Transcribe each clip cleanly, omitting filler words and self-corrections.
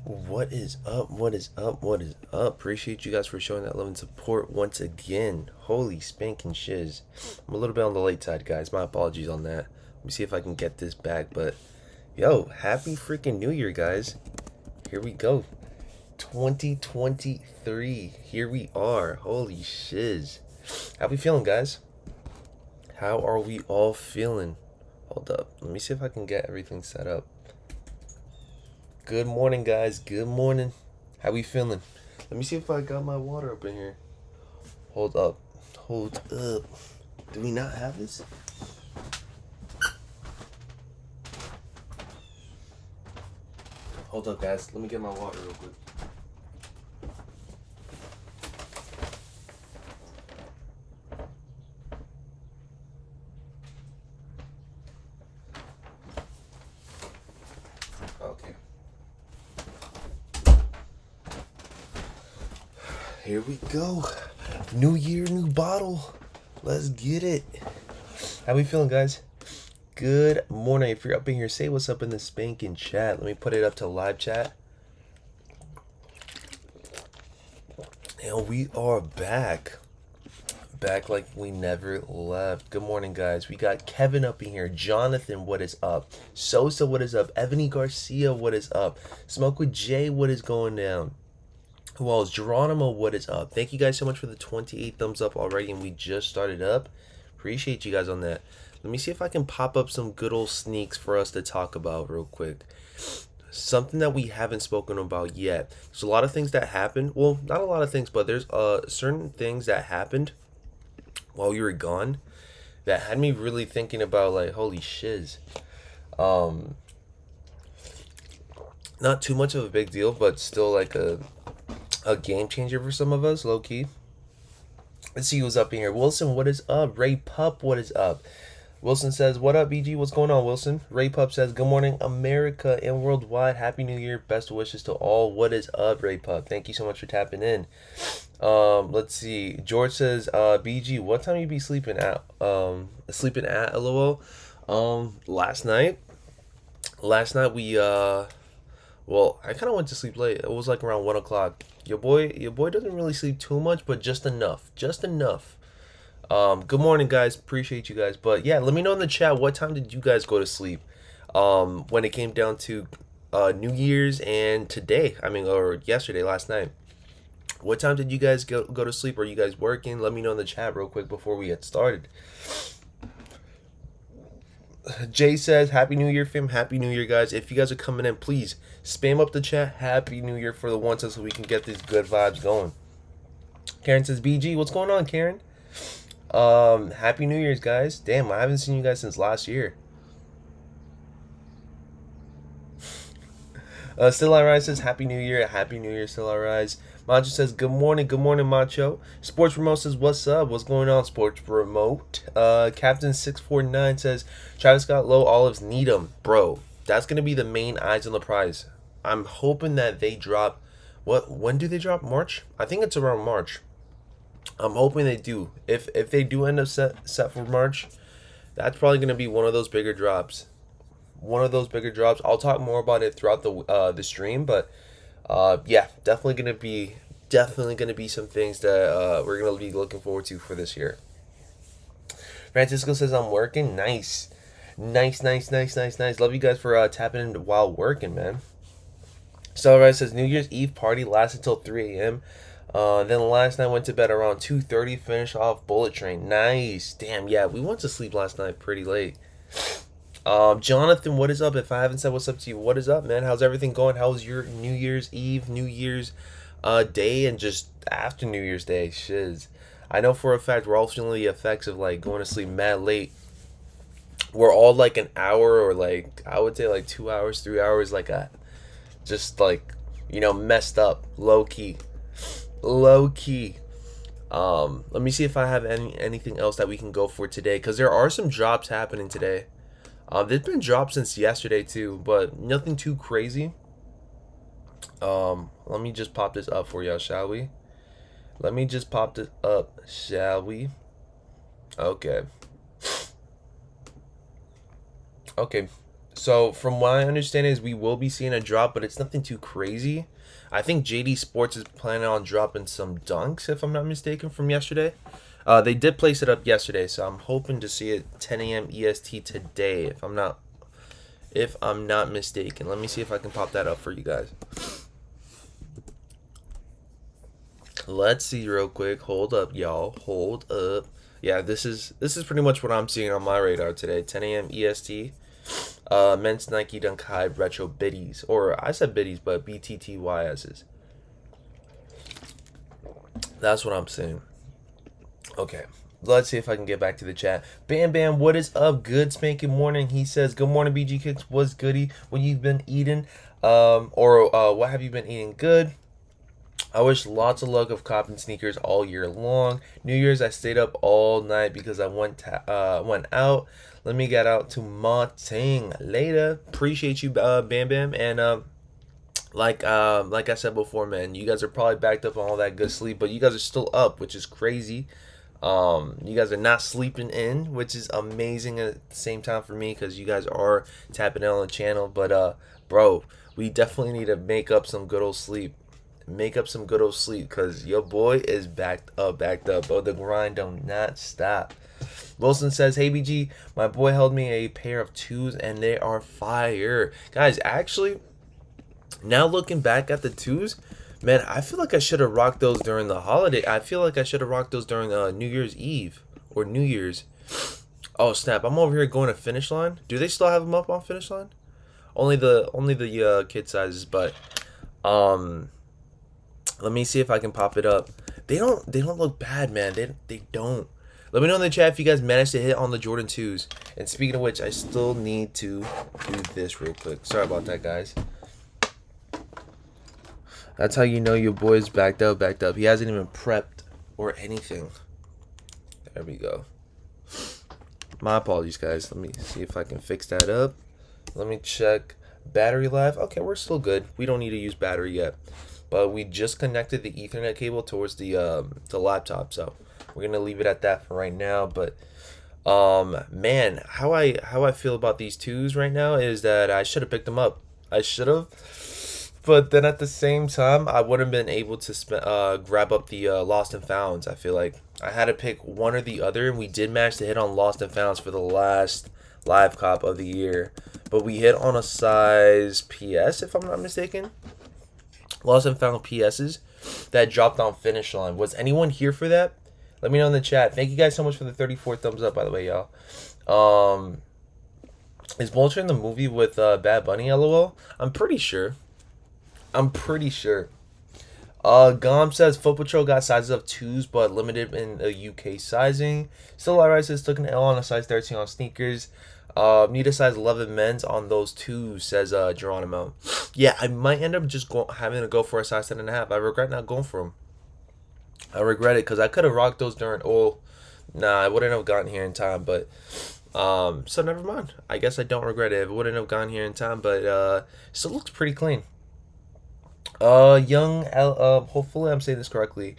What is up? What is up? What is up? Appreciate you guys for showing that love and support once again. Holy spanking shiz. I'm a little bit on the late side, guys. My apologies on that. Let me see if I can get this back. But, yo, happy freaking New Year, guys. Here we go. 2023. Here we are. Holy shiz. How we feeling, guys? How are we all feeling? Hold up. Let me see if I can get everything set up. Good morning, guys. Good morning. How we feeling? Let me see if I got my water up in here. Hold up. Hold up. Do we not have this? Hold up, guys. Let me get my water real quick. Okay. Here we go. New year, new bottle. Let's get it. How we feeling, guys? Good morning. If you're up in here, say what's up in the spanking chat. Let me put it up to live chat. And we are back. Back like we never left. Good morning, guys. We got Kevin up in here. Jonathan, what is up? Sosa, what is up? Ebony Garcia, what is up? Smoke with Jay, what is going down? Who else? Geronimo, what is up? Thank you guys so much for the 28 thumbs up already, and we just started up. Appreciate you guys on that. Let me see if I can pop up some good old sneaks for us to talk about real quick. Something that we haven't spoken about yet. There's a lot of things that happened. Well, not a lot of things, but there's certain things that happened while you were gone that had me really thinking about, like, holy shiz. Not too much of a big deal, but still like a game changer for some of us, low key. Let's see who's up in here. Wilson, what is up? Ray Pup, what is up? Wilson says, what up, BG? What's going on, Wilson? Ray Pup says, good morning, America and worldwide. Happy New Year. Best wishes to all. What is up, Ray Pup? Thank you so much for tapping in. Let's see. George says, BG, what time you be sleeping at? LOL. Last night we, well, I kind of went to sleep late. It was like around 1 o'clock. Your boy doesn't really sleep too much, but just enough. Good morning, guys. Appreciate you guys. But yeah, let me know in the chat, what time did you guys go to sleep? When it came down to New Year's and today, or yesterday, last night. What time did you guys go to sleep? Are you guys working? Let me know in the chat real quick before we get started. Jay says, Happy New Year, fam. Happy New Year, guys. If you guys are coming in, please spam up the chat. Happy New Year for the ones so we can get these good vibes going. Karen says, BG, what's going on, Karen? Happy New Year's, guys. Damn, I haven't seen you guys since last year. Still I Rise says, Happy New Year. Happy New Year, Still I Rise. Macho says, good morning, Macho. Sports Remote says, what's up? What's going on, Sports Remote? Captain649 says, Travis Scott, Low Olives, need 'em. Bro, that's going to be the main eyes on the prize. I'm hoping that they drop, when do they drop? March? I think it's around March. I'm hoping they do. If they do end up set for March, that's probably going to be one of those bigger drops. I'll talk more about it throughout the stream, but yeah, definitely gonna be some things that we're gonna be looking forward to for this year. Francisco says, I'm working. Nice. Love you guys for tapping in while working, man. Celebrate says, New Year's Eve party lasted until 3 a.m. Then last night went to bed around 2:30. Finished off Bullet Train. Nice. Damn, yeah, we went to sleep last night pretty late. Jonathan, what is up? If I haven't said what's up to you, what is up, man? How's everything going? How was your New Year's Eve, New Year's day, and just after New Year's Day? Shiz. I know for a fact we're all feeling the effects of like going to sleep mad late. We're all like an hour, or like I would say like 2 hours, 3 hours, like just like, messed up, low key. Let me see if I have anything else that we can go for today, because there are some drops happening today. There's been drops since yesterday too, but nothing too crazy. Let me just pop this up for y'all, shall we? Okay. So from what I understand is we will be seeing a drop, but it's nothing too crazy. I think JD Sports is planning on dropping some dunks, if I'm not mistaken, from yesterday. They did place it up yesterday, so I'm hoping to see it 10 a.m. EST today, if I'm not mistaken. Let me see if I can pop that up for you guys. Let's see real quick. Hold up, y'all. Hold up. Yeah, this is pretty much what I'm seeing on my radar today. 10 a.m. EST. Men's Nike Dunk High Retro Biddies. Or I said biddies, but BTTYS's. That's what I'm saying. Okay. Let's see if I can get back to the chat. Bam Bam, what is up? Good spanking morning. He says, good morning, BG Kicks. What's goody? What you've been eating? What have you been eating good? I wish lots of luck of copping sneakers all year long. New Year's, I stayed up all night because I went out. Let me get out to Ma Ting later. Appreciate you, Bam Bam. And like I said before, man, you guys are probably backed up on all that good sleep, but you guys are still up, which is crazy. You guys are not sleeping in, which is amazing at the same time for me because you guys are tapping in on the channel. But bro, we definitely need to make up some good old sleep. Because your boy is backed up. Bro, the grind do not stop. Wilson says, hey BG, my boy held me a pair of 2s and they are fire. Guys, actually, now looking back at the 2s, man, I feel like I should have rocked those during the holiday. I feel like I should have rocked those during New Year's Eve or New Year's. Oh snap! I'm over here going to Finish Line. Do they still have them up on Finish Line? Only the kid sizes, but let me see if I can pop it up. They don't look bad, man. They don't. Let me know in the chat if you guys managed to hit on the Jordan 2s. And speaking of which, I still need to do this real quick. Sorry about that, guys. That's how you know your boy's backed up. He hasn't even prepped or anything. There we go. My apologies, guys. Let me see if I can fix that up. Let me check battery life. Okay, we're still good. We don't need to use battery yet. But we just connected the Ethernet cable towards the laptop, so we're gonna leave it at that for right now. But man, how I feel about these 2s right now is that I should have picked them up. I should have, but then at the same time, I wouldn't have been able to grab up the Lost and Founds. I feel like I had to pick one or the other, and we did manage to hit on Lost and Founds for the last live cop of the year. But we hit on a size PS, if I'm not mistaken. Lost and Found PSs that dropped on Finish Line. Was anyone here for that? Let me know in the chat. Thank you guys so much for the 34 thumbs up, by the way, y'all. Is Vulture in the movie with Bad Bunny, LOL? I'm pretty sure. Gom says Foot Patrol got sizes of 2s but limited in the UK sizing. Still Alright says took an L on a size 13 on sneakers. Need a size 11 men's on those 2s, says Geronimo. Yeah, I might end up just having to go for a size 10.5. I regret not going for them. I regret it because I could have rocked those during. Oh, nah, I wouldn't have gotten here in time. But so never mind. I guess I don't regret it. It wouldn't have gotten here in time, but still looks pretty clean. Hopefully I'm saying this correctly.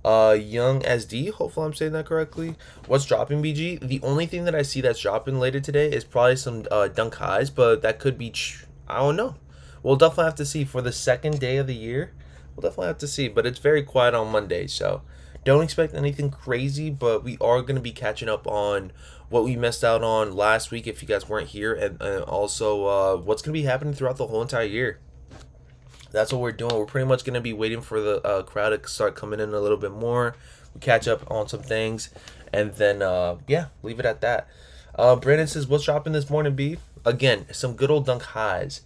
Young SD, hopefully I'm saying that correctly. What's dropping, BG? The only thing that I see that's dropping later today is probably some Dunk Highs, but that could be, I don't know. We'll definitely have to see for the second day of the year. We'll definitely have to see, but it's very quiet on Monday, so don't expect anything crazy, but we are going to be catching up on what we missed out on last week if you guys weren't here, and also what's going to be happening throughout the whole entire year. That's what we're doing. We're pretty much going to be waiting for the crowd to start coming in a little bit more. We catch up on some things, and then, yeah, leave it at that. Brandon says, what's dropping this morning, B? Again, some good old Dunk Highs.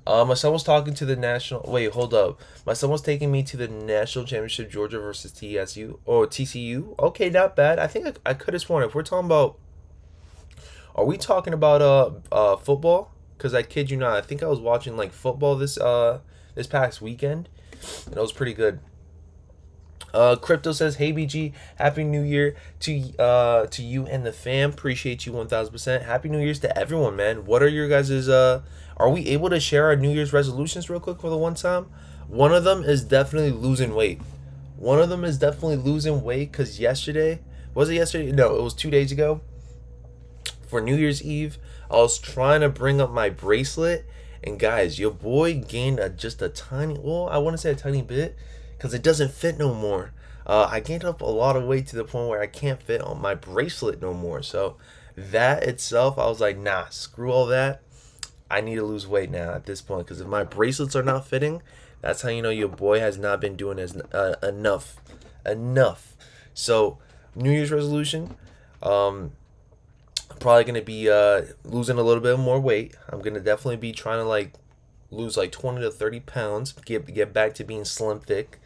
My son was talking to the national... Wait, hold up. My son was taking me to the national championship, Georgia versus TCU. Okay, not bad. I think I could have sworn if we're talking about... Are we talking about football? Because I kid you not, I think I was watching like football this past weekend, and it was pretty good. Crypto says, hey BG, happy new year to you and the fam. Appreciate you 1000%. Happy new year's to everyone, man. What are your guys's are we able to share our new year's resolutions real quick for the one time? One of them is definitely losing weight. Because yesterday, was it yesterday? No, it was 2 days ago. for New Year's Eve, I was trying to bring up my bracelet, and guys, your boy gained just a tiny, well, I want to say a tiny bit, because it doesn't fit no more. I gained up a lot of weight to the point where I can't fit on my bracelet no more. So that itself, I was like, nah, screw all that. I need to lose weight now at this point, because if my bracelets are not fitting, that's how you know your boy has not been doing enough. So New Year's resolution, probably gonna be losing a little bit more weight. I'm gonna definitely be trying to like lose like 20 to 30 pounds, get back to being slim thick.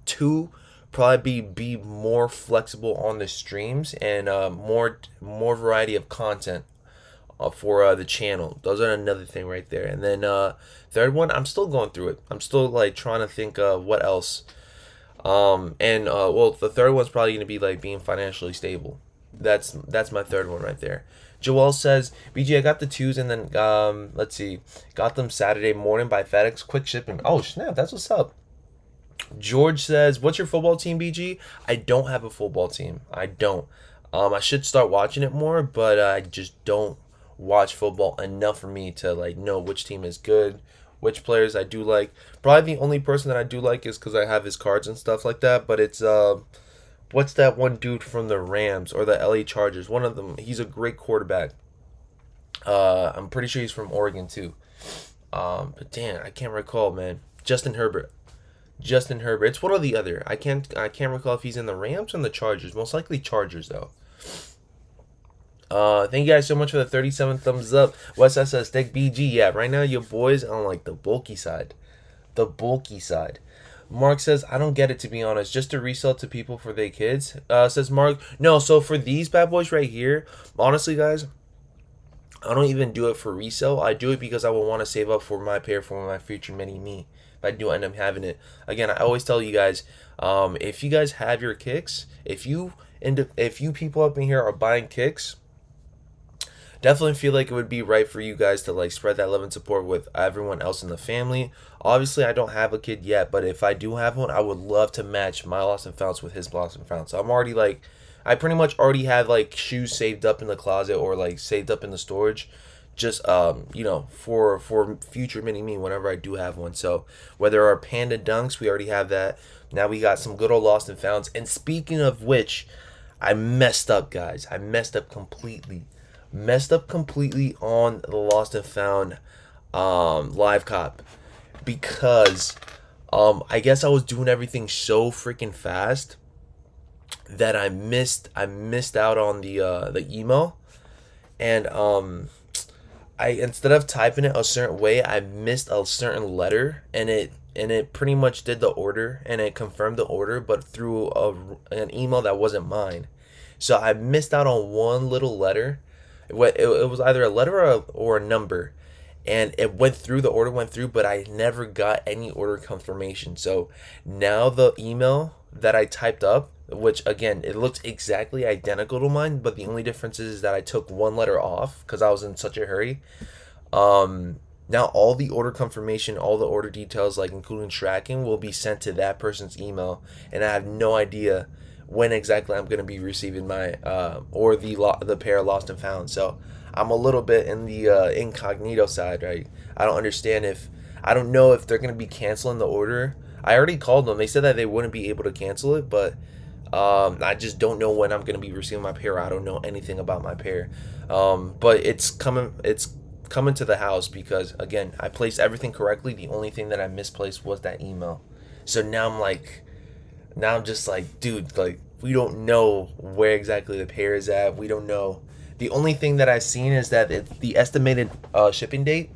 Two, probably be more flexible on the streams, and more variety of content for the channel. Those are another thing right there. And then third one, I'm still going through it. I'm still like trying to think of what else. Well, the third one's probably gonna be like being financially stable. That's my third one right there. Joel says, BG, I got the twos, and then let's see, got them Saturday morning by FedEx, quick shipping. Oh snap, that's what's up. George says, what's your football team, BG? I don't have a football team. I don't. I should start watching it more, but I just don't watch football enough for me to like know which team is good, which players I do like. Probably the only person that I do like is because I have his cards and stuff like that. But it's what's that one dude from the Rams or the LA Chargers? One of them. He's a great quarterback. I'm pretty sure he's from Oregon too. But damn, I can't recall, man. Justin Herbert. It's one or the other. I can't recall if he's in the Rams or in the Chargers. Most likely Chargers though. Thank you guys so much for the 37 thumbs up. Westside says, "Tech BG." Yeah, right now your boys on like the bulky side. Mark says, "I don't get it, to be honest. Just to resell to people for their kids." Says Mark. No, so for these bad boys right here, honestly, guys, I don't even do it for resale. I do it because I will want to save up for my pair for my future mini me. If I do end up having it. Again, I always tell you guys, if you guys have your kicks, if you people up in here are buying kicks, definitely feel like it would be right for you guys to like spread that love and support with everyone else in the family. Obviously, I don't have a kid yet, but if I do have one, I would love to match my lost and founds with his lost and found. So I'm already like, I pretty much already have like shoes saved up in the closet or like saved up in the storage, just for future mini me whenever I do have one. So whether our panda dunks, we already have that. Now we got some good old lost and founds. And speaking of which, I messed up, guys. I messed up completely on the lost and found live cop, because I guess I was doing everything so freaking fast that I missed out on the email, and I, instead of typing it a certain way, I missed a certain letter, and it pretty much did the order, and it confirmed the order, but through an email that wasn't mine. So I missed out on one little letter. It was either a letter or a number, and the order went through, but I never got any order confirmation. So now the email that I typed up, which again, it looks exactly identical to mine, but the only difference is that I took one letter off because I was in such a hurry. Now all the order confirmation, all the order details, like including tracking, will be sent to that person's email, and I have no idea when exactly I'm going to be receiving my or the pair lost and found. So I'm a little bit in the incognito side, right? I don't know if they're going to be canceling the order. I already called them. They said that they wouldn't be able to cancel it, but I just don't know when I'm going to be receiving my pair. I don't know anything about my pair. But it's coming to the house because, again, I placed everything correctly. The only thing that I misplaced was that email. So now I'm just like, dude, like, we don't know where exactly the pair is at. We don't know. The only thing that I've seen is that the estimated shipping date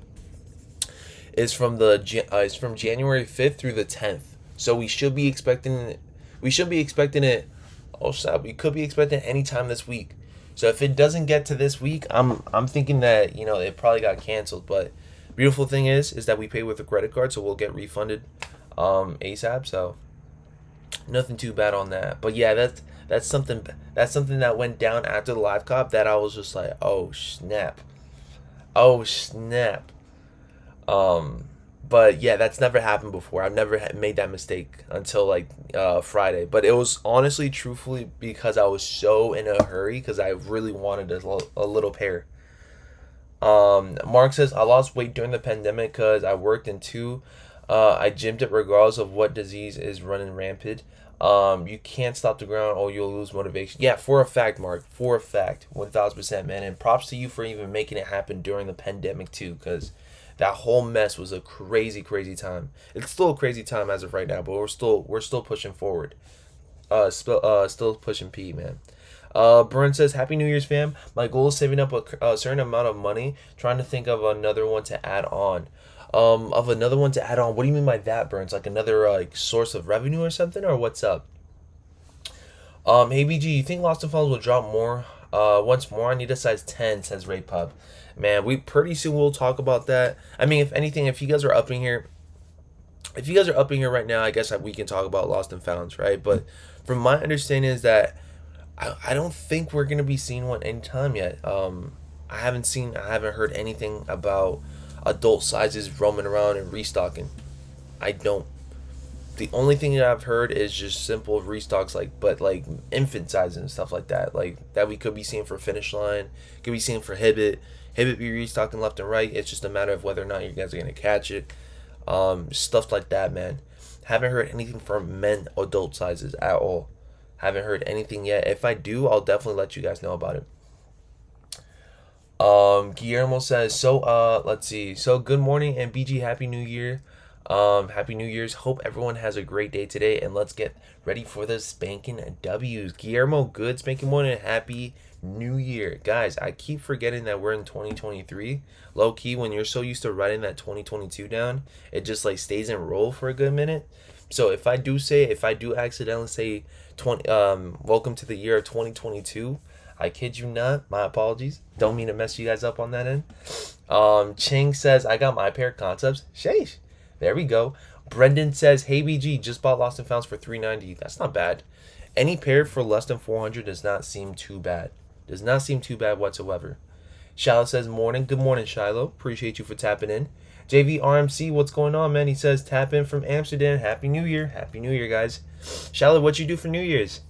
is from January 5th through the 10th. So we should be expecting it. Oh snap! We could be expecting it anytime this week. So if it doesn't get to this week, I'm thinking that it probably got canceled. But beautiful thing is that we pay with a credit card, so we'll get refunded ASAP. So nothing too bad on that. But yeah, that's something that went down after the live cop that I was just like, oh snap. But yeah, that's never happened before. I've never made that mistake until like Friday. But it was honestly, truthfully, because I was so in a hurry because I really wanted a little pair. Mark says I lost weight during the pandemic because I worked in two. I gymmed it regardless of what disease is running rampant. You can't stop the ground or you'll lose motivation. Yeah, for a fact, Mark. For a fact, 1000%, man. And props to you for even making it happen during the pandemic too, because that whole mess was a crazy, crazy time. It's still a crazy time as of right now, but we're still pushing forward. Still pushing P, man. Burn says, Happy New Year's, fam. My goal is saving up a certain amount of money, trying to think of another one to add on. Of another one to add on. What do you mean by that, Burns? Like another like source of revenue or something, or what's up? Hey BG, you think Lost and Found will drop more? Once more, I need a size 10, says Ray Pub. Man, we pretty soon we'll talk about that. I mean, if anything, if you guys are up in here, right now, I guess we can talk about Lost and Founds, right? But from my understanding is that I don't think we're gonna be seeing one anytime yet. I haven't heard anything about adult sizes roaming around and restocking. I don't. The only thing that I've heard is just simple restocks, but infant sizes and stuff like that, like that we could be seeing for Finish Line, could be seeing for Hibbit. Hibbit be restocking left and right. It's just a matter of whether or not you guys are gonna catch it. Stuff like that, man. Haven't heard anything from men adult sizes at all. Haven't heard anything yet. If I do, I'll definitely let you guys know about it. Guillermo says, let's see. So good morning and BG, happy new year. Happy New Year's. Hope everyone has a great day today, and let's get ready for the spanking W's. Guillermo, good spanking morning and happy New Year. Guys, I keep forgetting that we're in 2023. Low key, when you're so used to writing that 2022 down, it just like stays in roll for a good minute. So if I do accidentally say welcome to the year of 2022, I kid you not, my apologies. Don't mean to mess you guys up on that end. Ching says, I got my pair of concepts. Sheesh. There we go. Brendan says, hey BG, just bought Lost and Founds for $390. That's not bad. Any pair for less than $400 does not seem too bad. Does not seem too bad whatsoever. Shiloh says, morning. Good morning, Shiloh. Appreciate you for tapping in. JVRMC, what's going on, man? He says, tap in from Amsterdam. Happy New Year. Happy New Year, guys. Shiloh, what you do for New Year's?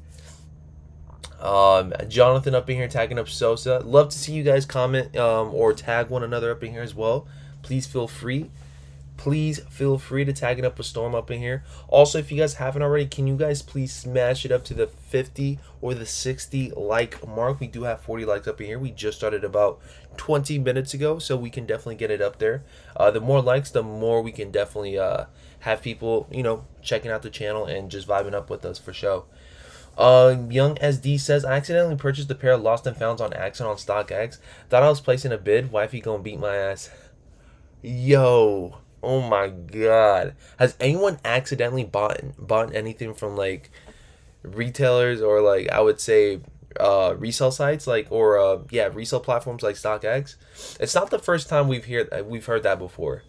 Jonathan up in here tagging up Sosa. Love to see you guys comment or tag one another up in here as well. Please feel free. To tag it up a Storm up in here. Also, if you guys haven't already, can you guys please smash it up to the 50 or the 60 like mark? We do have 40 likes up in here. We just started about 20 minutes ago, so we can definitely get it up there. The more likes, the more we can definitely have people, checking out the channel and just vibing up with us for sure. Young SD says, I accidentally purchased a pair of Lost and Founds on accident on StockX. Thought I was placing a bid. Wifey gonna beat my ass. Yo. Oh my god. Has anyone accidentally bought anything from like retailers or like I would say resale sites resale platforms like StockX? It's not the first time we've heard that before.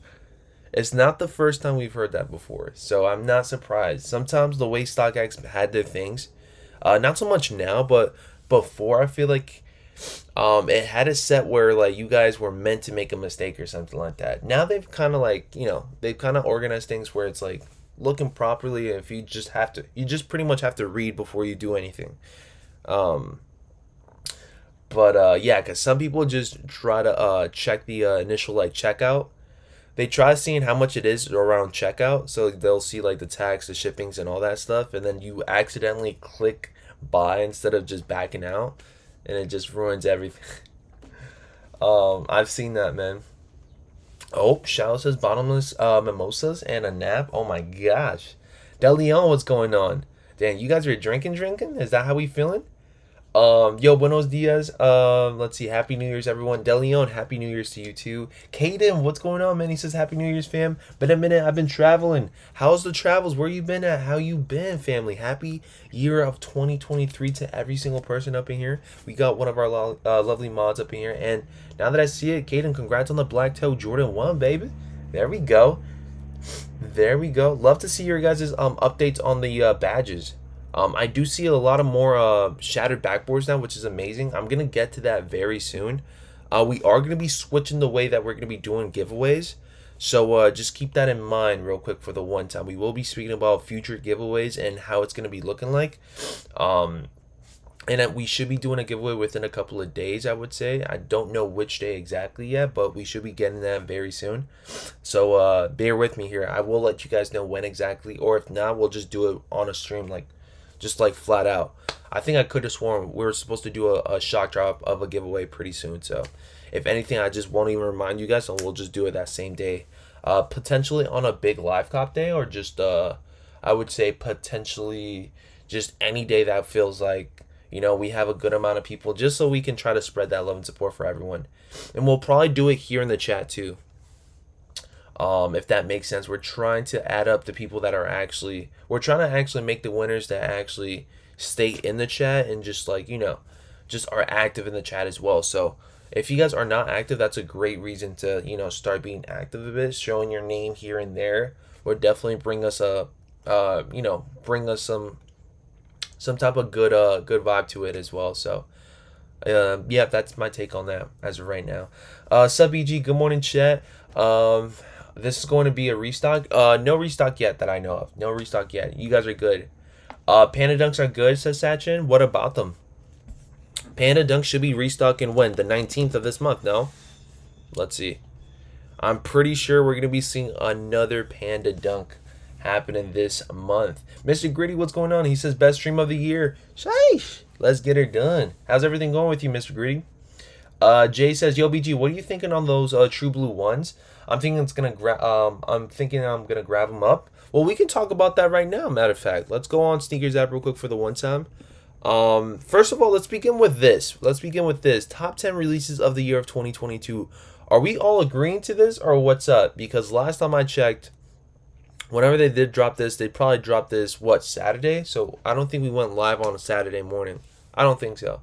It's not the first time we've heard that before. So I'm not surprised. Sometimes the way StockX had their things, not so much now, but before I feel like it had a set where like you guys were meant to make a mistake or something like that. Now they've kind of organized things where it's like looking properly. If you just pretty much have to read before you do anything. Because some people just try to check the initial like checkout. They try seeing how much it is around checkout, so they'll see like the tax, the shippings, and all that stuff, and then you accidentally click buy instead of just backing out. And it just ruins everything. I've seen that, man. Oh, Shallow says bottomless mimosas and a nap. Oh my gosh. Del Leon, what's going on? Damn, you guys are drinking? Is that how we feeling? Yo, buenos dias. Let's see. Happy New Year's, everyone. De Leon, happy New Year's to you too. Kaden, what's going on, man? He says happy New Year's, fam. Been a minute. I've been traveling. How's the travels? Where you been at? How you been, family? Happy year of 2023 to every single person up in here. We got one of our lovely mods up in here, and now that I see it, Kaden, congrats on the Black Toe Jordan 1, baby. There we go. Love to see your guys' updates on the badges. I do see a lot of more shattered backboards now, which is amazing. I'm going to get to that very soon. We are going to be switching the way that we're going to be doing giveaways. So just keep that in mind real quick for the one time. We will be speaking about future giveaways and how it's going to be looking like. Um, and that we should be doing a giveaway within a couple of days, I would say. I don't know which day exactly yet, but we should be getting that very soon. So bear with me here. I will let you guys know when exactly, or if not, we'll just do it on a stream, like just like flat out. I think I could have sworn we were supposed to do a shock drop of a giveaway pretty soon. So if anything, I just won't even remind you guys, and we'll just do it that same day. Potentially on a big live cop day, or just I would say potentially just any day that feels like we have a good amount of people, just so we can try to spread that love and support for everyone. And we'll probably do it here in the chat too. If that makes sense. We're trying to add up the people that are we're trying to actually make the winners that actually stay in the chat and just just are active in the chat as well. So if you guys are not active, that's a great reason to, start being active a bit, showing your name here and there would definitely bring us bring us some type of good vibe to it as well. So yeah, that's my take on that as of right now. Sub EG, good morning chat. This is going to be a restock. No restock yet that I know of. No restock yet. You guys are good. Panda Dunks are good, says Sachin. What about them? Panda Dunks should be restocking when? The 19th of this month, no? Let's see. I'm pretty sure we're going to be seeing another Panda Dunk happening this month. Mr. Gritty, what's going on? He says best stream of the year. Sheesh. Let's get her done. How's everything going with you, Mr. Gritty? Jay says, "Yo, BG, what are you thinking on those True Blue ones? I'm thinking I'm gonna grab them up. Well, we can talk about that right now. Matter of fact, let's go on Sneakers app real quick for the one time. First of all, let's begin with this. Top 10 releases of the year of 2022. Are we all agreeing to this, or what's up? Because last time I checked, whenever they did drop this, they probably dropped this Saturday. So I don't think we went live on a Saturday morning. I don't think so.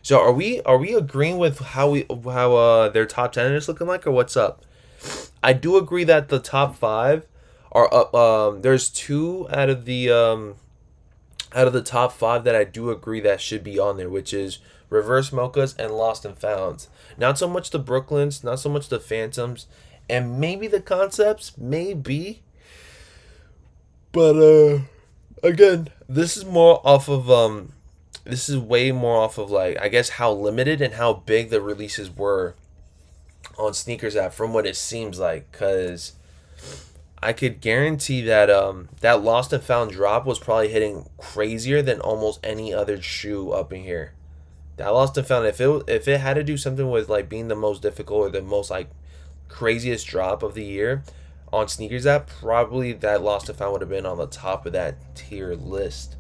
So are we agreeing with how their top 10 is looking like, or what's up? I do agree that the top 5 are up. There's 2 out of the top 5 that I do agree that should be on there, which is Reverse Mochas and Lost and Founds. Not so much the Brooklyns, not so much the Phantoms, and maybe the Concepts, maybe. But again, this is more off of this is way more off of, like, I guess how limited and how big the releases were on Sneakers app from what it seems like, because I could guarantee that that Lost and Found drop was probably hitting crazier than almost any other shoe up in here. That Lost and Found, if it had to do something with like being the most difficult or the most like craziest drop of the year on Sneakers app, probably that Lost and Found would have been on the top of that tier list.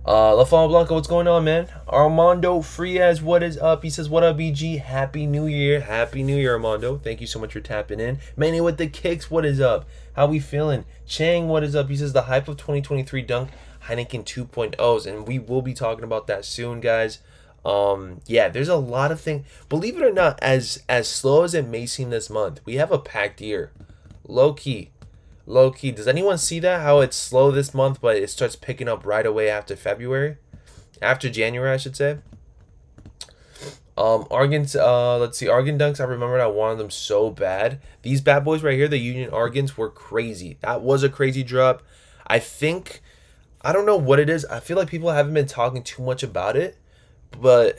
La Fama Blanca, what's going on, man? Armando Frias, what is up? He says, what up, BG? Happy New Year. Happy New Year, Armando. Thank you so much for tapping in. Manny with the kicks, what is up? How we feeling? Chang, what is up? He says, the hype of 2023 Dunk Heineken 2.0s, and we will be talking about that soon, guys. Yeah, there's a lot of things. Believe it or not, as slow as it may seem this month, we have a packed year. Low key. Does anyone see that? How it's slow this month, but it starts picking up right away after February? After January, I should say. Let's see, Argon Dunks, I remembered I wanted them so bad. These bad boys right here, the Union Argons, were crazy. That was a crazy drop. I don't know what it is. I feel like people haven't been talking too much about it. But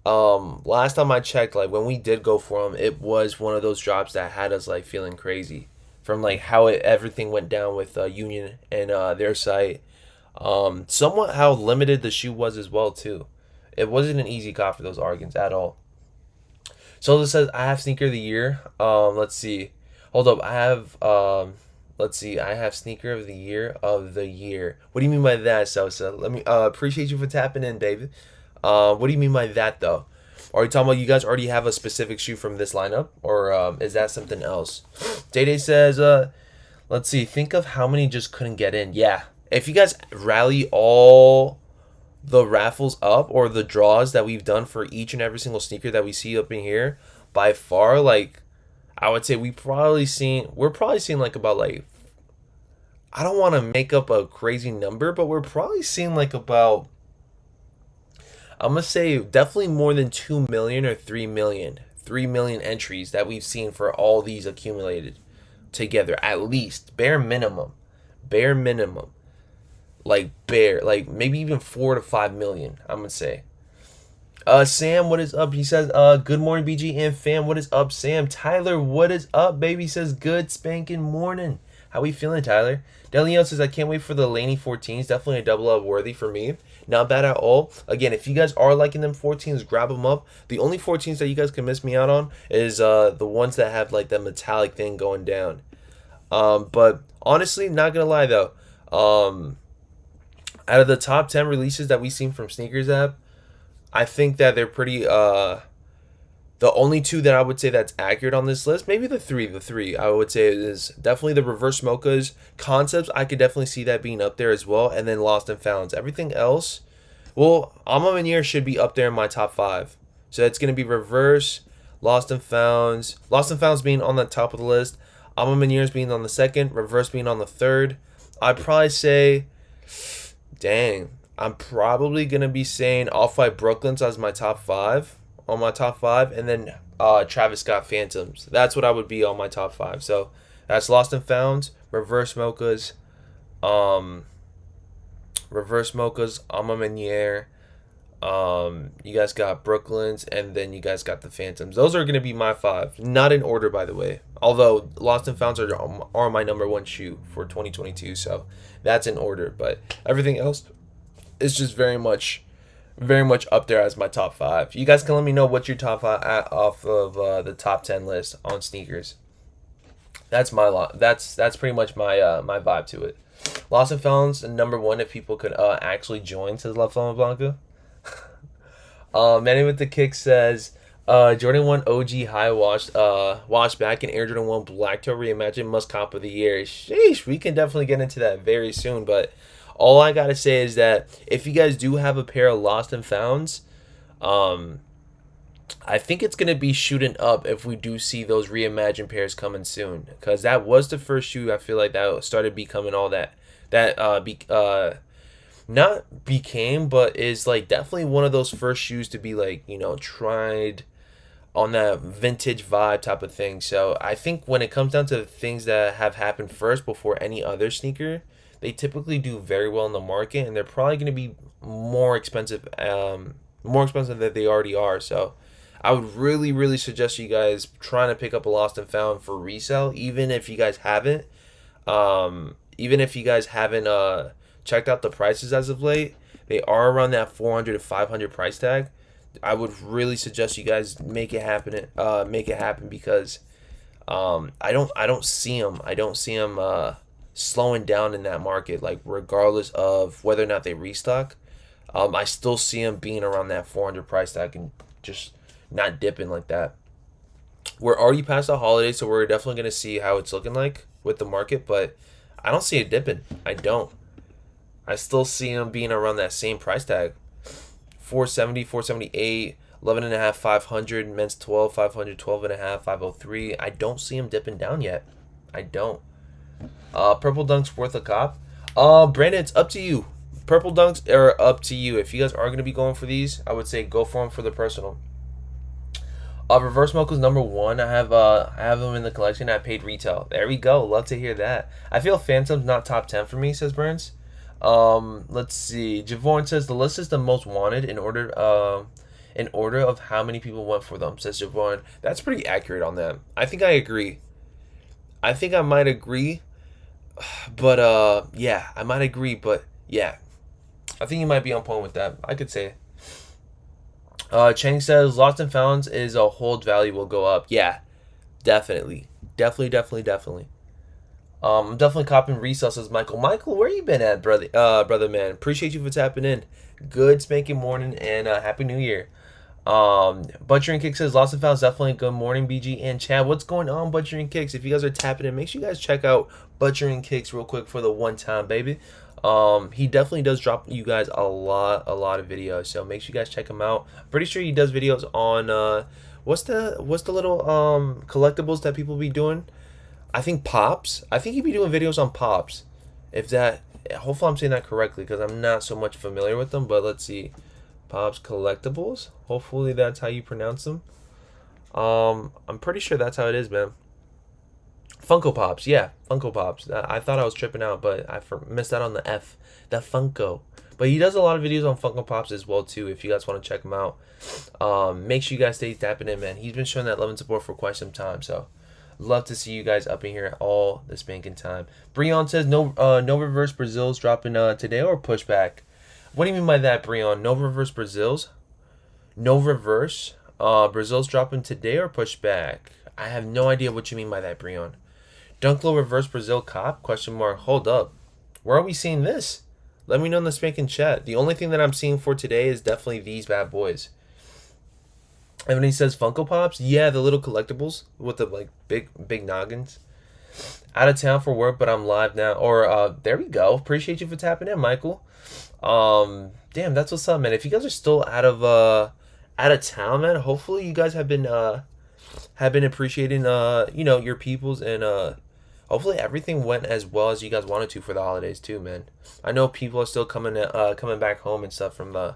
last time I checked, like when we did go for them, it was one of those drops that had us like feeling crazy. From like how everything went down with Union and their site, somewhat how limited the shoe was as well too. It wasn't an easy cop for those Argons at all. So this says I have sneaker of the year. Let's see. Hold up. I have I have sneaker of the year of the year. What do you mean by that, Sosa? Let me appreciate you for tapping in, David. What do you mean by that though? Are you talking about you guys already have a specific shoe from this lineup? Or is that something else? Day says, let's see, think of how many just couldn't get in. Yeah, if you guys rally all the raffles up or the draws that we've done for each and every single sneaker that we see up in here, by far, like, I would say we're probably seeing like about like, I don't want to make up a crazy number, but we're probably seeing like about, I'm going to say definitely more than 2 million or 3 million. 3 million entries that we've seen for all these accumulated together, at least bare minimum, bare minimum, like maybe even 4 to 5 million, I'm gonna say. Sam, what is up? He says, good morning, BG and fam. What is up, Sam? Tyler, what is up, baby? Says, good spanking morning. How we feeling, Tyler? Delio says, I can't wait for the Laney 14s. Definitely a double up worthy for me. Not bad at all. Again, if you guys are liking them 14s, grab them up. The only 14s that you guys can miss me out on is the ones that have like the metallic thing going down. But honestly, not gonna lie though. Out of the top 10 releases that we've seen from Sneakers app, I think that they're pretty the only two that I would say that's accurate on this list, maybe the three I would say is definitely the reverse mochas. Concepts, I could definitely see that being up there as well, and then Lost and Founds. Everything else, well, Alma Manier should be up there in my top 5. So it's going to be reverse, Lost and Founds being on the top of the list, Alma Maniers being on the second, reverse being on the third. I'd probably say, dang, I'm probably going to be saying Off-White Brooklyn's as my top 5. On my top 5, and then Travis Scott Phantoms. That's what I would be on my top 5. So that's Lost and Found, Reverse Mochas, Alma Manier. You guys got Brooklyn's, and then you guys got the Phantoms. Those are gonna be my 5, not in order, by the way. Although Lost and Founds are my number 1 shoe for 2022, so that's in order. But everything else is just very much up there as my top 5. You guys can let me know what's your top 5 off of the top 10 list on sneakers. That's my that's pretty much my my vibe to it. Lost and Founds number 1 if people could actually join, says La Flama Blanca. Manny with the Kick says Jordan 1 OG high washed back and Air Jordan 1 Black Toe Reimagined must cop of the year. Sheesh, we can definitely get into that very soon, but all I gotta say is that if you guys do have a pair of Lost and Founds, I think it's gonna be shooting up if we do see those reimagined pairs coming soon, because that was the first shoe I feel like that started becoming all that not became, but is like definitely one of those first shoes to be like, you know, tried on that vintage vibe type of thing. So I think when it comes down to things that have happened first before any other sneaker, they typically do very well in the market, and they're probably going to be more expensive than they already are. So I would really suggest you guys trying to pick up a Lost and Found for resale, even if you guys haven't checked out the prices as of late. They are around that 400 to 500 price tag. I would really suggest you guys make it happen because I don't see them slowing down in that market, like regardless of whether or not they restock. I still see them being around that 400 price tag and just not dipping like that. We're already past the holiday, so we're definitely going to see how it's looking like with the market, but I don't see it dipping. I still see them being around that same price tag. 470, 478, 11.5, 500, men's 12, 500, 12.5, 503. I don't see them dipping down yet. I don't. Purple Dunks worth a cop. Brandon, it's up to you. Purple Dunks are up to you. If you guys are going to be going for these, I would say go for them for the personal. Reverse Mocha's number 1. I have them in the collection. I paid retail. There we go. Love to hear that. I feel Phantom's not top 10 for me, says Burns. Let's see. Javorn says the list is the most wanted in order of how many people went for them, says Javorn. That's pretty accurate on that. I think I agree. I think I might agree. But yeah, I might agree, but yeah. I think you might be on point with that. I could say. Chang says Lost and Founds is a hold value will go up. Yeah, definitely. I'm definitely copping resale, says Michael. Michael, where you been at, brother man? Appreciate you for tapping in. Good spanking morning and Happy New Year. Butchering Kick says Lost and Founds definitely good morning, BG and Chad. What's going on, Butchering Kicks? If you guys are tapping in, make sure you guys check out Butchering Kicks real quick for the one time, baby. He definitely does drop you guys a lot of videos, so make sure you guys check him out. Pretty sure he does videos on what's the little collectibles that people be doing? I think Pops. I think he'd be doing videos on Pops. Hopefully I'm saying that correctly because I'm not so much familiar with them. But let's see, Pops collectibles. Hopefully that's how you pronounce them. I'm pretty sure that's how it is, man. Funko Pops, yeah, Funko Pops. I thought I was tripping out, but missed out on the F, the Funko. But he does a lot of videos on Funko Pops as well too. If you guys want to check him out, make sure you guys stay tapping in, man. He's been showing that love and support for quite some time, so love to see you guys up in here all the spanking time. Breon says no reverse Brazils dropping today or pushback. What do you mean by that, Breon? No reverse Brazils? No reverse Brazils dropping today or pushback? I have no idea what you mean by that, Breon. Dunklo reverse Brazil cop? Question mark. Hold up. Where are we seeing this? Let me know in the spanking chat. The only thing that I'm seeing for today is definitely these bad boys. And when he says Funko Pops, yeah, the little collectibles with the like big noggins. Out of town for work, but I'm live now. Or there we go. Appreciate you for tapping in, Michael. Damn, that's what's up, man. If you guys are still out of town, man, hopefully you guys have been appreciating your peoples, and hopefully everything went as well as you guys wanted to for the holidays too, man. I know people are still coming back home and stuff from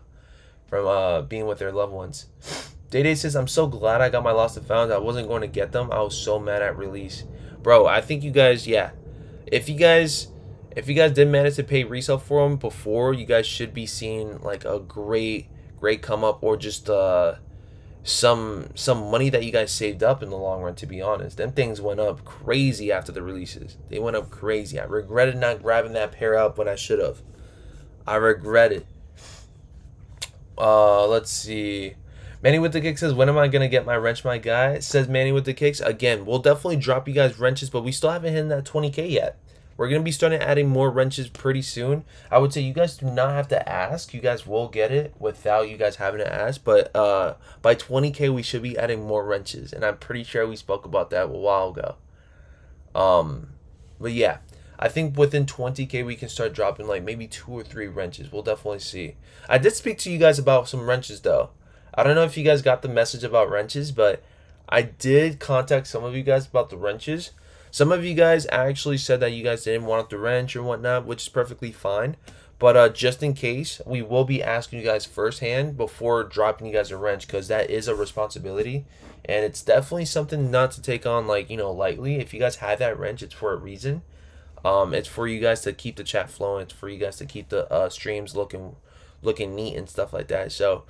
being with their loved ones. Day says, I'm so glad I got my lost and found. I wasn't going to get them. I was so mad at release. Bro, I think you guys, yeah. If you guys did manage to pay resale for them before, you guys should be seeing like a great come up, or just some money that you guys saved up in the long run, to be honest. Them things went up crazy after the releases. They went up crazy. I regretted not grabbing that pair up when I should have. I regret it. Let's see. Manny with the Kicks says, when am I going to get my wrench, my guy? Says Manny with the Kicks. Again, we'll definitely drop you guys wrenches, but we still haven't hit that 20K yet. We're going to be starting adding more wrenches pretty soon. I would say you guys do not have to ask. You guys will get it without you guys having to ask. But by 20K, we should be adding more wrenches. And I'm pretty sure we spoke about that a while ago. But yeah, I think within 20K, we can start dropping like maybe 2 or 3 wrenches. We'll definitely see. I did speak to you guys about some wrenches, though. I don't know if you guys got the message about wrenches, but I did contact some of you guys about the wrenches. Some of you guys actually said that you guys didn't want the wrench or whatnot, which is perfectly fine. But just in case, we will be asking you guys firsthand before dropping you guys a wrench, because that is a responsibility. And it's definitely something not to take on lightly. If you guys have that wrench, it's for a reason. It's for you guys to keep the chat flowing. It's for you guys to keep the streams looking neat and stuff like that. So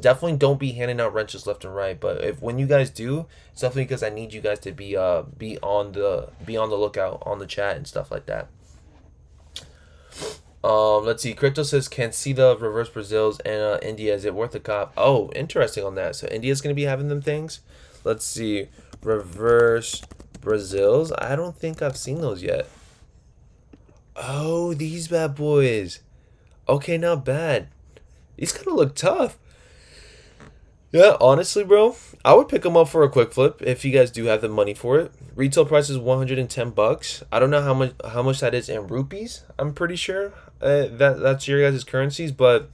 definitely don't be handing out wrenches left and right. But when you guys do, it's definitely because I need you guys to be on the lookout on the chat and stuff like that. Let's see. Crypto says, can't see the reverse Brazils and India. Is it worth a cop? Oh, interesting on that. So India's gonna be having them things. Let's see. Reverse Brazils. I don't think I've seen those yet. Oh, these bad boys. Okay, not bad. These kind of look tough. Yeah, honestly, bro, I would pick them up for a quick flip if you guys do have the money for it. Retail price is $110. I don't know how much that is in rupees. I'm pretty sure that's your guys' currencies, but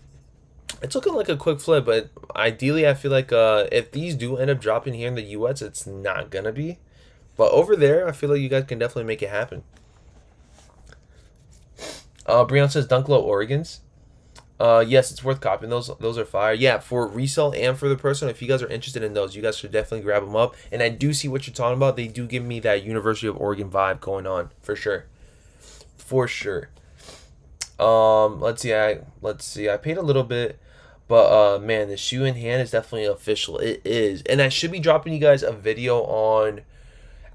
it's looking like a quick flip. But ideally, I feel like if these do end up dropping here in the US, it's not gonna be. But over there, I feel like you guys can definitely make it happen. Breon says Dunklo Oregons. Yes, it's worth copying. Those are fire. Yeah, for resale and for the person. If you guys are interested in those, you guys should definitely grab them up. And I do see what you're talking about. They do give me that University of Oregon vibe going on for sure. For sure. Let's see. I paid a little bit, but man, the shoe in hand is definitely official. It is, and I should be dropping you guys a video on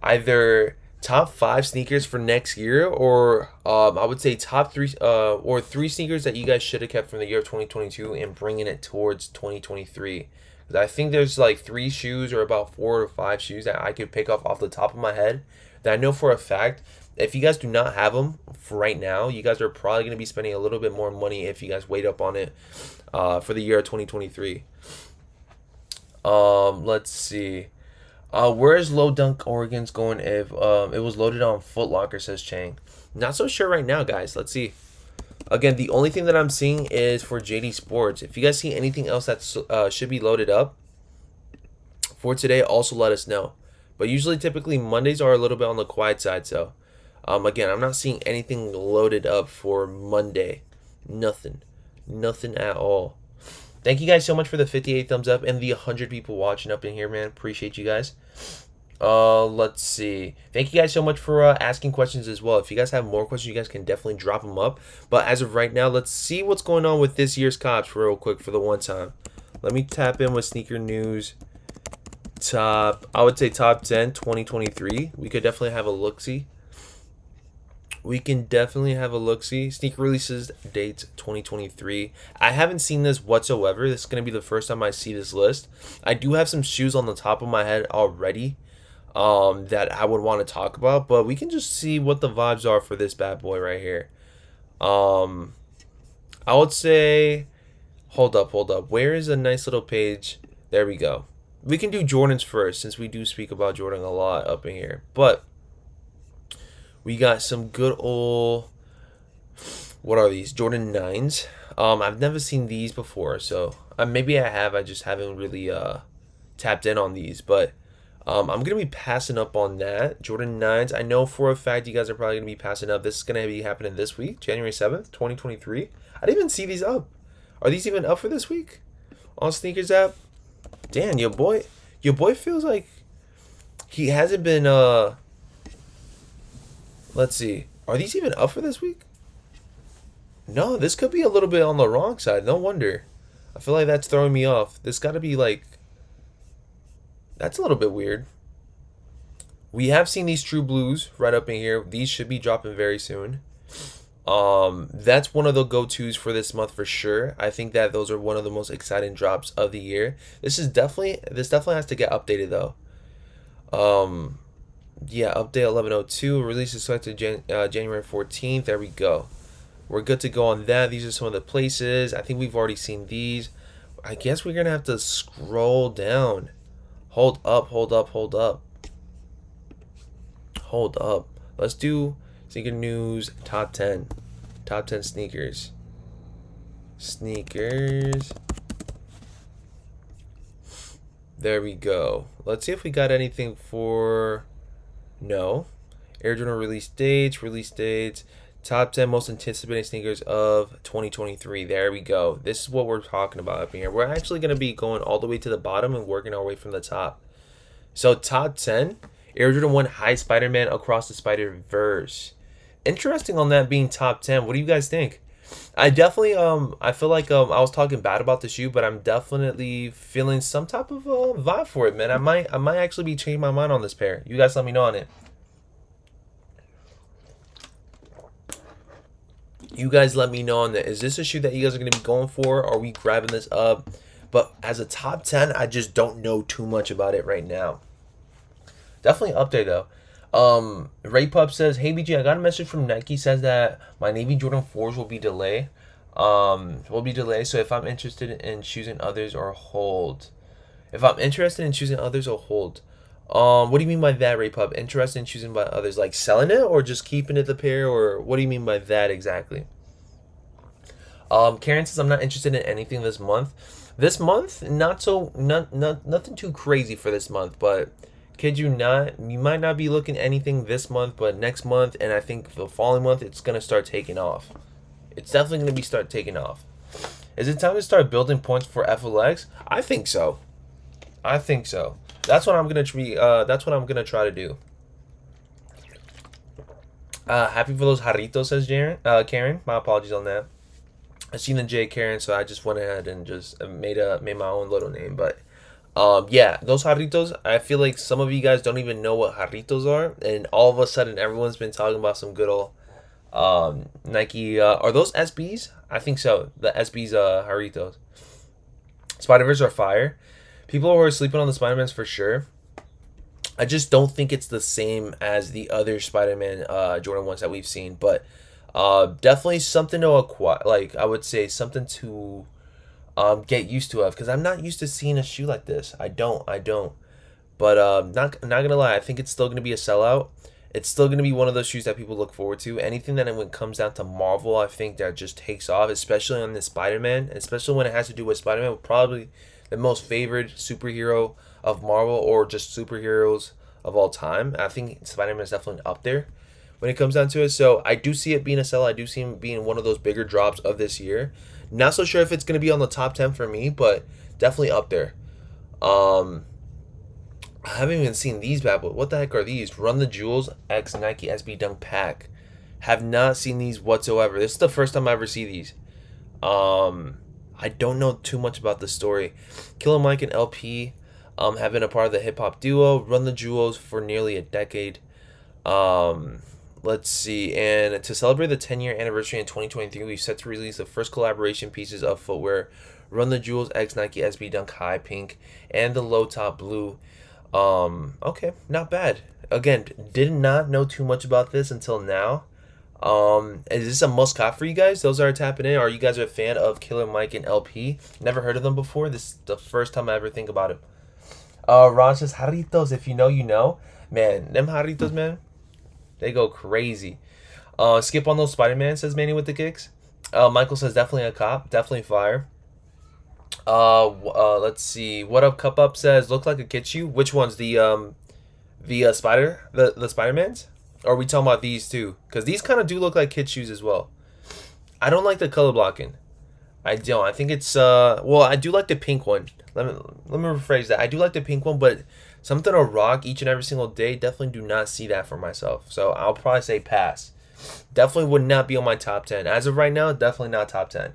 either top 5 sneakers for next year, or I would say top 3 or 3 sneakers that you guys should have kept from the year of 2022 and bringing it towards 2023. Because I think there's like 3 shoes or about 4 or 5 shoes that I could pick off the top of my head that I know for a fact, if you guys do not have them for right now, you guys are probably going to be spending a little bit more money if you guys wait up on it for the year of 2023. Let's see. Where is Low Dunk Oregon's going if it was loaded on Foot Locker, says Chang. Not so sure right now, guys. Let's see. Again, the only thing that I'm seeing is for JD Sports. If you guys see anything else that should be loaded up for today, also let us know. But usually, typically, Mondays are a little bit on the quiet side. So, again, I'm not seeing anything loaded up for Monday. Nothing at all. Thank you guys so much for the 58 thumbs up and the 100 people watching up in here, man. Appreciate you guys. Let's see. Thank you guys so much for asking questions as well. If you guys have more questions, you guys can definitely drop them up. But as of right now, let's see what's going on with this year's cops real quick for the one time. Let me tap in with sneaker news. I would say top 10 2023. We could definitely have a look-see. We can definitely have a look-see. Sneaker releases dates 2023. I haven't seen this whatsoever. This is going to be the first time I see this list. I do have some shoes on the top of my head already that I would want to talk about, but we can just see what the vibes are for this bad boy right here. I would say, hold up. Where is a nice little page? There we go. We can do Jordans first since we do speak about Jordan a lot up in here. But we got some good old, what are these? Jordan 9s. I've never seen these before, so maybe I have. I just haven't really tapped in on these, but I'm going to be passing up on that. Jordan 9s. I know for a fact you guys are probably going to be passing up. This is going to be happening this week, January 7th, 2023. I didn't even see these up. Are these even up for this week on Sneakers app? Damn, your boy feels like he hasn't been, let's see. Are these even up for this week? No, this could be a little bit on the wrong side. No wonder. I feel like that's throwing me off. This got to be like, that's a little bit weird. We have seen these True Blues right up in here. These should be dropping very soon. That's one of the go-tos for this month for sure. I think that those are one of the most exciting drops of the year. This definitely has to get updated though. Yeah, update 1102. Release is expected January 14th. There we go. We're good to go on that. These are some of the places. I think we've already seen these. I guess we're gonna have to scroll down. Hold up. Let's do sneaker news top 10. Top 10 sneakers. There we go. Let's see if we got anything for... No. Air Jordan release dates. Top 10 most anticipated sneakers of 2023. There we go. This is what we're talking about up here. We're actually going to be going all the way to the bottom and working our way from the top. So top 10, Air Jordan 1 High Spider-Man Across the Spider-Verse. Interesting on that being top 10. What do you guys think? I definitely I feel like I was talking bad about the shoe, but I'm definitely feeling some type of vibe for it, man. I might actually be changing my mind on this pair. You guys let me know on it. You guys let me know on that. Is this a shoe that you guys are going to be going for? Are we grabbing this up? But as a top 10, I just don't know too much about it right now. Definitely up there though. Ray Pup says, "Hey BG, I got a message from Nike, says that my Navy Jordan 4s will be delayed. So if I'm interested in choosing others or hold. What do you mean by that, Ray Pup? Interested in choosing by others, like selling it or just keeping it the pair, or what do you mean by that exactly?" Karen says, "I'm not interested in anything this month. Nothing too crazy for this month, but kid you not, you might not be looking anything this month, but next month, and I think the following month, it's gonna start taking off. It's definitely gonna start taking off. Is it time to start building points for FLX? I think so. That's what I'm gonna try to do. Happy for those jarritos, says Karen. My apologies on that. I seen the J Karen, so I just went ahead and just made my own little name. But yeah, those jarritos, I feel like some of you guys don't even know what jarritos are, and all of a sudden everyone's been talking about some good old Nike. Are those SBs? I think so. The SBs jarritos. Spider-Verse are fire. People who are sleeping on the Spider-Mans for sure. I just don't think it's the same as the other Spider-Man Jordan 1s that we've seen, but definitely something to acquire. Like, I would say something to get used to, because I'm not used to seeing a shoe like this. I don't. But not gonna lie, I think it's still gonna be a sellout. It's still gonna be one of those shoes that people look forward to. Anything that when it comes down to Marvel, I think that just takes off, especially on the Spider-Man, especially when it has to do with Spider-Man, probably the most favored superhero of Marvel, or just superheroes of all time. I think Spider-Man is definitely up there when it comes down to it. So I do see it being a sell. I do see him being one of those bigger drops of this year. Not so sure if it's gonna be on the top 10 for me, but definitely up there. Um, I haven't even seen these bad boys. What the heck are these? Run the Jewels X Nike SB Dunk Pack. Have not seen these whatsoever. This is the first time I ever see these. I don't know too much about the story. Killer Mike and LP have been a part of the hip hop duo Run the Jewels for nearly a decade. Um, let's see. And to celebrate the 10-year anniversary in 2023, we've set to release the first collaboration pieces of footwear Run the Jewels X Nike SB Dunk High Pink and the Low Top Blue. Okay, not bad. Again, did not know too much about this until now. Is this a must cop for you guys? Those are tapping in. Are you guys a fan of Killer Mike and LP? Never heard of them before. This is the first time I ever think about it. Ron says, Jarritos, if you know, you know. Man, them Jarritos, man, they go crazy. Skip on those Spider-Man, says Manny with the kicks. Michael says, definitely a cop. Definitely fire. Let's see. What up, Cup Up says, look like a Kitchu. Which one's the spider? The Spider-Mans? Or are we talking about these two? Because these kind of do look like kid shoes as well. I don't like the color blocking. I don't. I think it's well, I do like the pink one. Let me rephrase that. I do like the pink one, but something to rock each and every single day, definitely do not see that for myself. So I'll probably say pass. Definitely would not be on my top 10. As of right now, definitely not top 10.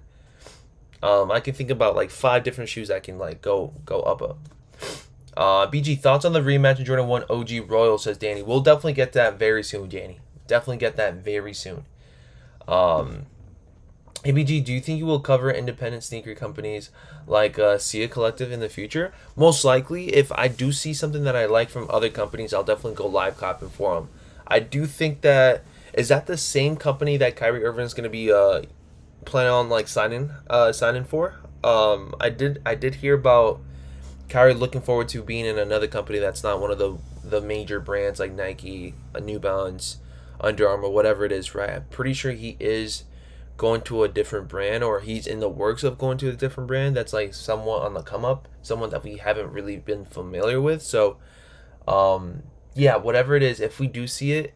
I can think about like 5 different shoes I can like go up. BG, thoughts on the rematch of Jordan 1 OG Royal, says Danny. We'll definitely get that very soon, Danny. Definitely get that very soon. ABG, do you think you will cover independent sneaker companies like Sia Collective in the future? Most likely. If I do see something that I like from other companies, I'll definitely go live copping for them. I do think that, is that the same company that Kyrie Irving is going to be planning on like signing for? I did hear about Kyrie looking forward to being in another company that's not one of the major brands like Nike, New Balance, Under Armour, whatever it is, right? I'm pretty sure he is going to a different brand, or he's in the works of going to a different brand that's like somewhat on the come up, someone that we haven't really been familiar with. So yeah, whatever it is, if we do see it,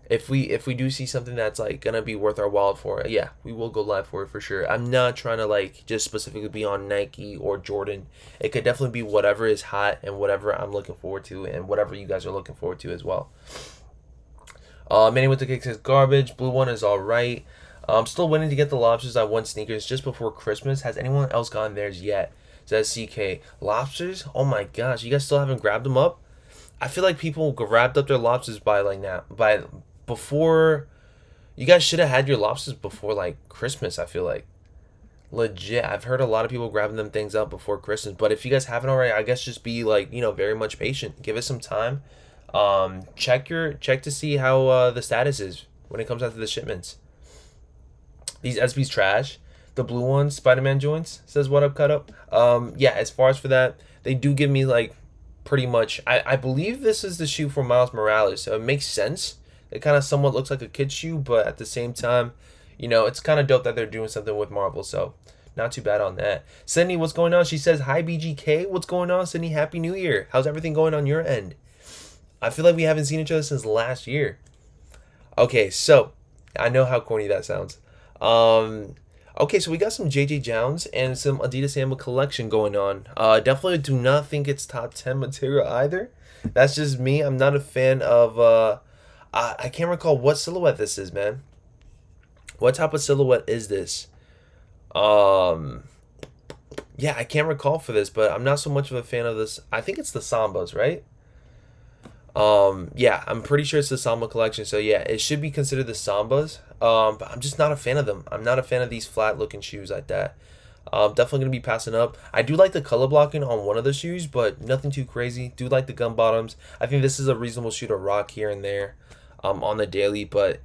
if we do see something that's like gonna be worth our while for it, yeah, we will go live for it for sure. I'm not trying to like just specifically be on Nike or Jordan. It could definitely be whatever is hot and whatever I'm looking forward to and whatever you guys are looking forward to as well. Manny with the kick says garbage. Blue one is all right. I'm still waiting to get the lobsters. I won sneakers just before Christmas. Has anyone else gotten theirs yet? Says CK. Lobsters? Oh my gosh, you guys still haven't grabbed them up? I feel like people grabbed up their lobsters by like now, by before. You guys should have had your lobsters before like Christmas. I feel like legit. I've heard a lot of people grabbing them things up before Christmas. But if you guys haven't already, I guess just be like, you know, very much patient. Give it some time. Check to see how the status is when it comes out to the shipments. These SB's trash. The blue ones, Spider-Man joints, says what up, cut up. Yeah, as far as for that, they do give me like pretty much. I believe this is the shoe for Miles Morales, so it makes sense. It kind of somewhat looks like a kid's shoe, but at the same time, you know, it's kind of dope that they're doing something with Marvel, so not too bad on that. Sydney, what's going on? She says, hi, BGK. What's going on, Sydney? Happy New Year. How's everything going on your end? I feel like we haven't seen each other since last year. Okay, so I know how corny that sounds. Okay, so we got some JJ Jones and some Adidas Samba collection going on. Definitely do not think it's top 10 material either. That's just me. I'm not a fan of, I can't recall what silhouette this is, man. What type of silhouette is this? Yeah, I can't recall for this, but I'm not so much of a fan of this. I think it's the Sambas, right? Yeah, I'm pretty sure it's the Samba collection. So yeah, it should be considered the Sambas. But I'm just not a fan of them. I'm not a fan of these flat looking shoes like that. Definitely gonna be passing up. I do like the color blocking on one of the shoes, but nothing too crazy. Do like the gum bottoms. I think this is a reasonable shoe to rock here and there, on the daily, but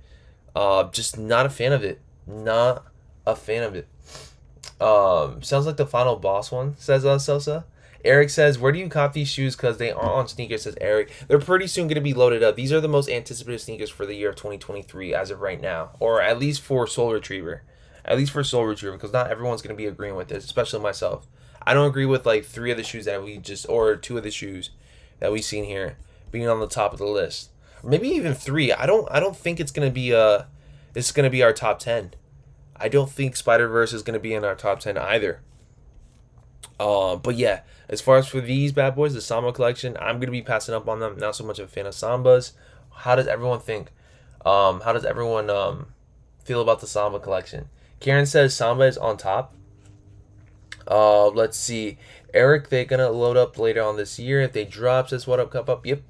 just not a fan of it. Not a fan of it. Sounds like the final boss one, says Sosa. Eric says, where do you cop these shoes? Because they aren't on sneakers, says Eric. They're pretty soon going to be loaded up. These are the most anticipated sneakers for the year of 2023 as of right now. Or at least for Soul Retriever. At least for Soul Retriever, because not everyone's going to be agreeing with this, especially myself. I don't agree with like 3 of the shoes that we just, or 2 of the shoes that we've seen here being on the top of the list. Or maybe even 3. I don't think it's going to be our top 10. I don't think Spider-Verse is going to be in our top 10 either. But yeah, as far as for these bad boys, the Samba collection, I'm going to be passing up on them. Not so much of a fan of Sambas. How does everyone think? How does everyone feel about the Samba collection? Karen says Samba is on top. Let's see. Eric, they're gonna load up later on this year. If they drop, says what up, cup up. Yep.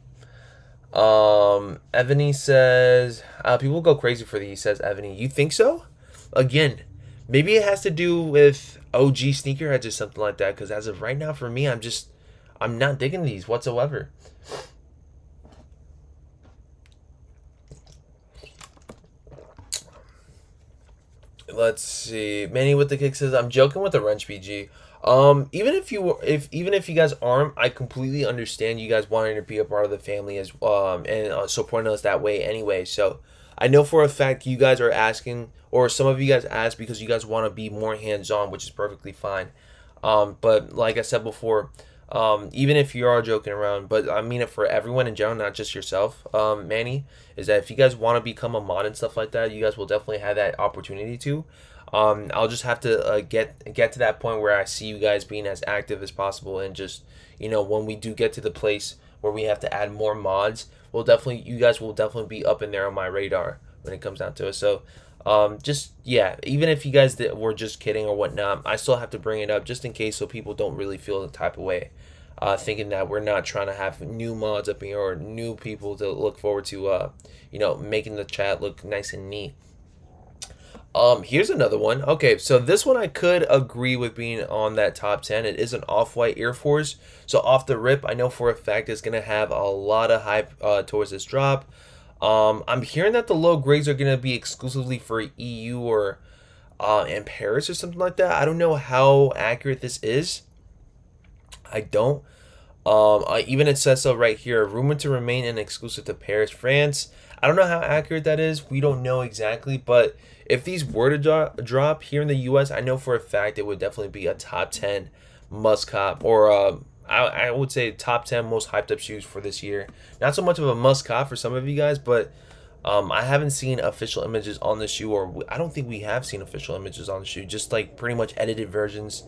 Ebony says people go crazy for these. Says Ebony, you think so? Again, maybe it has to do with OG sneakerheads or something like that. Because as of right now, for me, I'm not digging these whatsoever. Let's see. Manny with the kick says, "I'm joking with the wrench PG. Even if you guys aren't, I completely understand you guys wanting to be a part of the family as and supporting us that way anyway. So I know for a fact you guys are asking, or some of you guys ask because you guys want to be more hands on, which is perfectly fine. But like I said before, even if you are joking around, but I mean it for everyone in general, not just yourself, Manny, is that if you guys want to become a mod and stuff like that, you guys will definitely have that opportunity to. I'll just have to get to that point where I see you guys being as active as possible, and just when we do get to the place where we have to add more mods, you guys will definitely be up in there on my radar when it comes down to it. So just yeah, even if you guys were just kidding or whatnot, I still have to bring it up just in case, so people don't really feel the type of way, thinking that we're not trying to have new mods up here or new people to look forward to, making the chat look nice and neat. Here's another one. Okay, so this one I could agree with being on that top 10. It is an off-white Air Force. So off the rip, I know for a fact it's going to have a lot of hype towards this drop. I'm hearing that the low grades are going to be exclusively for EU or in Paris or something like that. I don't know how accurate this is. I don't. Even it says so right here. Rumored to remain an exclusive to Paris, France. I don't know how accurate that is. We don't know exactly, but if these were to drop here in the U.S., I know for a fact it would definitely be a top 10 must cop, or I would say top 10 most hyped up shoes for this year. Not so much of a must cop for some of you guys, but I haven't seen official images on the shoe, or I don't think we have seen official images on the shoe. Just like pretty much edited versions,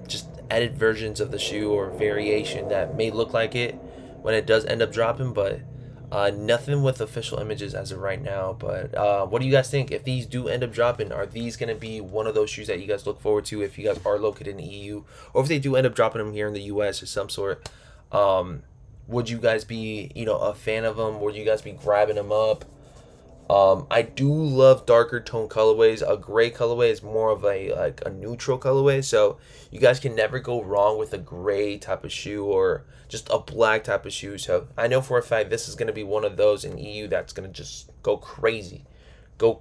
just edited versions of the shoe or variation that may look like it when it does end up dropping, but nothing with official images as of right now. But what do you guys think? If these do end up dropping, are these going to be one of those shoes that you guys look forward to if you guys are located in the EU? Or if they do end up dropping them here in the US or some sort, would you guys be, a fan of them? Would you guys be grabbing them up? I do love darker tone colorways. A gray colorway is more of a neutral colorway, so you guys can never go wrong with a gray type of shoe or just a black type of shoe. So I know for a fact this is going to be one of those in EU that's going to just go crazy. Not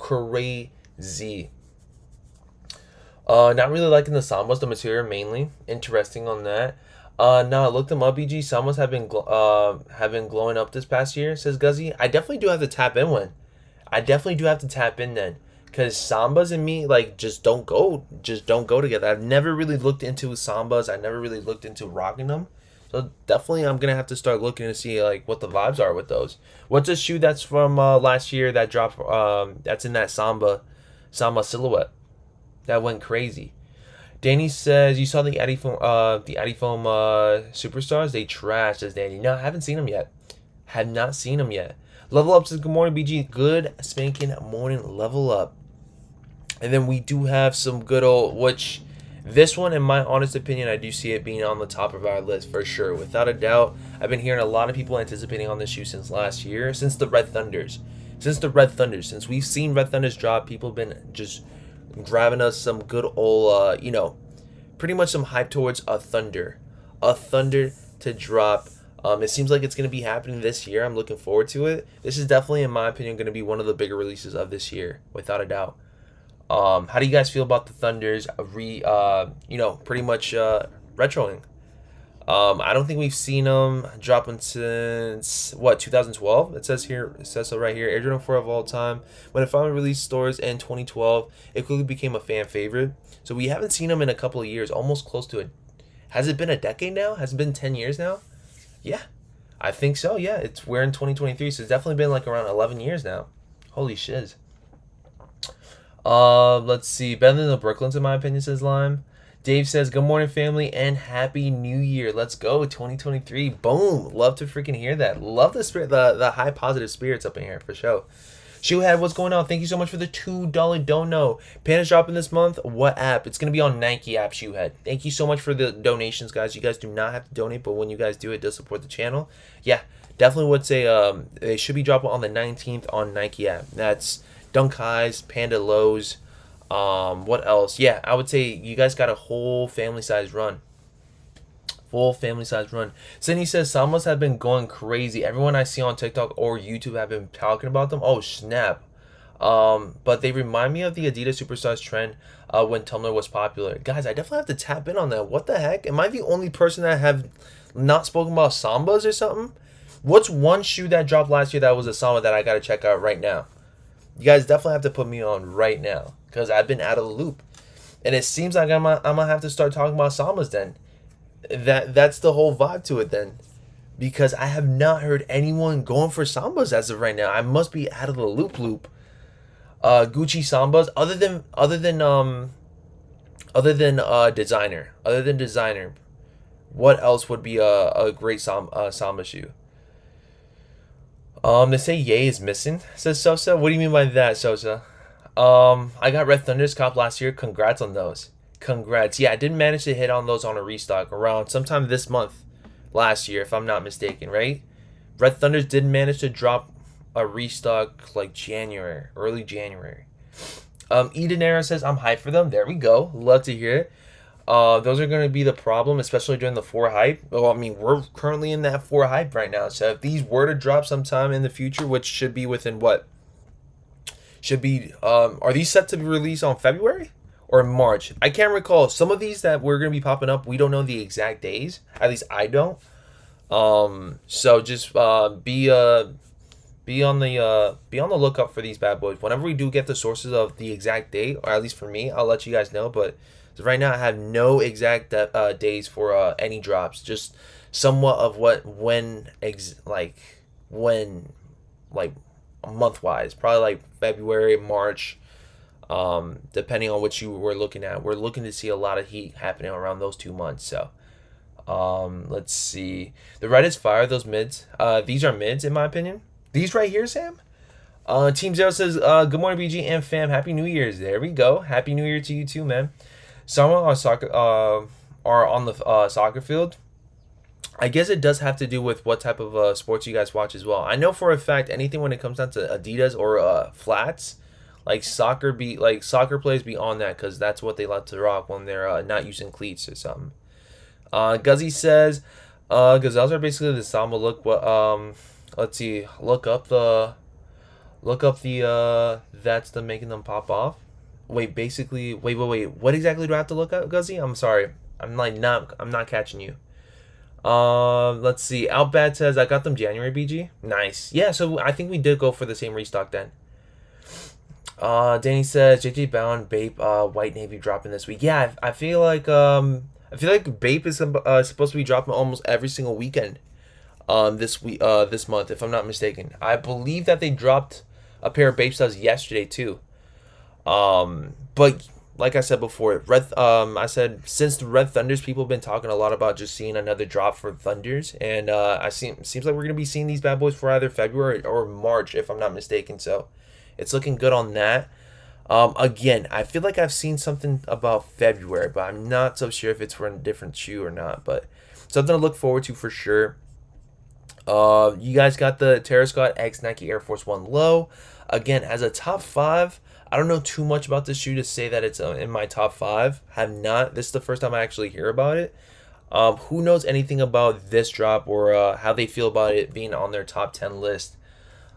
really liking the Sambas, the material mainly. Interesting on that. No, I looked them up, BG. Sambas have been glowing up this past year, says Guzzy. I definitely do have to tap in one. I definitely do have to tap in then, because Sambas and me just don't go together. I've never really looked into Sambas. I never really looked into rocking them. So definitely I'm gonna have to start looking to see what the vibes are with those. What's a shoe that's from last year that dropped that's in that Samba silhouette that went crazy? Danny says you saw the Adifoam Superstars. They trashed, says Danny. No, I haven't seen them yet. Have not seen them yet. Level Up says, good morning, BG. Good spanking morning, Level Up. And then we do have some good old, which this one, in my honest opinion, I do see it being on the top of our list for sure. Without a doubt, I've been hearing a lot of people anticipating on this shoe since last year, since the Red Thunders. Since we've seen Red Thunders drop, people have been just grabbing us some good old, pretty much some hype towards a Thunder. A Thunder to drop. It seems like it's going to be happening this year. I'm looking forward to it. This is definitely, in my opinion, going to be one of the bigger releases of this year, without a doubt. How do you guys feel about the Thunders pretty much retroing? I don't think we've seen them dropping since 2012. It says so right here. Air Jordan 4 of all time. When it finally released stores in 2012, it quickly became a fan favorite. So we haven't seen them in a couple of years, almost close to it. Has it been a decade now? Has it been 10 years now? Yeah, I think so. Yeah, we're in 2023, so it's definitely been around 11 years now. Holy shiz. Let's see. Better than the Brooklyns, in my opinion, says Lime. Dave says, good morning, family, and happy new year. Let's go, 2023. Boom. Love to freaking hear that. Love the spirit, the high positive spirits up in here, for sure. Shoehead, what's going on? Thank you so much for the $2 dono. Panda's dropping this month. What app? It's going to be on Nike app, Shoehead. Thank you so much for the donations, guys. You guys do not have to donate, but when you guys do, it does support the channel. Yeah, definitely would say they should be dropping on the 19th on Nike app. That's Dunk Highs, Panda Lows. What else? Yeah, I would say you guys got a whole family size run. Full family size run. Sydney says Sambas have been going crazy. Everyone I see on TikTok or YouTube have been talking about them. Oh snap. But they remind me of the Adidas Superstars trend when Tumblr was popular. Guys, I definitely have to tap in on that. What the heck? Am I the only person that have not spoken about Sambas or something? What's one shoe that dropped last year that was a Samba that I gotta check out right now? You guys definitely have to put me on right now because I've been out of the loop. And it seems like I'm gonna have to start talking about Sambas then. That's the whole vibe to it then, because I have not heard anyone going for Sambas as of right now. I must be out of the loop. Gucci Sambas designer. What else would be a great Samba shoe? They say Ye is missing, says Sosa. What do you mean by that, Sosa? I got Red Thunders cop last year. Congrats on those. Congrats. Yeah, I did manage to hit on those on a restock around sometime this month last year, if I'm not mistaken, right? Red Thunders did manage to drop a restock like January, early January. Eden Era says, I'm hyped for them. There we go. Love to hear it. Those are going to be the problem, especially during the 4 hype. Well, I mean, we're currently in that 4 hype right now. So if these were to drop sometime in the future, which should be within what? Should be, are these set to be released on February? Or March. I can't recall. Some of these that we're gonna be popping up, we don't know the exact days. At least I don't. So just be on the lookout for these bad boys. Whenever we do get the sources of the exact date, or at least for me, I'll let you guys know. But right now, I have no exact days for any drops. Just somewhat of when month wise, probably like February, March. Depending on what you were looking at, we're looking to see a lot of heat happening around those 2 months. So, let's see. The red is fire. Those mids. These are mids in my opinion. These right here, Sam. Team Zero says, "Good morning, BG and fam. Happy New Year's." There we go. Happy New Year to you too, man. Some on soccer are on the soccer field. I guess it does have to do with what type of sports you guys watch as well. I know for a fact anything when it comes down to Adidas or flats. Soccer players be on that because that's what they like to rock when they're not using cleats or something. Guzzy says, gazelles are basically the Samba look. What let's see, look up the that's the making them pop off. Wait. What exactly do I have to look up, Guzzy? I'm sorry, I'm not catching you. Let's see. Outbad says I got them January BG. Nice. Yeah, so I think we did go for the same restock then. Danny says JJ Bound Bape White Navy dropping this week. Yeah, I feel like Bape is supposed to be dropping almost every single weekend. This month, if I'm not mistaken. I believe that they dropped a pair of Bape studs yesterday too. But like I said before, I said since the Red Thunders, people have been talking a lot about just seeing another drop for Thunders, and seems like we're gonna be seeing these bad boys for either February or March, if I'm not mistaken. So. It's looking good on that. Again, I feel like I've seen something about February, but I'm not so sure if it's for a different shoe or not. But something to look forward to for sure. You guys got the Terra Scott X Nike Air Force One Low. Again, as a top 5, I don't know too much about this shoe to say that it's in my top 5. Have not. This is the first time I actually hear about it. Who knows anything about this drop or how they feel about it being on their top 10 list?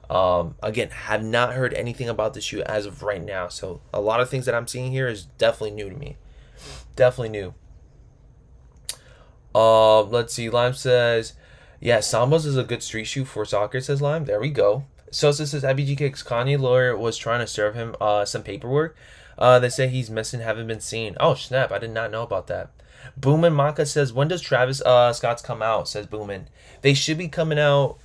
Again, have not heard anything about the shoe as of right now. So a lot of things that I'm seeing here is definitely new to me. Definitely new. Let's see. Lime says, yeah, Sambas is a good street shoe for soccer, says Lime. There we go. Sosa says, IBG Kicks Kanye lawyer was trying to serve him some paperwork. They say he's missing, haven't been seen. Oh, snap. I did not know about that. Boomin Maka says, when does Travis Scott's come out, says Boomin. They should be coming out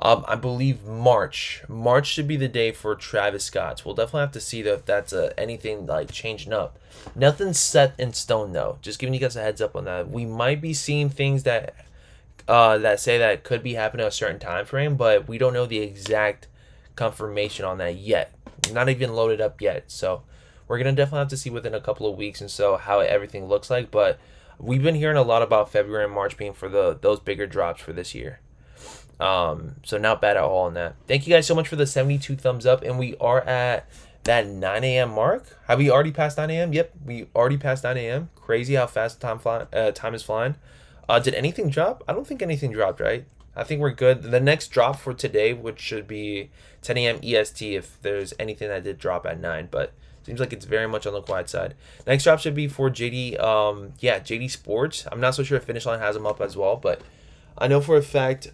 I believe March should be the day for Travis Scott's. We'll definitely have to see if that's anything like changing up. Nothing's set in stone though. Just giving you guys a heads up on that. We might be seeing things that say that it could be happening at a certain time frame, but we don't know the exact confirmation on that yet. Not even loaded up yet. So we're gonna definitely have to see within a couple of weeks and so how everything looks like. But we've been hearing a lot about February and March being for those bigger drops for this year. So not bad at all on that. Thank you guys so much for the 72 thumbs up, and we are at that 9 a.m. mark. Have we already passed 9 a.m.? Yep, we already passed 9 a.m. Crazy how fast time is flying. Did anything drop? I don't think anything dropped, right? I think we're good. The next drop for today, which should be 10 a.m. EST, if there's anything that did drop at 9, but seems like it's very much on the quiet side. Next drop should be for JD, JD Sports. I'm not so sure if Finish Line has them up as well, but I know for a fact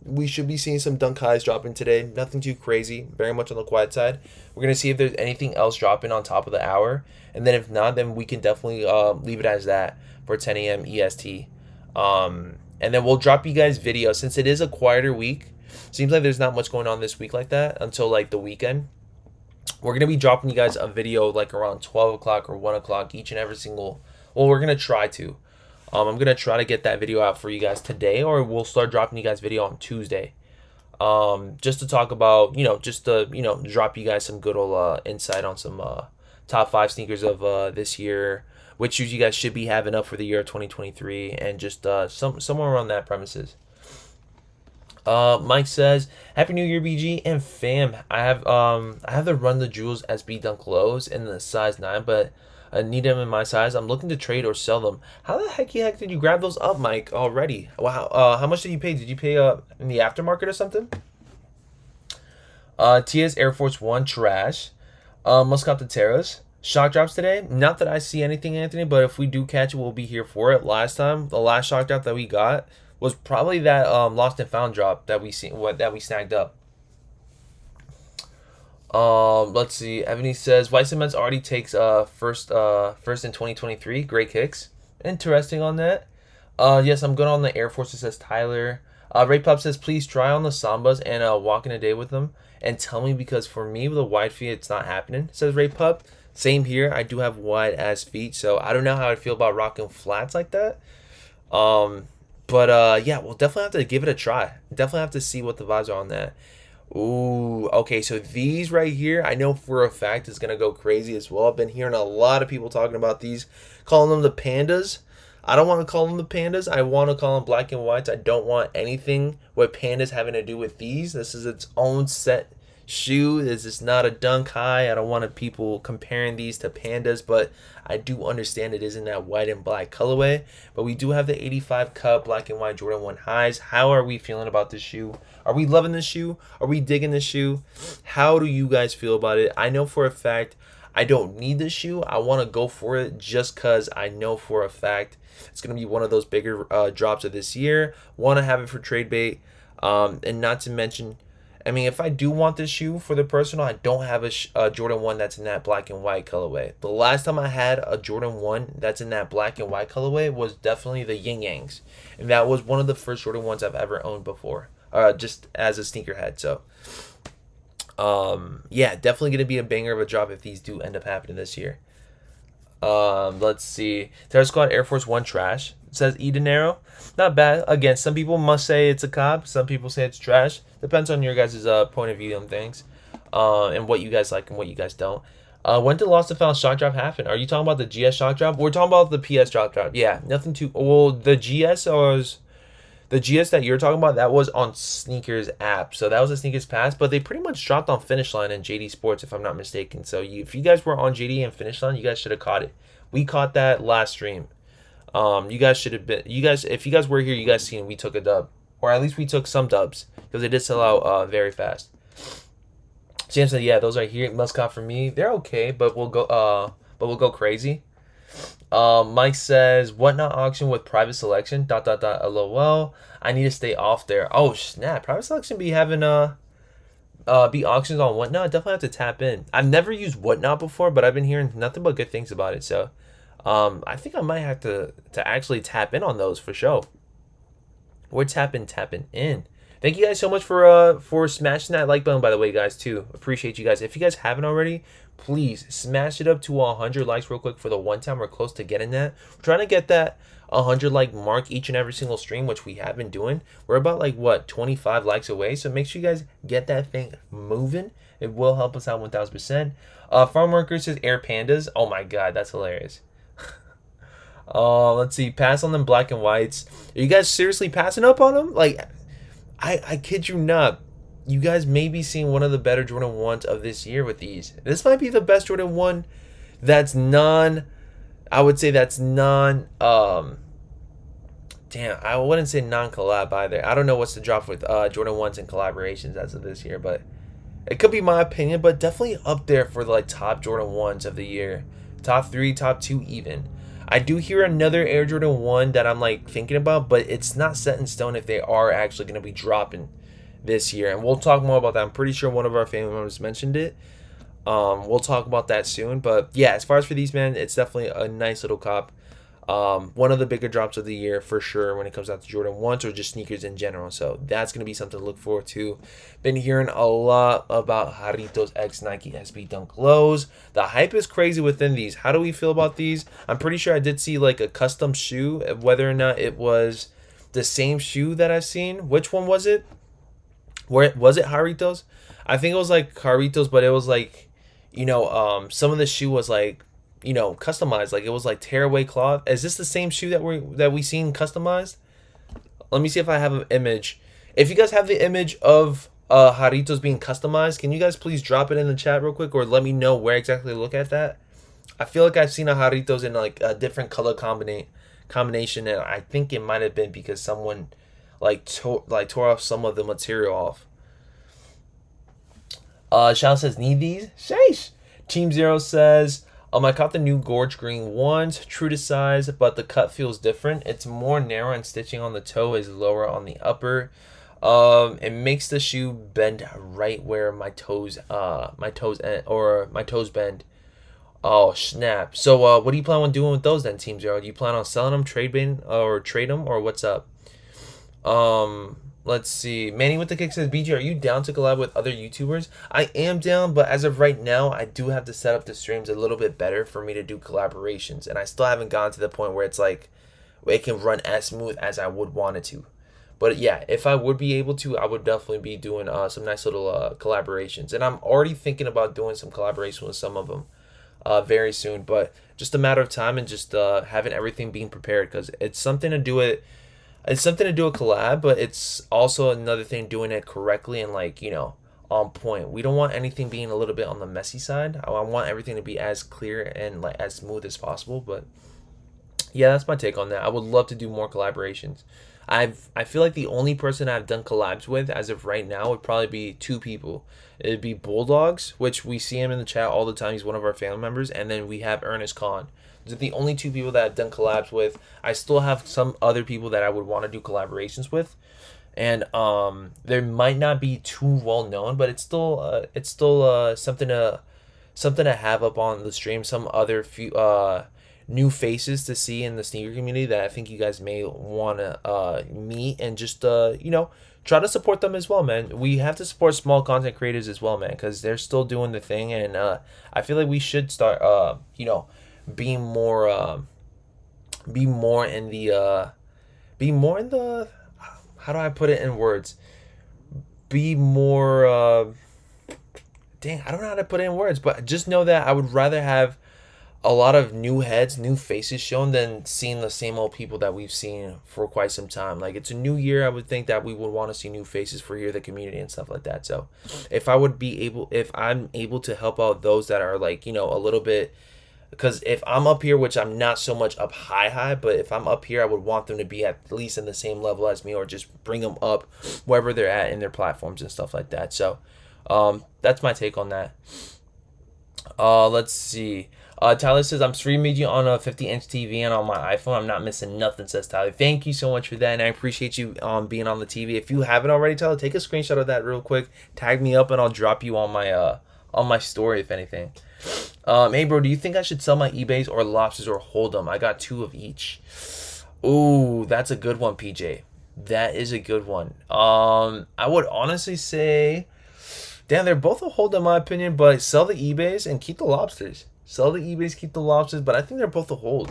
we should be seeing some dunk highs dropping today. Nothing too crazy. Very much on the quiet side. We're going to see if there's anything else dropping on top of the hour. And then if not, then we can definitely leave it as that for 10 a.m. EST. And then we'll drop you guys videos. Since it is a quieter week, seems like there's not much going on this week like that until like the weekend. We're going to be dropping you guys a video like around 12 o'clock or 1 o'clock each and every single. Well, we're going to try to. I'm going to try to get that video out for you guys today, or we'll start dropping you guys video on Tuesday. Just to talk about, just to, drop you guys some good old insight on some top 5 sneakers of this year, which shoes you guys should be having up for the year of 2023, and just somewhere around that premises. Mike says, Happy New Year, BG and fam. I have the Run the Jewels SB Dunk Lows in the size 9, but I need them in my size. I'm looking to trade or sell them. How the heck did you grab those up, Mike, already? Wow. How much did you pay? Did you pay in the aftermarket or something? TS Air Force One trash. Moscatateras. Shock drops today. Not that I see anything, Anthony, but if we do catch it, we'll be here for it. The last shock drop that we got was probably that lost and found drop that we snagged up. Let's see. Ebony says White Cements already takes first in 2023. Great kicks. Interesting on that. Yes, I'm good on the Air Force. It says Tyler. Ray Pop says please try on the Sambas and walk in a day with them and tell me, because for me with a wide feet it's not happening. Says Ray Pop. Same here. I do have wide ass feet, so I don't know how I feel about rocking flats like that. But yeah, we'll definitely have to give it a try. Definitely have to see what the vibes are on that. Ooh, okay, so these right here, I know for a fact is going to go crazy as well. I've been hearing a lot of people talking about these, calling them the pandas. I don't want to call them the pandas. I want to call them black and whites. I don't want anything with pandas having to do with these. This is its own set shoe. This is not a dunk high. I don't want people comparing these to pandas, but I do understand it isn't that white and black colorway. But we do have the 85 cut black and white Jordan 1 highs. How are we feeling about this shoe? Are we loving this shoe? Are we digging this shoe? How do you guys feel about it? I know for a fact I don't need this shoe. I want to go for it just because I know for a fact it's going to be one of those bigger drops of this year. Want to have it for trade bait. And not to mention, I mean, if I do want this shoe for the personal, I don't have a Jordan 1 that's in that black and white colorway. The last time I had a Jordan 1 that's in that black and white colorway was definitely the Yin Yangs. And that was one of the first Jordan 1s I've ever owned before, just as a sneakerhead. So, yeah, definitely going to be a banger of a drop if these do end up happening this year. Let's see. Terror Squad Air Force One trash. It says Edenaro. Not bad. Again, some people must say it's a cop. Some people say it's trash. Depends on your guys' point of view on things. And what you guys like and what you guys don't. When did Lost and Found shock drop happen? Are you talking about the GS shock drop? We're talking about the PS shock drop. Yeah, nothing too... Well, the GS was... The GS that you're talking about, that was on Sneakers app. So that was a Sneakers Pass. But they pretty much dropped on Finish Line and JD Sports, if I'm not mistaken. So if you guys were on JD and Finish Line, you guys should have caught it. We caught that last stream. You guys should have been... If you guys were here, you guys seen we took a dub. Or at least we took some dubs. Because they did sell out very fast. James said, yeah, those are here. Must cop for me. They're okay, but we'll go crazy. Mike says, Whatnot auction with private selection, ... LOL. I need to stay off there. Oh, snap. Private selection be having, be auctions on Whatnot. Definitely have to tap in. I've never used Whatnot before, but I've been hearing nothing but good things about it. So, I think I might have to actually tap in on those for sure. We're tapping in. Thank you guys so much for smashing that like button, by the way, guys, too. Appreciate you guys. If you guys haven't already, please smash it up to 100 likes real quick for the one time. We're close to getting that. We're trying to get that 100 like mark each and every single stream, which we have been doing. We're about like, what, 25 likes away. So make sure you guys get that thing moving. It will help us out 1000%. Farm Worker says Air Pandas. Oh my god, that's hilarious. Let's see. Pass on them black and whites. Are you guys seriously passing up on them? Like, I kid you not. You guys may be seeing one of the better Jordan 1s of this year with these. This might be the best Jordan 1 that's I would say that's damn, I wouldn't say non-collab either. I don't know what's the drop with Jordan 1s and collaborations as of this year, but it could be my opinion, but definitely up there for the like top Jordan 1s of the year. Top 3, top 2 even. I do hear another Air Jordan 1 that I'm like thinking about, but it's not set in stone if they are actually going to be dropping this year. And we'll talk more about that. I'm pretty sure one of our family members mentioned it. We'll talk about that soon. But yeah, as far as for these, man, it's definitely a nice little cop. One of the bigger drops of the year for sure when it comes out to Jordan 1s or just sneakers in general. So that's going to be something to look forward to. Been hearing a lot about Jarritos X Nike SB Dunk Lows. The hype is crazy within these. How do we feel about these? I'm pretty sure I did see like a custom shoe. Whether or not it was the same shoe that I've seen. Which one was it? Where was it Jarritos? I think it was like Jarritos, but it was like, some of the shoe was like, customized. Like it was like tearaway cloth. Is this the same shoe that we seen customized? Let me see if I have an image. If you guys have the image of Jarritos being customized, can you guys please drop it in the chat real quick, or let me know where exactly to look at that? I feel like I've seen a Jarritos in like a different color combination, and I think it might have been because someone tore off some of the material off. Shao says, need these? Sheesh. Team Zero says, I caught the new Gorge Green ones, true to size, but the cut feels different. It's more narrow and stitching on the toe is lower on the upper. It makes the shoe bend right where my toes bend. Oh snap! So what do you plan on doing with those then, Team Zero? Do you plan on selling them, trade them, or what's up? Let's see. Manny with the kick says, BG, are you down to collab with other YouTubers? I am down, but as of right now, I do have to set up the streams a little bit better for me to do collaborations. And I still haven't gotten to the point where it's like, it can run as smooth as I would want it to. But yeah, if I would be able to, I would definitely be doing some nice little collaborations. And I'm already thinking about doing some collaboration with some of them very soon. But just a matter of time and just having everything being prepared, because it's something to do with a collab, but it's also another thing doing it correctly and on point. We don't want anything being a little bit on the messy side. I want everything to be as clear and like as smooth as possible. But yeah, that's my take on that. I would love to do more collaborations. I feel like the only person I've done collabs with as of right now would probably be two people. It'd be Bulldogs, which we see him in the chat all the time. He's one of our family members, and then we have Ernest Khan. Those are the only two people that I've done collabs with. I still have some other people that I would want to do collaborations with, and they might not be too well known, but it's still something to have up on the stream. Some other few new faces to see in the sneaker community that I think you guys may want to meet and just try to support them as well, man. We have to support small content creators as well, man, because they're still doing the thing, and I feel like we should start be more in the how do I put it in words? Be more I don't know how to put it in words, but just know that I would rather have a lot of new heads, new faces shown than seeing the same old people that we've seen for quite some time. Like, it's a new year. I would think that we would want to see new faces for here, the community and stuff like that. So if I'm able to help out those that are like, a little bit, because if I'm up here, which I'm not so much up high, but if I'm up here, I would want them to be at least in the same level as me, or just bring them up wherever they're at in their platforms and stuff like that. So that's my take on that. Let's see. Tyler says, I'm streaming you on a 50-inch TV and on my iPhone. I'm not missing nothing, says Tyler. Thank you so much for that, and I appreciate you being on the TV. If you haven't already, Tyler, take a screenshot of that real quick. Tag me up, and I'll drop you on my story, if anything. Hey, bro, do you think I should sell my eBays or lobsters or hold them? I got two of each. Ooh, that's a good one, PJ. That is a good one. I would honestly say, damn, they're both a hold in my opinion, but sell the eBays and keep the lobsters. Sell the eBays, keep the lobsters, but I think they're both a hold.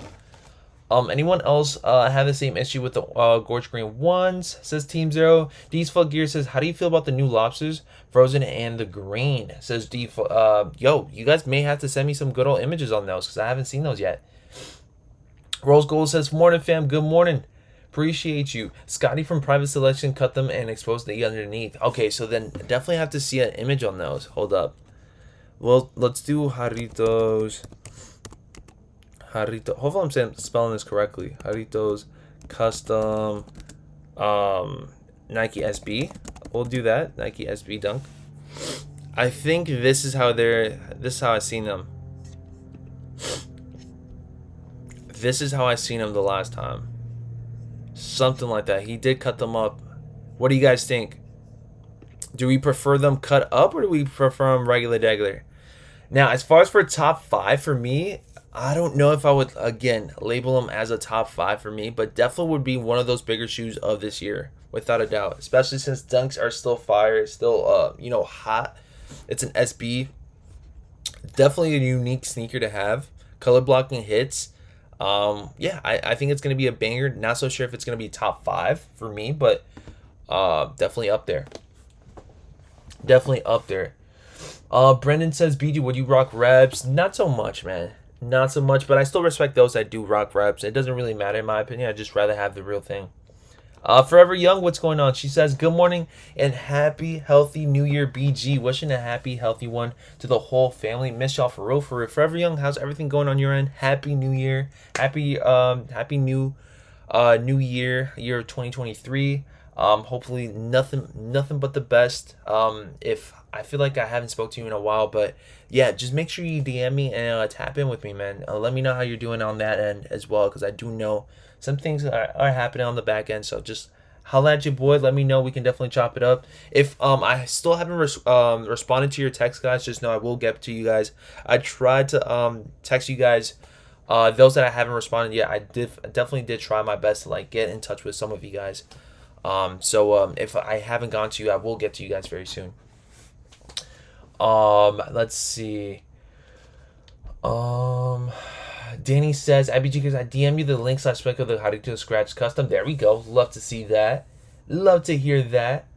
Anyone else have the same issue with the Gorge Green ones? Says Team Zero. Diesel Gear says, how do you feel about the new lobsters, frozen and the green? Says yo, you guys may have to send me some good old images on those because I haven't seen those yet. Rose Gold says, morning fam, good morning. Appreciate you. Scotty from Private Selection cut them and exposed the underneath. Okay, so then definitely have to see an image on those. Hold up. Well, let's do Jaritos. Hopefully I'm spelling this correctly. Jaritos custom Nike SB. We'll do that. Nike SB dunk. I think this is how I've seen them. This is how I seen them the last time. Something like that. He did cut them up. What do you guys think? Do we prefer them cut up or do we prefer them regular? Now, as far as for top 5 for me, I don't know if I would, again, label them as a top 5 for me, but definitely would be one of those bigger shoes of this year, without a doubt. Especially since dunks are still fire, still, hot. It's an SB. Definitely a unique sneaker to have. Color blocking hits. I think it's going to be a banger. Not so sure if it's going to be top 5 for me, but definitely up there. Definitely up there. Brendan says, BG, would you rock reps? Not so much, man. Not so much, but I still respect those that do rock reps. It doesn't really matter in my opinion. I'd just rather have the real thing. Forever Young, what's going on? She says, good morning and happy, healthy New Year, BG. Wishing a happy, healthy one to the whole family. Miss y'all for real, for real. Forever Young, how's everything going on your end? Happy New Year. Happy new year 2023. Hopefully nothing but the best. If I feel like I haven't spoke to you in a while, but yeah, just make sure you DM me and tap in with me, man. Let me know how you're doing on that end as well, because I do know some things are happening on the back end. So just holla at your boy. Let me know. We can definitely chop it up. If I still haven't responded to your text, guys, just know I will get to you guys. I tried to text you guys. Those that I haven't responded yet, I definitely did try my best to like get in touch with some of you guys. If I haven't gone to you, I will get to you guys very soon. Let's see. Danny says, IBG, because I DM you the links I spec of the How to Do Scratch custom. There we go. Love to see that. Love to hear that.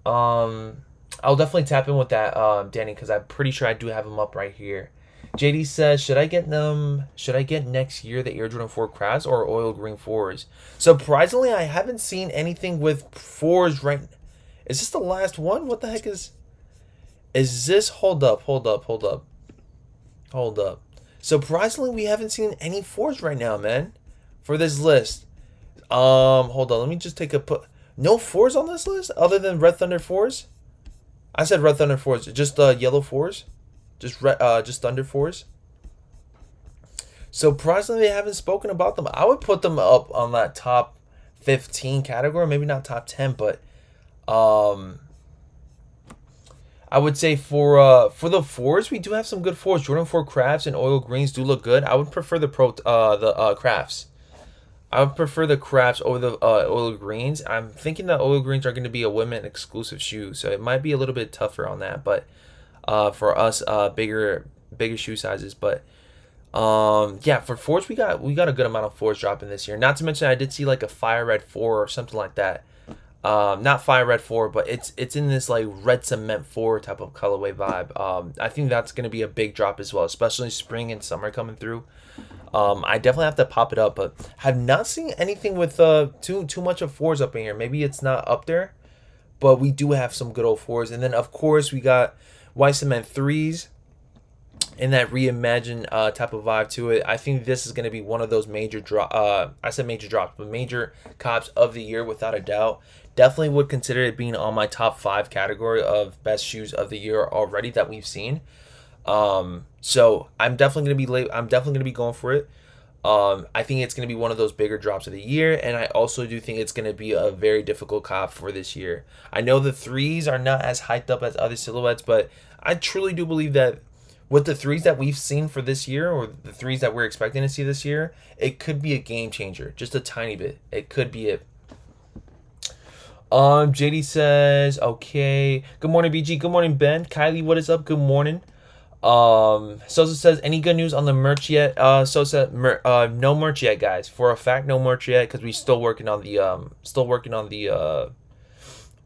I'll definitely tap in with that, Danny, because I'm pretty sure I do have them up right here. JD says, should I get next year the Air Jordan 4 Crafts or Oil Green 4s? Surprisingly, I haven't seen anything with 4s right. Is this the last one? What the heck is this? Hold up. Surprisingly, we haven't seen any 4s right now, man, for this list. Hold on. Let me just take a put. No 4s on this list other than Red Thunder 4s? I said Red Thunder 4s. Just yellow 4s? Just Thunder 4s? Surprisingly, they haven't spoken about them. I would put them up on that top 15 category. Maybe not top 10, but I would say for the 4s, we do have some good 4s. Jordan 4 Crafts and Oil Greens do look good. I would prefer the Crafts. I would prefer the Crafts over the Oil Greens. I'm thinking that Oil Greens are going to be a women exclusive shoe, so it might be a little bit tougher on that. But for us, bigger shoe sizes. But yeah, for 4s, we got a good amount of 4s dropping this year. Not to mention, I did see like a Fire Red 4 or something like that. Not Fire Red 4, but it's in this like red cement 4 type of colorway vibe. I think that's going to be a big drop as well, especially spring and summer coming through. I definitely have to pop it up, but have not seen anything with too much of 4s up in here. Maybe it's not up there, but we do have some good old 4s. And then of course we got white cement 3s and that reimagined type of vibe to it. I think this is going to be one of those major I said major drops, but major cops of the year without a doubt. Definitely would consider it being on my top 5 category of best shoes of the year already that we've seen. So I'm definitely gonna be going for it. I think it's gonna be one of those bigger drops of the year, and I also do think it's gonna be a very difficult cop for this year. I know the 3s are not as hyped up as other silhouettes, but I truly do believe that with the 3s that we've seen for this year, or the 3s that we're expecting to see this year, it could be a game changer, just a tiny bit. It could be it. JD says, okay. Good morning, BG. Good morning, Ben. Kylie, what is up? Good morning. Sosa says, any good news on the merch yet? Sosa, no merch yet, guys. For a fact, no merch yet because we still working on the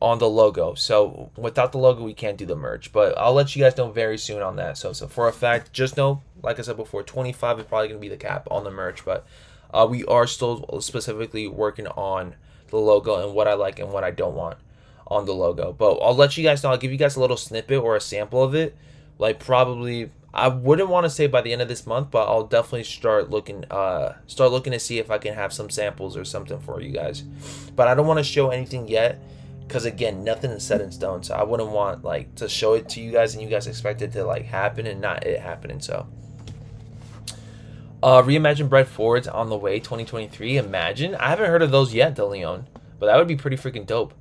logo. So without the logo, we can't do the merch. But I'll let you guys know very soon on that. So for a fact, just know, like I said before, 25 is probably gonna be the cap on the merch. But we are still specifically working on the logo and what I like and what I don't want on the logo. But I'll let you guys know. I'll give you guys a little snippet or a sample of it. Like probably, I wouldn't want to say by the end of this month, but I'll definitely start looking to see if I can have some samples or something for you guys. But I don't want to show anything yet because again, nothing is set in stone. So I wouldn't want like to show it to you guys and you guys expect it to like happen and not it happening. So Reimagine Bread Forwards on the way 2023. Imagine. I haven't heard of those yet, DeLeon. But that would be pretty freaking dope.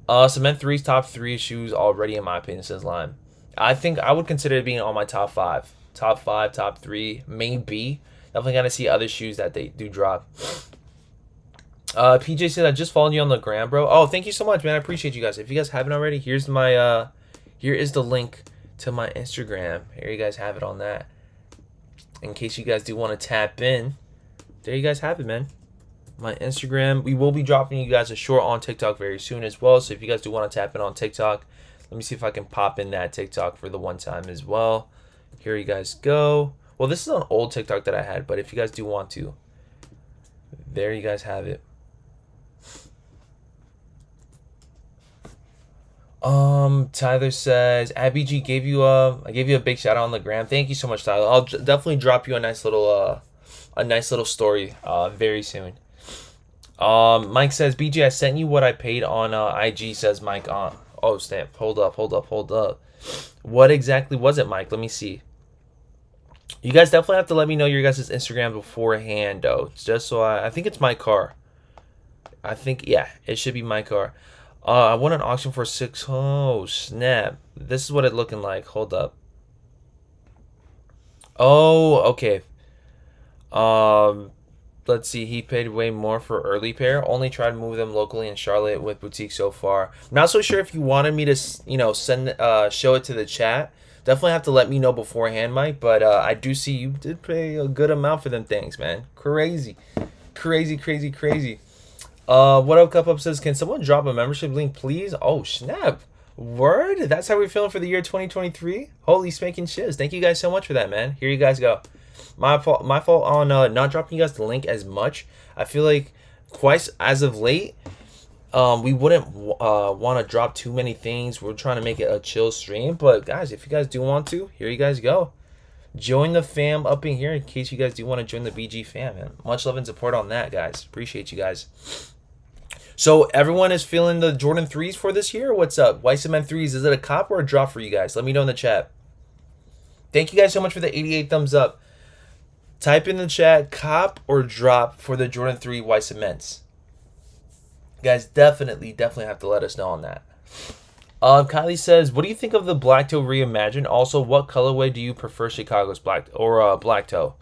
Cement 3's top 3 shoes already, in my opinion, says Lime. I think I would consider it being on my top 5. Top 5, top 3, maybe. Definitely got to see other shoes that they do drop. PJ said, I just followed you on the gram, bro. Oh, thank you so much, man. I appreciate you guys. If you guys haven't already, here is the link to my Instagram. Here you guys have it on that. In case you guys do want to tap in, there you guys have it, man. My Instagram. We will be dropping you guys a short on TikTok very soon as well. So if you guys do want to tap in on TikTok, let me see if I can pop in that TikTok for the one time as well. Here you guys go. Well, this is an old TikTok that I had, but if you guys do want to, there you guys have it. Tyler says, ABG I gave you a big shout out on the gram. Thank you so much, Tyler. I'll definitely drop you a nice little story very soon. Mike says, BG, I sent you what I paid on IG, says Mike. Oh, snap. Hold up. What exactly was it, Mike? Let me see. You guys definitely have to let me know your guys' Instagram beforehand, though. Just so I think it's my car. I think, yeah, it should be my car. I won an auction for 6. Oh, snap. This is what it's looking like. Hold up. Oh, okay. Let's see. He paid way more for early pair. Only tried to move them locally in Charlotte with boutique so far. Not so sure if you wanted me to, send show it to the chat. Definitely have to let me know beforehand, Mike. But I do see you did pay a good amount for them things, man. Crazy. What up, Cup Up says, can someone drop a membership link, please? Oh, snap. Word? That's how we're feeling for the year 2023? Holy spanking shiz. Thank you guys so much for that, man. Here you guys go. My fault on not dropping you guys the link as much. I feel like quite as of late, we wouldn't want to drop too many things. We're trying to make it a chill stream. But, guys, if you guys do want to, here you guys go. Join the fam up in here in case you guys do want to join the BG fam, man. Much love and support on that, guys. Appreciate you guys. So everyone is feeling the Jordan 3s for this year? What's up? White Cement 3s, is it a cop or a drop for you guys? Let me know in the chat. Thank you guys so much for the 88 thumbs up. Type in the chat, cop or drop for the Jordan 3 White Cements. Guys, definitely have to let us know on that. Kylie says, what do you think of the Black Toe Reimagined? Also, what colorway do you prefer, Chicago's Black Toe?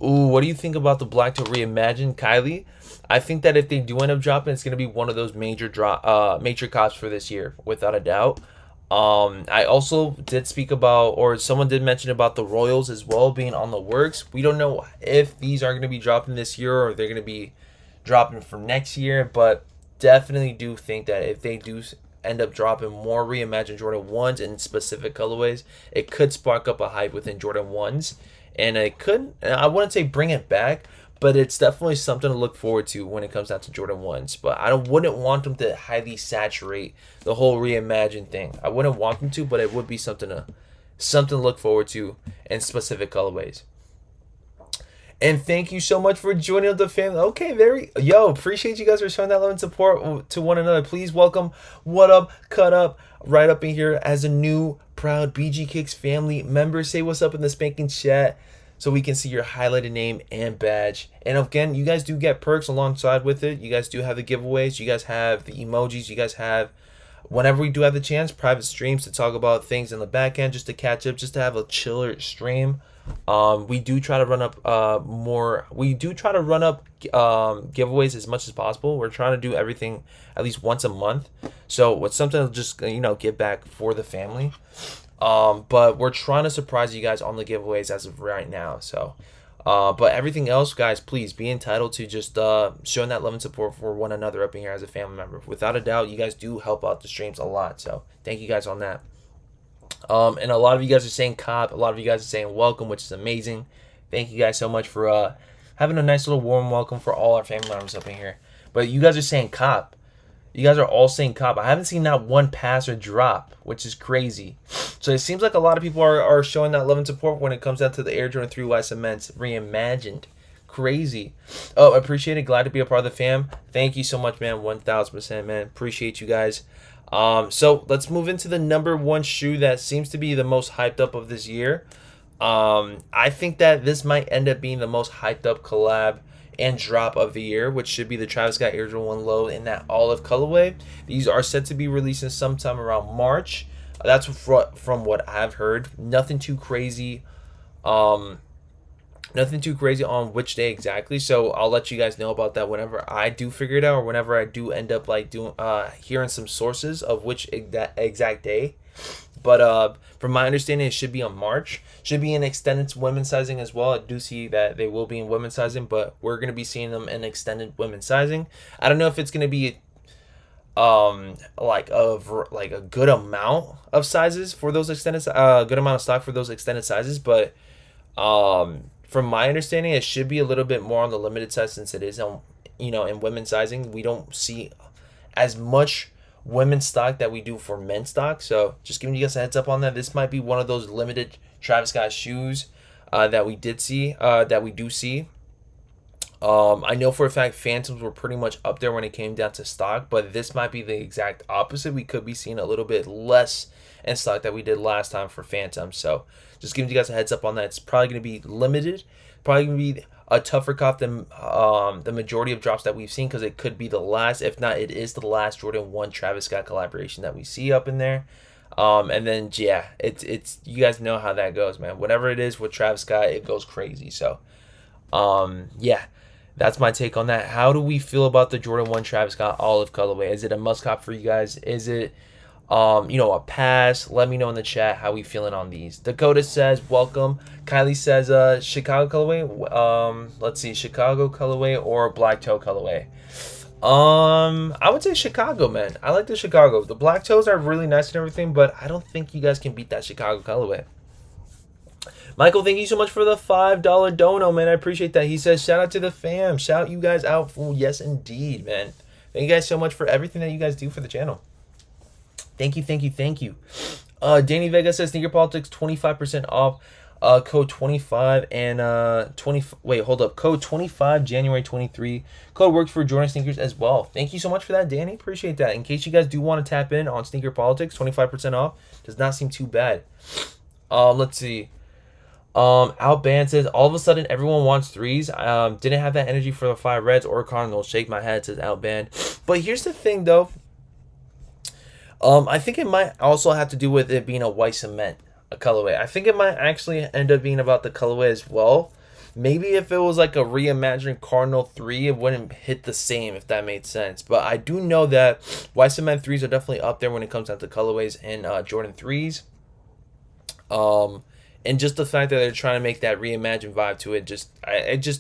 Ooh, what do you think about the Black Toe Reimagined, Kylie? I think that if they do end up dropping, it's going to be one of those major cops for this year, without a doubt. I also did speak about, or someone did mention about the Royals as well being on the works. We don't know if these are going to be dropping this year or they're going to be dropping for next year, but definitely do think that if they do end up dropping more reimagined Jordan 1s in specific colorways, it could spark up a hype within Jordan 1s. And it could, I wouldn't say bring it back, but it's definitely something to look forward to when it comes down to Jordan 1s. But I wouldn't want them to highly saturate the whole reimagined thing. I wouldn't want them to, but it would be something to look forward to in specific colorways. And thank you so much for joining the family. Okay, appreciate you guys for showing that love and support to one another. Please welcome What Up, Cut Up, right up in here as a new proud BG Kicks family member. Say what's up in the spanking chat so we can see your highlighted name and badge. And again, you guys do get perks alongside with it. You guys do have the giveaways. You guys have the emojis. You guys have, whenever we do have the chance, private streams to talk about things in the back end, just to catch up, just to have a chiller stream. We do try to run up more. We do try to run up giveaways as much as possible. We're trying to do everything at least once a month. So it's something to just give back for the family. But we're trying to surprise you guys on the giveaways as of right now. So, but everything else, guys, please be entitled to just showing that love and support for one another up in here as a family member. Without a doubt, you guys do help out the streams a lot. So thank you guys on that. And a lot of you guys are saying cop. A lot of you guys are saying welcome, which is amazing. Thank you guys so much for having a nice little warm welcome for all our family members up in here. But you guys are saying cop. You guys are all saying cop. I haven't seen that one pass or drop, which is crazy. So it seems like a lot of people are showing that love and support when it comes down to the Air Jordan 3 Y Cements reimagined. Crazy. Oh, appreciate it. Glad to be a part of the fam. Thank you so much, man. 1000%, man. Appreciate you guys. So let's move into the number one shoe that seems to be the most hyped up of this year. I think that this might end up being the most hyped up collab and drop of the year, which should be the Travis Scott Air Jordan 1 Low in that olive colorway. These are set to be releasing sometime around March. That's from what I've heard. Nothing too crazy. Nothing too crazy on which day exactly. So I'll let you guys know about that whenever I do figure it out, or whenever I do end up hearing some sources of which that exact day. But from my understanding, it should be on March. Should be in extended women's sizing as well. I do see that they will be in women's sizing, but we're going to be seeing them in extended women's sizing. I don't know if it's going to be like a good amount of sizes for those extended good amount of stock for those extended sizes, but from my understanding, it should be a little bit more on the limited size, since it is on in women's sizing. We don't see as much women's stock that we do for men's stock. So just giving you guys a heads up on that. This might be one of those limited Travis Scott shoes that we do see. I know for a fact Phantoms were pretty much up there when it came down to stock, but this might be the exact opposite. We could be seeing a little bit less in stock that we did last time for Phantoms. So just giving you guys a heads up on that. It's probably going to be limited. Probably going to be a tougher cop than the majority of drops that we've seen, because it could be the last. If not, it is the last Jordan 1 Travis Scott collaboration that we see up in there. And then yeah, it's you guys know how that goes, man. Whatever it is with Travis Scott, it goes crazy. So yeah, that's my take on that. How do we feel about the Jordan 1 Travis Scott olive colorway? Is it a must cop for you guys? Is it a pass? Let me know in the chat how we feeling on these. Dakota says welcome. Kylie says Chicago colorway. Let's see, Chicago colorway or black toe colorway. I would say Chicago, man. I like the Chicago. The black toes are really nice and everything, but I don't think you guys can beat that Chicago colorway. Michael, thank you so much for the $5 dono, man. I appreciate that. He says, shout out to the fam. Shout you guys out. Yes, indeed, man. Thank you guys so much for everything that you guys do for the channel. Thank you, thank you, thank you. Danny Vega says, Sneaker Politics, 25% off. Code 25 and 20. Wait, hold up. Code 25 January 23. Code works for Jordan sneakers as well. Thank you so much for that, Danny. Appreciate that. In case you guys do want to tap in on Sneaker Politics, 25% off does not seem too bad. Let's see. Outband says, all of a sudden everyone wants threes. Didn't have that energy for the 5 Reds or Cardinals. Shake my head, says Outband. But here's the thing, though. I think it might also have to do with it being a white cement, a colorway. I think it might actually end up being about the colorway as well. Maybe if it was like a reimagined Cardinal 3, it wouldn't hit the same, if that made sense. But I do know that white cement 3s are definitely up there when it comes down to colorways and Jordan 3s. And just the fact that they're trying to make that reimagined vibe to it,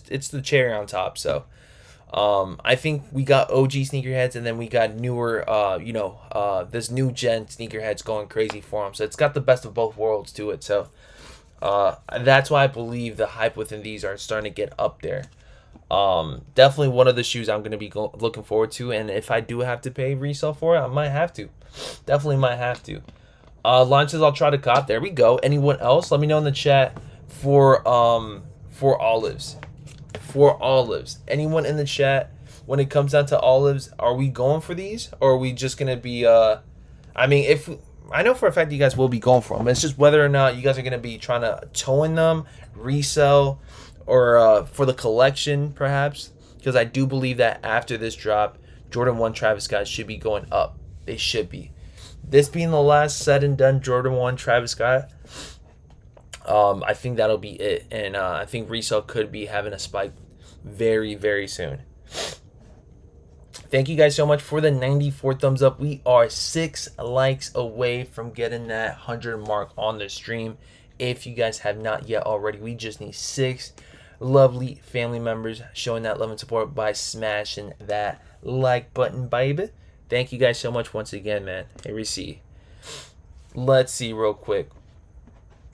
it's the cherry on top. So I think we got OG sneakerheads, and then we got newer, this new gen sneakerheads going crazy for them. So it's got the best of both worlds to it. So that's why I believe the hype within these are starting to get up there. Definitely one of the shoes I'm going to be looking forward to. And if I do have to pay resale for it, I might have to. Definitely might have to. Lon says, I'll try to cop. There we go. Anyone else? Let me know in the chat for olives. For olives. Anyone in the chat, when it comes down to olives, are we going for these? Or are we just going to be, I know for a fact you guys will be going for them. It's just whether or not you guys are going to be trying to tow in them, resell, or for the collection, perhaps. Because I do believe that after this drop, Jordan 1 Travis Scott should be going up. They should be. This being the last said and done Jordan 1 Travis Scott, I think that'll be it, and I think resale could be having a spike very, very soon. Thank you guys so much for the 94 thumbs up. We are 6 likes away from getting that 100 mark on the stream. If you guys have not yet already, we just need 6 lovely family members showing that love and support by smashing that like button, baby. Thank you guys so much once again, man. Hey, receive. Let's see real quick.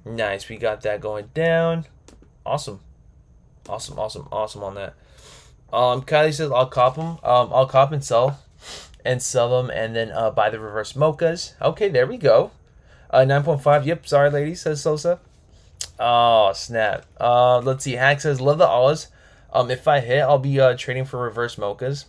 Nice, we got that going down. Awesome on that. Kylie says I'll cop them. I'll cop and sell them, and then buy the reverse mochas. Okay, there we go. 9.5. Yep. Sorry, ladies. Says Sosa. Oh snap. Let's see. Hack says love the olives. If I hit, I'll be trading for reverse mochas.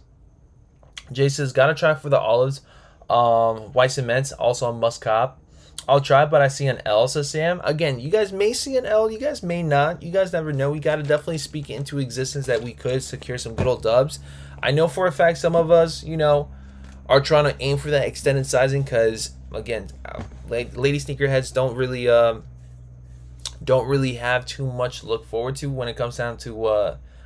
Jay says gotta try for the olives. White cements also a must cop. I'll try, but I see an L, says Sam. Again, you guys may see an L, you guys may not. You guys never know. We got to definitely speak it into existence that we could secure some good old dubs. I know for a fact some of us, are trying to aim for that extended sizing because, again, like lady sneakerheads don't really have too much to look forward to when it comes down to,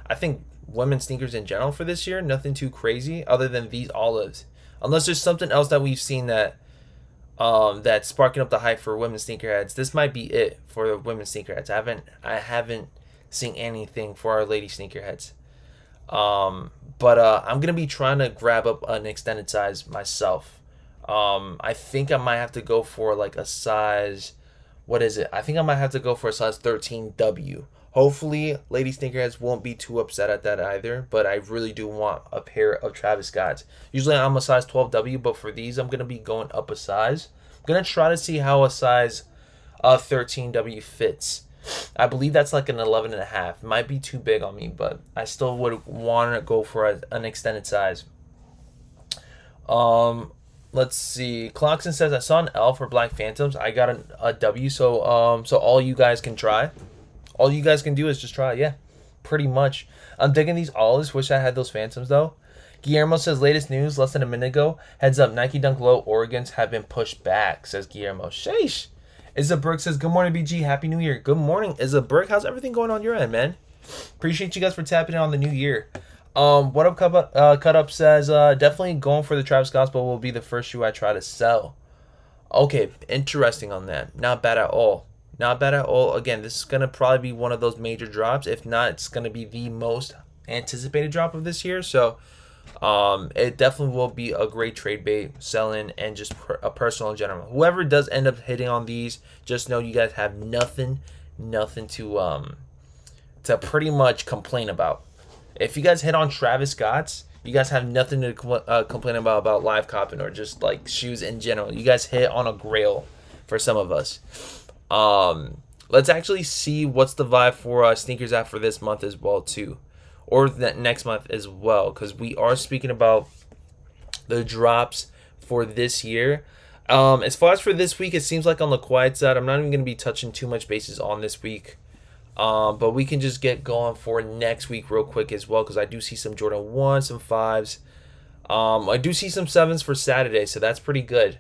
I think, women's sneakers in general for this year. Nothing too crazy other than these olives. Unless there's something else that we've seen that's sparking up the hype for women's sneakerheads. This might be it for the women's sneakerheads. I haven't seen anything for our lady sneakerheads. But I'm gonna be trying to grab up an extended size myself. I think I might have to go for like a size. What is it? I think I might have to go for a size 13W. Hopefully, lady sneakerheads won't be too upset at that either, but I really do want a pair of Travis Scotts. Usually I'm a size 12W, but for these, I'm going to be going up a size. I'm going to try to see how a size 13W fits. I believe that's like an 11.5. Might be too big on me, but I still would want to go for an extended size. Let's see. Clockson says, I saw an L for Black Phantoms. I got a W, so all you guys can try. All you guys can do is just try, yeah, pretty much. I'm digging these olives. Wish I had those Phantoms, though. Guillermo says, latest news, less than a minute ago. Heads up, Nike Dunk Low Oregons have been pushed back, says Guillermo. Sheesh. Izza Burke says, good morning, BG. Happy New Year. Good morning, Izza Burke. How's everything going on your end, man? Appreciate you guys for tapping in on the new year. What up, Cut Up says, definitely going for the Travis Scott, but will be the first shoe I try to sell. Okay, interesting on that. Not bad at all. Not bad at all. Again, this is going to probably be one of those major drops. If not, it's going to be the most anticipated drop of this year. So it definitely will be a great trade bait, selling, and just a personal in general. Whoever does end up hitting on these, just know you guys have nothing to pretty much complain about. If you guys hit on Travis Scott's, you guys have nothing to complain about live copping or just like shoes in general. You guys hit on a grail for some of us. Let's actually see what's the vibe for sneakers at for this month as well too, or that next month as well, because we are speaking about the drops for this year. As far as for this week, it seems like on the quiet side. I'm not even going to be touching too much bases on this week, but we can just get going for next week real quick as well, because I do see some Jordan 1, some 5s. I do see some 7s for Saturday, so that's pretty good.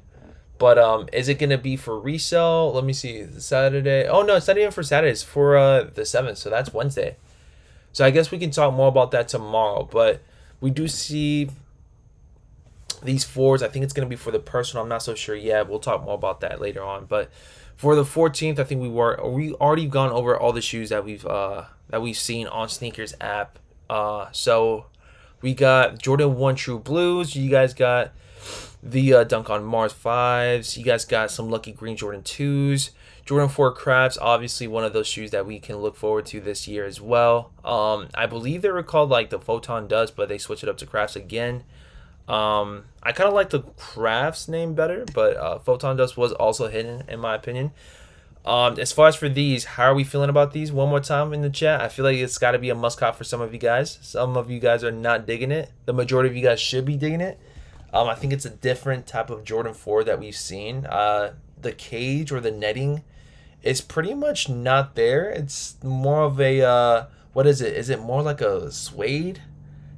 But is it going to be for resale? Let me see. Saturday. Oh, no, it's not even for Saturday. It's for the 7th, so that's Wednesday. So I guess we can talk more about that tomorrow. But we do see these 4s. I think it's going to be for the personal. I'm not so sure yet. We'll talk more about that later on. But for the 14th, I think we already gone over all the shoes that we've seen on Sneakers app. So we got Jordan 1 True Blues. You guys got the Dunk on Mars 5s. You guys got some Lucky Green Jordan 2s. Jordan 4 Crafts, obviously one of those shoes that we can look forward to this year as well. I believe they were called like the Photon Dust, but they switched it up to Crafts again. I kind of like the Crafts name better, but Photon Dust was also hidden in my opinion. As far as for these, how are we feeling about these? One more time in the chat. I feel like it's got to be a must cop for some of you guys. Some of you guys are not digging it. The majority of you guys should be digging it. I think it's a different type of Jordan 4 that we've seen. The cage or the netting is pretty much not there. It's more of a, what is it? Is it more like a suede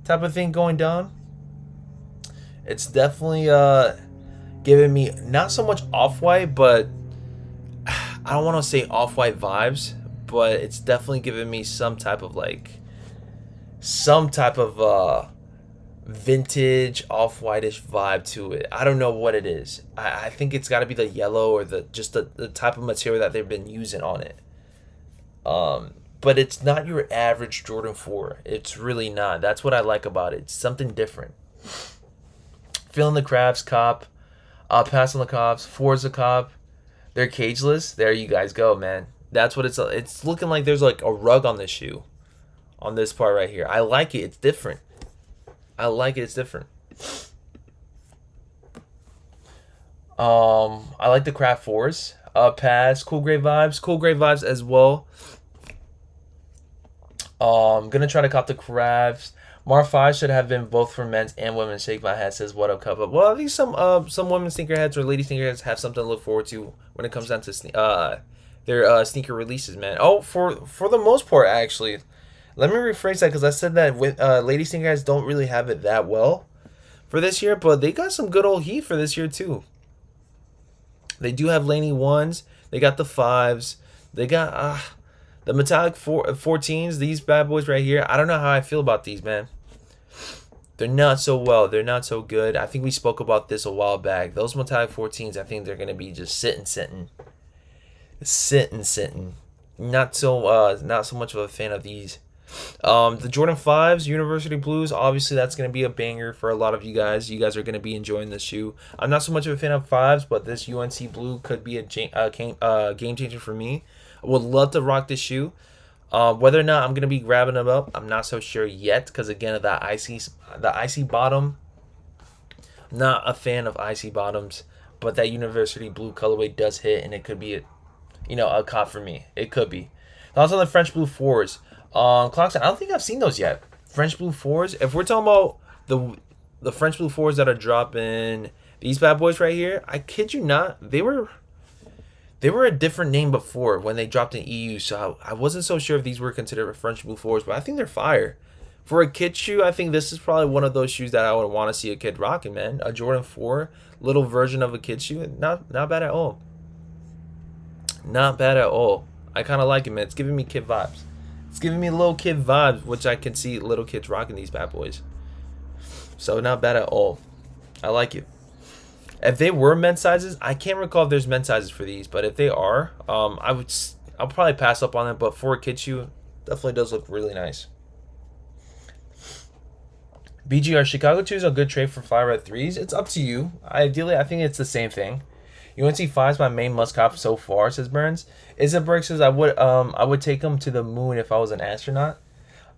type of thing going down? It's definitely giving me not so much off-white, but I don't want to say off-white vibes, but it's definitely giving me some type of vintage off-whitish vibe to it. I don't know what it is. I think it's got to be the yellow or the type of material that they've been using on it. But it's not your average Jordan 4. It's really not. That's what I like about it. It's something different. Feeling the crabs, cop. Pass on the cops. Four's the cop. They're cageless. There you guys go, man. That's what it's looking like. There's like a rug on the shoe. On this part right here. I like it. It's different. I like it. It's different. I like the craft 4s. Pass. Cool gray vibes. Cool gray vibes as well. Gonna try to cop the crafts. Mar 5 should have been both for men's and women's. Shake my head says what up, cup up. Well, at least some women's sneakerheads or lady sneakerheads have something to look forward to when it comes down to their sneaker releases, man. Oh, for the most part, actually. Let me rephrase that because I said that with lady sneakerheads don't really have it that well for this year, but they got some good old heat for this year too. They do have Laney 1s. They got the 5s. They got the metallic 14s. These bad boys right here. I don't know how I feel about these, man. They're not so well. They're not so good. I think we spoke about this a while back. Those metallic 14s, I think they're going to be just sitting. Not so much of a fan of these. The Jordan 5s, University Blues, obviously that's going to be a banger for a lot of you guys. You guys are going to be enjoying this shoe. I'm not so much of a fan of 5s, but this UNC Blue could be a game changer for me. I would love to rock this shoe. Whether or not I'm going to be grabbing them up, I'm not so sure yet because, again, of the icy bottom. Not a fan of icy bottoms, but that University Blue colorway does hit, and it could be a cop for me. It could be. Also, the French Blue 4s. Clocks, I don't think I've seen those yet. French Blue 4s. If we're talking about the French Blue 4s that are dropping these bad boys right here, I kid you not, they were a different name before when they dropped in EU, so I wasn't so sure if these were considered French Blue 4s, but I think they're fire. For a kid shoe, I think this is probably one of those shoes that I would want to see a kid rocking, man. A Jordan 4, little version of a kid shoe, not bad at all. Not bad at all. I kind of like it, man. It's giving me kid vibes. It's giving me little kid vibes, which I can see little kids rocking these bad boys. So not bad at all. I like it. If they were men's sizes, I can't recall if there's men's sizes for these, but if they are, I'll probably pass up on it. But for a kid shoe, definitely does look really nice. BGR Chicago 2s a good trade for Fly Red 3s. It's up to you. Ideally, I think it's the same thing. UNC 5's my main must cop so far, says Burns. Isabel says I would take him to the moon if I was an astronaut.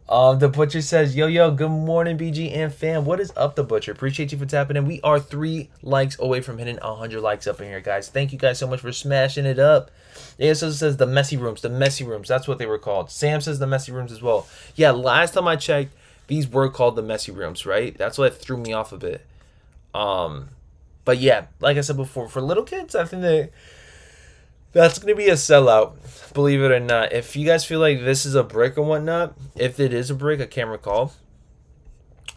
The Butcher says, yo, good morning, BG and fam. What is up, The Butcher? Appreciate you for tapping in. We are 3 likes away from hitting 100 likes up in here, guys. Thank you guys so much for smashing it up. ASO says the messy rooms. That's what they were called. Sam says the messy rooms as well. Yeah, last time I checked, these were called the messy rooms, right? That's what threw me off a bit. But yeah, like I said before, for little kids, I think that's going to be a sellout, believe it or not. If you guys feel like this is a brick or whatnot, if it is a brick, I can't recall,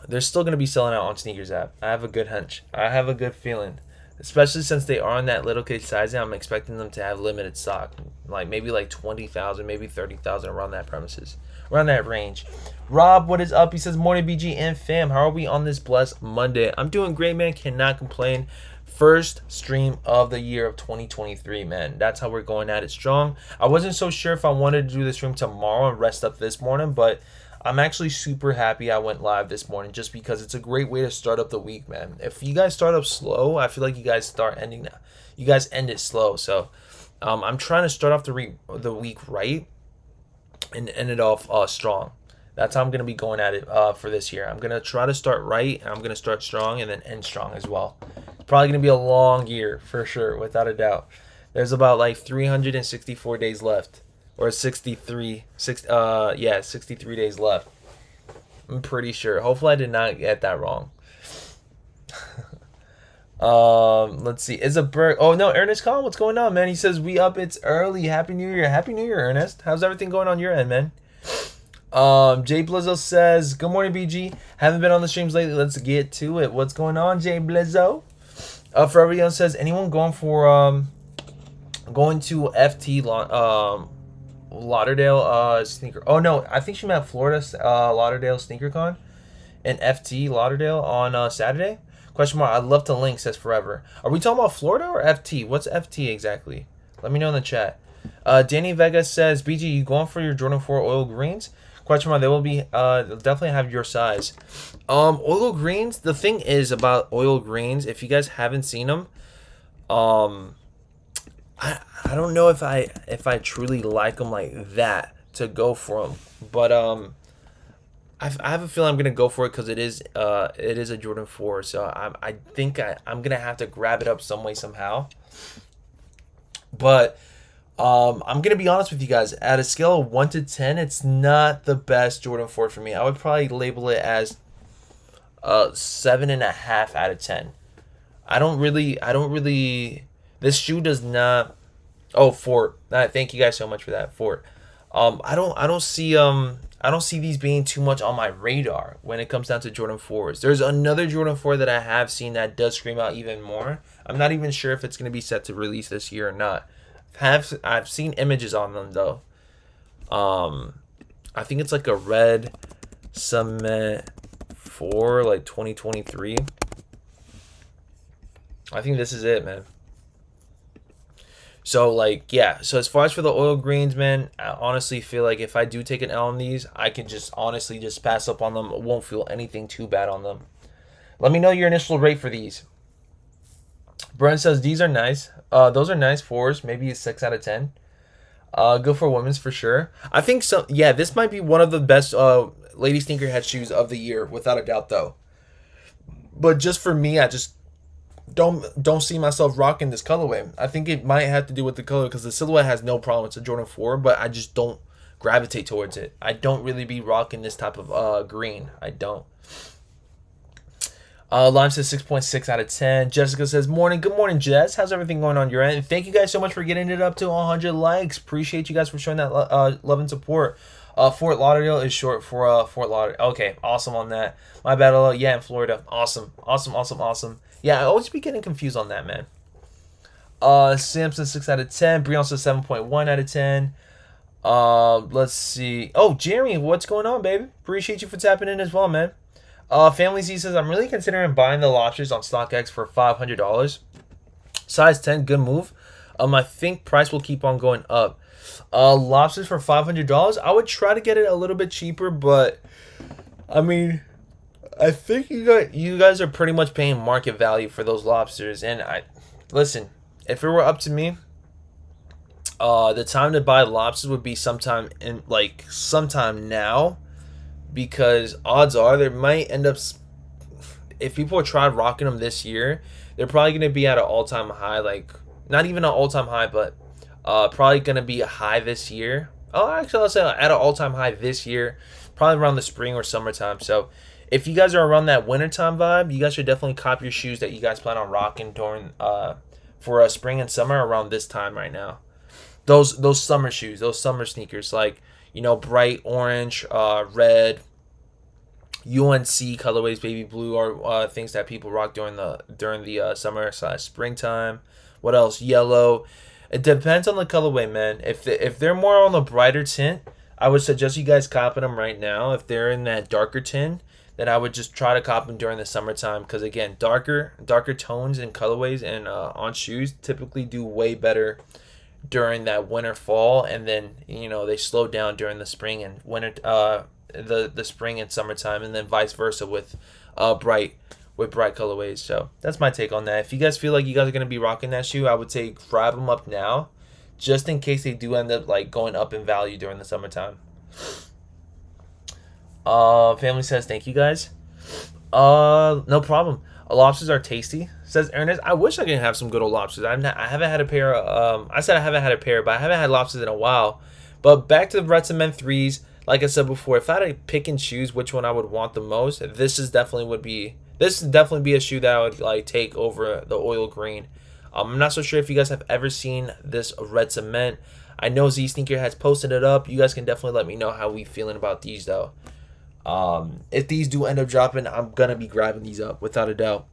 they're still going to be selling out on Sneakers app. I have a good hunch. I have a good feeling. Especially since they are on that little kid sizing, I'm expecting them to have limited stock. Maybe 20,000, maybe 30,000 around that premises. Around that range. Rob, what is up? He says, morning BG and fam. How are we on this blessed Monday? I'm doing great, man. Cannot complain. First stream of the year of 2023, man. That's how we're going at it strong. I wasn't so sure if I wanted to do this stream tomorrow and rest up this morning, but I'm actually super happy I went live this morning just because it's a great way to start up the week, man. If you guys start up slow, I feel like you guys end it slow. So I'm trying to start off the week right and end it off strong. That's how I'm going to be going at it for this year. I'm going to try to start right, and I'm going to start strong and then end strong as well. It's probably going to be a long year for sure, without a doubt. There's about 364 days left, or 63 days left. I'm pretty sure. Hopefully I did not get that wrong. Let's see. Is a Berg? Oh no, Ernest Collin, what's going on, man? He says we up. It's early. Happy New Year. Happy New Year, Ernest. How's everything going on your end, man? Jay Blizzo says, good morning, BG. Haven't been on the streams lately. Let's get to it. What's going on, Jay Blizzo? Forever Young says, anyone going for Going to Lauderdale sneaker. Oh no, I think she meant Florida Lauderdale sneaker con and FT Lauderdale on Saturday. Question mark. I'd love to link. Says forever. Are we talking about Florida or FT? What's FT exactly? Let me know in the chat. Danny Vega says, BG, you going for your Jordan 4 oil greens? Question mark. They will be they'll definitely have your size. Oil greens. The thing is about oil greens, if you guys haven't seen them, I don't know if I truly like them like that to go for them, but I have a feeling I'm gonna go for it because it is a Jordan 4, so I think I'm gonna have to grab it up some way somehow. But I'm gonna be honest with you guys. At a scale of 1 to 10, it's not the best Jordan 4 for me. I would probably label it as 7.5 out of 10. I don't really. This shoe does not. Oh, Fort. Thank you guys so much for that, Fort. I don't see these being too much on my radar when it comes down to Jordan 4s. There's another Jordan 4 that I have seen that does scream out even more. I'm not even sure if it's going to be set to release this year or not. I've seen images on them though. I think it's like a red cement 4, like 2023. I think this is it, man. So, like, yeah. So, as far as for the oil greens, man, I honestly feel like if I do take an L on these, I can just honestly just pass up on them. I won't feel anything too bad on them. Let me know your initial rate for these. Brent says, these are nice. Those are nice 4s. Maybe a 6 out of 10. Good for women's for sure. I think so. Yeah, this might be one of the best lady sneakerhead shoes of the year, without a doubt, though. But just for me, I just don't see myself rocking this colorway. I think it might have to do with the color because the silhouette has no problem. It's a Jordan 4, but I just don't gravitate towards it. I don't really be rocking this type of green. I don't. Lime says 6.6 out of 10. Jessica says, morning. Good morning, Jess. How's everything going on your end? And thank you guys so much for getting it up to 100 likes. Appreciate you guys for showing that love and support. Fort Lauderdale is short for Fort Lauderdale. Okay, awesome on that. My bad. Yeah, in Florida. Awesome. Yeah, I always be getting confused on that, man. Samson 6 out of 10. Brian says 7.1 out of 10. Let's see. Oh, Jeremy, what's going on, baby? Appreciate you for tapping in as well, man. Family Z says, I'm really considering buying the lobsters on StockX for $500. Size 10, good move. I think price will keep on going up. Lobsters for $500. I would try to get it a little bit cheaper, but I mean, I think you guys are pretty much paying market value for those lobsters. And listen, if it were up to me, the time to buy lobsters would be sometime now, because odds are there might end up, if people try rocking them this year, they're probably going to be at an all-time high, like not even an all-time high, but probably going to be a high this year. Oh, actually, I'll say at an all-time high this year, probably around the spring or summertime. So if you guys are around that wintertime vibe, you guys should definitely cop your shoes that you guys plan on rocking during for spring and summer around this time right now. Those summer shoes, those summer sneakers, like, you know, bright orange, red, UNC colorways, baby blue, are things that people rock during the summer / springtime. What else? Yellow. It depends on the colorway, man. If they're more on the brighter tint, I would suggest you guys copping them right now. If they're in that darker tint, then I would just try to cop them during the summertime, because again, darker tones and colorways and on shoes typically do way better during that winter fall, and then, you know, they slow down during the spring and winter, the spring and summertime, and then vice versa with bright colorways. So that's my take on that. If you guys feel like you guys are going to be rocking that shoe, I would say grab them up now, just in case they do end up like going up in value during the summertime. Family says thank you guys. No problem. Lobsters are tasty, says Ernest. I wish I could have some good old lobsters. I haven't had a pair. I said I haven't had a pair, but I haven't had lobsters in a while. But back to the Red Cement 3s. Like I said before, if I had to pick and choose which one I would want the most, this would definitely be a shoe that I would like take over the oil green. I'm not so sure if you guys have ever seen this Red Cement. I know Z Sneaker has posted it up. You guys can definitely let me know how we feeling about these though. If these do end up dropping, I'm gonna be grabbing these up without a doubt.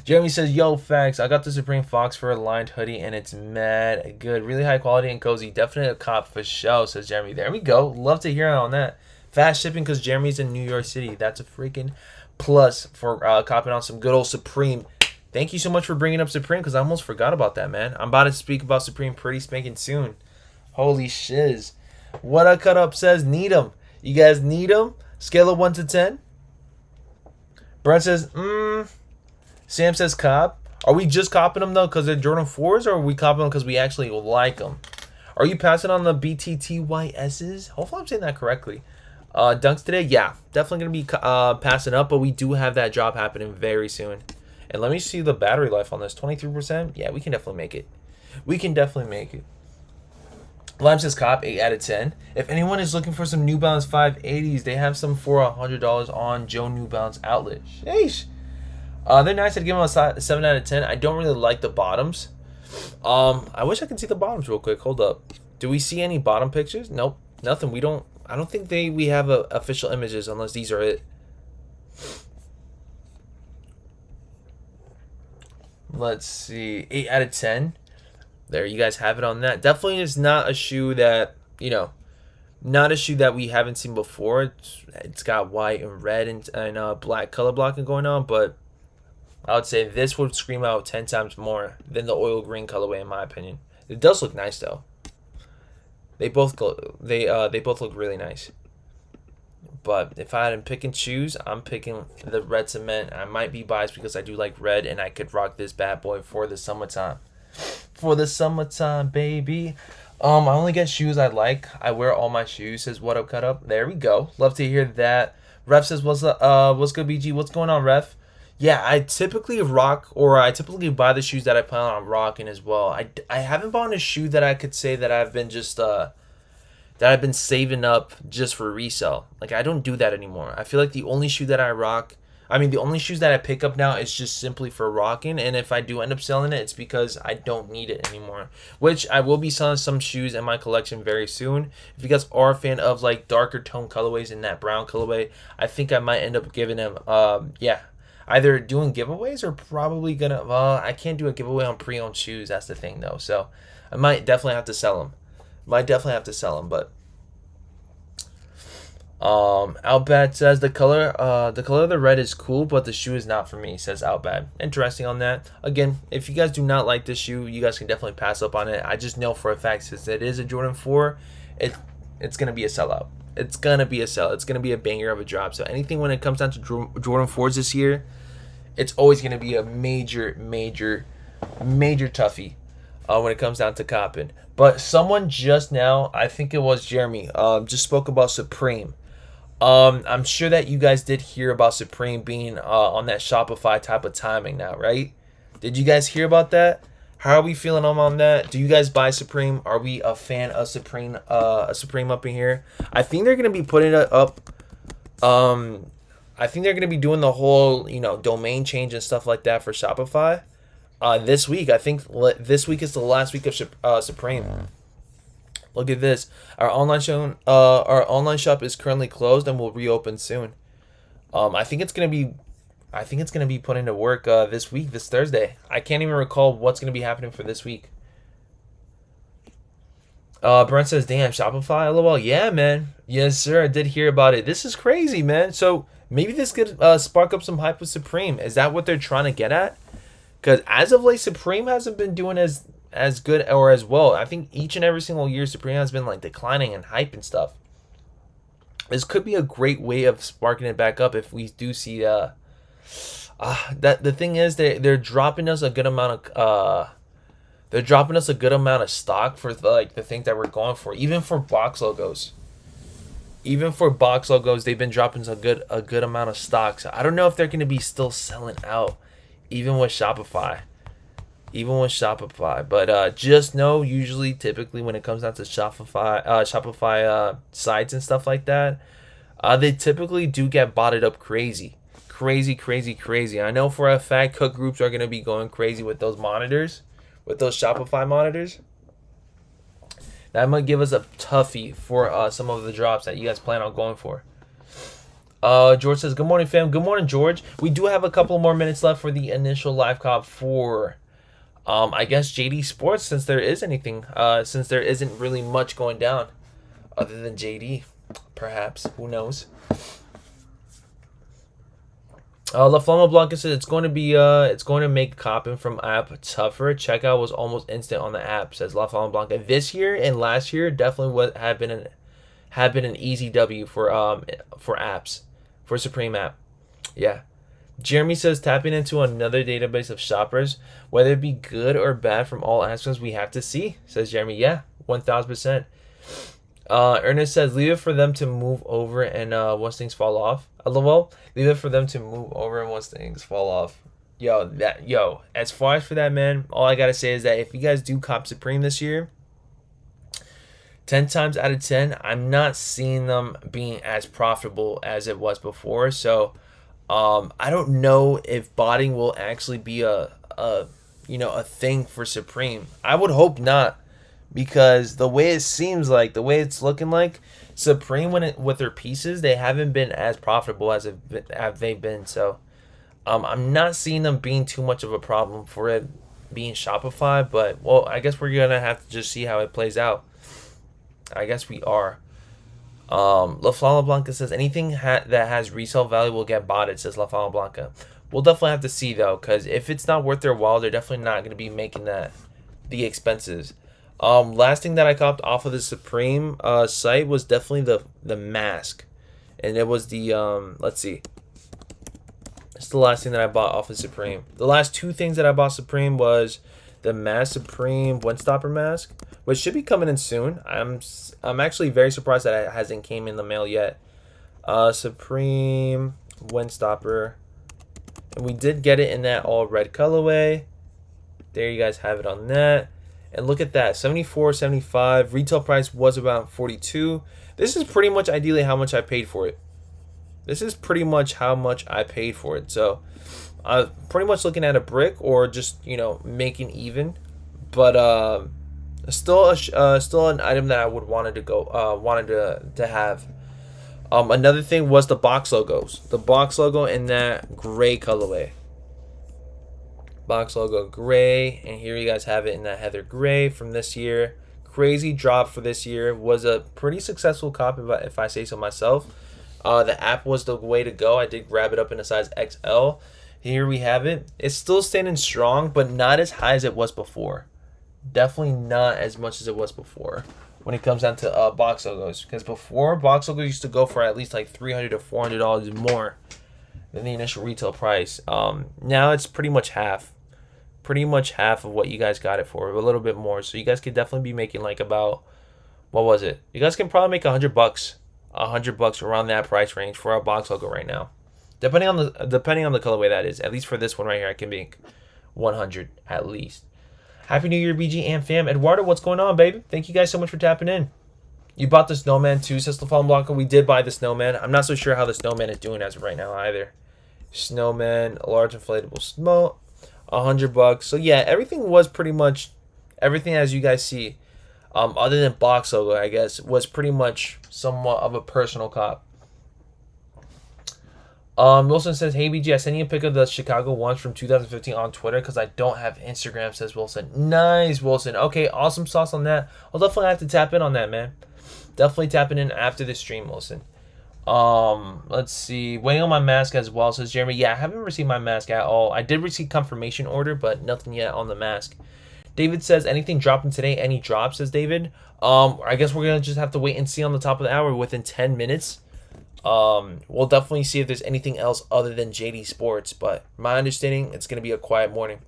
Jeremy says, yo, facts. I got the Supreme Fox for a lined hoodie and it's mad good. Really high quality and cozy. Definitely a cop for show, says Jeremy. There we go. Love to hear on that. Fast shipping because Jeremy's in New York City. That's a freaking plus for copping on some good old Supreme. Thank you so much for bringing up Supreme because I almost forgot about that, man. I'm about to speak about Supreme pretty spanking soon. Holy shiz. What a cut up says, need them. You guys need them? Scale of 1 to 10. Brent says, Sam says cop. Are we just copping them though because they're Jordan 4s, or are we copping them because we actually like them? Are you passing on the BTTYSs? Hopefully I'm saying that correctly. Dunks today? Yeah, definitely going to be passing up, but we do have that drop happening very soon. And let me see the battery life on this. 23%? Yeah, we can definitely make it. We can definitely make it. Lime says cop, 8 out of 10. If anyone is looking for some New Balance 580s, they have some for $100 on Joe New Balance outlet. Sheesh. They're nice. I'd give them a 7 out of 10. I don't really like the bottoms. I wish I could see the bottoms real quick. Hold up. Do we see any bottom pictures? Nope. Nothing. I don't think we have official images unless these are it. Let's see. 8 out of 10. There, you guys have it on that. Definitely is not a shoe that, not a shoe that we haven't seen before. It's got white and red and black color blocking going on, but I would say this would scream out 10 times more than the oil green colorway, in my opinion. It does look nice though. They both look really nice. But if I had to pick and choose, I'm picking the red cement. I might be biased because I do like red, and I could rock this bad boy for the summertime. For the summertime, baby. I only get shoes I like. I wear all my shoes. Says what up, cut up. There we go. Love to hear that. Ref says what's good, BG? What's going on, Ref? Yeah, I typically buy the shoes that I plan on rocking as well. I haven't bought a shoe that I could say that I've been that I've been saving up just for resale. Like, I don't do that anymore. I feel like the only shoe that the only shoes that I pick up now is just simply for rocking, and if I do end up selling it, it's because I don't need it anymore. Which I will be selling some shoes in my collection very soon. If you guys are a fan of like darker tone colorways in that brown colorway, I think I might end up giving them, either doing giveaways or probably gonna. I can't do a giveaway on pre-owned shoes. That's the thing though, so I might definitely have to sell them. But Outbad says the color of the red is cool, but the shoe is not for me, says Outbad. Interesting on that. Again, if you guys do not like this shoe, you guys can definitely pass up on it. I just know for a fact, since it is a Jordan 4, it's gonna be a sellout. It's gonna be a sell. It's gonna be a banger of a drop. So anything when it comes down to Jordan 4s this year, it's always gonna be a major toughie when it comes down to copping. But someone just now, I think it was Jeremy, just spoke about Supreme. I'm sure that you guys did hear about Supreme being on that Shopify type of timing now, right? Did you guys hear about that? How are we feeling on that? Do you guys buy Supreme? Are we a fan of Supreme? Supreme up in here? I think they're gonna be putting it up. I think they're gonna be doing the whole domain change and stuff like that for Shopify. This week, I think this week is the last week of Supreme. Look at this. Our online shop is currently closed and will reopen soon. I think it's gonna be put into work this week, this Thursday. I can't even recall what's gonna be happening for this week. Brent says, "Damn, Shopify, lol." Yeah, man. Yes, sir. I did hear about it. This is crazy, man. So maybe this could spark up some hype with Supreme. Is that what they're trying to get at? Because as of late, Supreme hasn't been doing as good or as well. I think each and every single year, Supreme has been like declining in hype and stuff. This could be a great way of sparking it back up if we do see that. The thing is, they're dropping us a good amount of stock for the things that we're going for. Even for box logos, they've been dropping a good amount of stock. So I don't know if they're going to be still selling out. Even with Shopify, but just know, typically when it comes down to Shopify sites and stuff like that, they typically do get botted up crazy. I know for a fact cook groups are gonna be going crazy with those monitors, with those Shopify monitors. That might give us a toughie for some of the drops that you guys plan on going for. George says, good morning, fam. Good morning, George. We do have a couple more minutes left for the initial live cop for, I guess, JD Sports, since there isn't really much going down other than JD, perhaps. Who knows? La Flama Blanca says it's going to make copping from app tougher. Checkout was almost instant on the app, says La Flama Blanca. This year and last year definitely have been an easy W for apps, for Supreme app. Yeah. Jeremy says tapping into another database of shoppers, whether it be good or bad from all aspects, we have to see, says Jeremy. Yeah, 1000%. Ernest says leave it for them to move over and once things fall off. LOL. Leave it for them to move over and once things fall off. As far as for that, man, all I gotta say is that if you guys do cop Supreme this year, 10 times out of 10, I'm not seeing them being as profitable as it was before. So I don't know if botting will actually be a thing for Supreme. I would hope not, because the way it seems like, the way it's looking like, Supreme with their pieces, they haven't been as profitable as they've been. So I'm not seeing them being too much of a problem for it being Shopify. But well, I guess we're gonna have to just see how it plays out. I guess we are. La Flama Blanca says anything that has resale value will get botted, says La Flama Blanca. We'll definitely have to see though, because if it's not worth their while, they're definitely not going to be making the expenses. Last thing that I copped off of the Supreme site was definitely the mask, and it was the let's see. It's the last thing that I bought off of Supreme. The last two things that I bought Supreme was the Mass Supreme Windstopper mask, which should be coming in soon. I'm actually very surprised that it hasn't came in the mail yet. Supreme Windstopper, and we did get it in that all red colorway. There you guys have it on that. And look at that, $74.75. Retail price was about $42. This is pretty much ideally how much I paid for it. This is pretty much how much I paid for it. So pretty much looking at a brick or just, making even. But still an item that I would wanted to have. Another thing was the box logos. The box logo in that gray colorway. Box logo gray, and here you guys have it in that heather gray from this year. Crazy drop for this year. Was a pretty successful copy, if I say so myself. The app was the way to go. I did grab it up in a size XL. Here we have it. It's still standing strong, but not as high as it was before. Definitely not as much as it was before when it comes down to box logos. Because before, box logos used to go for at least like $300 to $400 more than the initial retail price. Now it's pretty much half. Pretty much half of what you guys got it for, a little bit more. So you guys could definitely be making like about, what was it? You guys can probably make $100 around that price range for a box logo right now, depending on the colorway that is. At least for this one right here, I can make 100 at least. Happy New Year, BG and fam. Eduardo, what's going on, baby? Thank you guys so much for tapping in. You bought the snowman too, says LaFallen Blanco. We did buy the snowman. I'm not so sure how the snowman is doing as of right now either. Snowman, a large inflatable smoke. $100. So yeah, everything was pretty much everything as you guys see, other than box logo, I guess, was pretty much somewhat of a personal cop. Wilson says, hey BG, I sent you a pic of the Chicago ones from 2015 on Twitter because I don't have Instagram, says Wilson. Nice, Wilson. Okay, awesome sauce on that. I'll definitely have to tap in on that, man. Definitely tapping in after the stream, Wilson. Let's see. Waiting on my mask as well, says Jeremy. Yeah, I haven't received my mask at all. I did receive confirmation order, but nothing yet on the mask. David says, anything dropping today? Any drops, says David. I guess we're going to just have to wait and see on the top of the hour within 10 minutes. We'll definitely see if there's anything else other than JD Sports, but my understanding, it's going to be a quiet morning.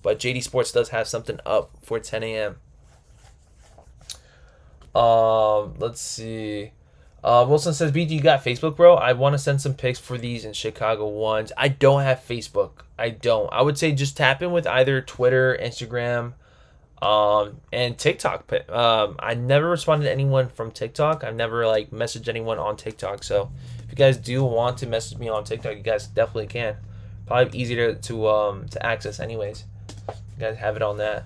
But JD Sports does have something up for 10 a.m. Let's see. Wilson says, BG, you got Facebook, bro? I want to send some pics for these in Chicago ones. I don't have Facebook. I don't. I would say just tap in with either Twitter, Instagram, and TikTok. I never responded to anyone from TikTok. I've never messaged anyone on TikTok. So if you guys do want to message me on TikTok, you guys definitely can. Probably easier to access anyways. You guys have it on that.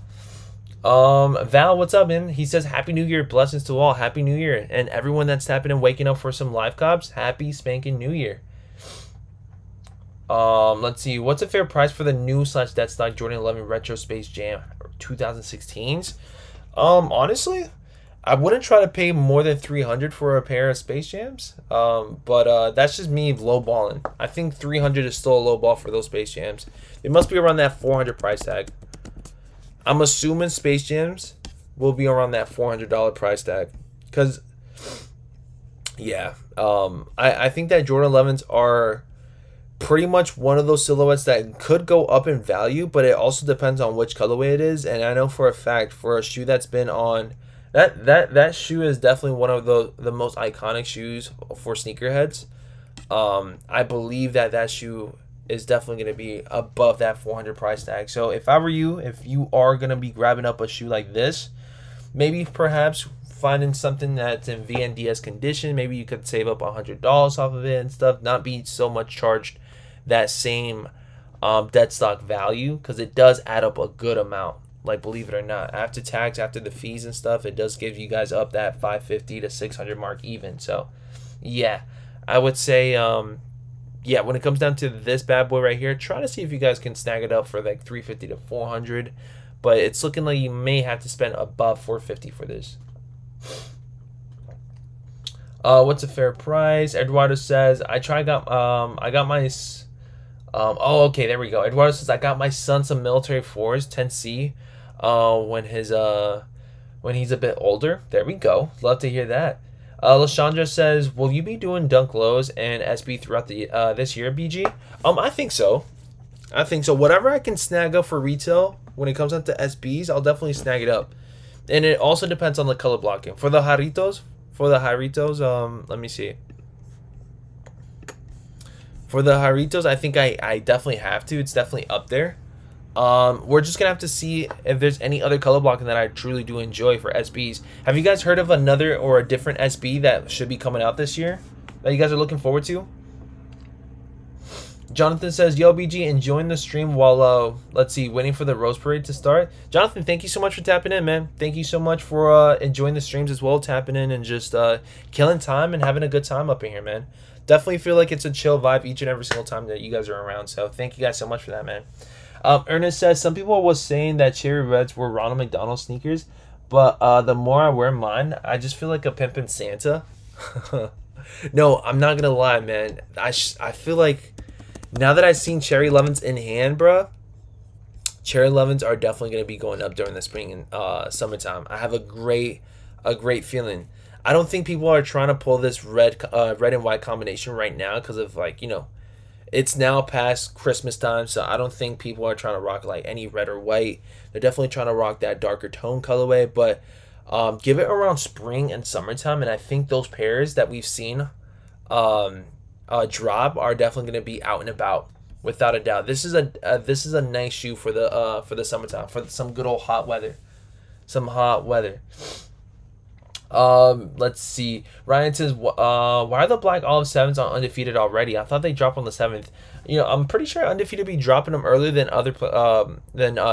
Val, what's up, man? He says Happy New Year, blessings to all. Happy New Year, and everyone that's tapping and waking up for some live cops. Happy spanking New Year. Let's see. What's a fair price for the new slash dead stock Jordan 11 Retro Space Jam 2016s? Honestly, I wouldn't try to pay more than 300 for a pair of Space Jams. But that's just me low balling. I think 300 is still a low ball for those Space Jams. It must be around that 400 price tag. I'm assuming Space Jams will be around that $400 price tag. Because, yeah, I think that Jordan 11s are pretty much one of those silhouettes that could go up in value, but it also depends on which colorway it is. And I know for a fact, for a shoe that's been on, that shoe is definitely one of the most iconic shoes for sneakerheads. I believe that shoe is definitely going to be above that 400 price tag. So if I were you, if you are going to be grabbing up a shoe like this, maybe perhaps finding something that's in VNDS condition, maybe you could save up $100 off of it and stuff, not be so much charged that same dead stock value, because it does add up a good amount. Like, believe it or not, after tax, after the fees and stuff, it does give you guys up that 550 to 600 mark even. So yeah, I would say yeah, when it comes down to this bad boy right here, try to see if you guys can snag it up for like 350 to 400, but it's looking like you may have to spend above 450 for this. What's a fair price? Eduardo says I got my oh, okay, there we go. Eduardo says I got my son some military 4s 10C when he's a bit older. There we go. Love to hear that. Lashandra says, will you be doing dunk lows and SB throughout the this year, BG? I think so. Whatever I can snag up for retail when it comes down to SBs, I'll definitely snag it up. And it also depends on the color blocking. For the Jaritos, let me see. For the Jaritos, I think I definitely have to. It's definitely up there. We're just gonna have to see if there's any other color blocking that I truly do enjoy for SBs. Have you guys heard of another or a different SB that should be coming out this year that you guys are looking forward to? Jonathan says, yo, BG, enjoying the stream while, let's see, waiting for the Rose Parade to start. Jonathan, thank you so much for tapping in, man. Thank you so much for enjoying the streams as well, tapping in and just killing time and having a good time up in here, man. Definitely feel like it's a chill vibe each and every single time that you guys are around. So thank you guys so much for that, man. Ernest says, some people was saying that Cherry Reds were Ronald McDonald sneakers, but the more I wear mine, I just feel like a pimpin' Santa. No, I'm not gonna lie, man. I feel like now that I've seen Cherry 11s in hand, bruh, Cherry 11s are definitely gonna be going up during the spring and summertime. I have a great feeling. I don't think people are trying to pull this red and white combination right now because of, like, you know, it's now past Christmas time, so I don't think people are trying to rock like any red or white. They're definitely trying to rock that darker tone colorway, but give it around spring and summertime, and I think those pairs that we've seen drop are definitely going to be out and about without a doubt. This is a nice shoe for the summertime, for some good old hot weather. Let's see. Ryan says, why are the black olive 7s on Undefeated already? I thought they dropped on the 7th. You know, I'm pretty sure Undefeated be dropping them earlier than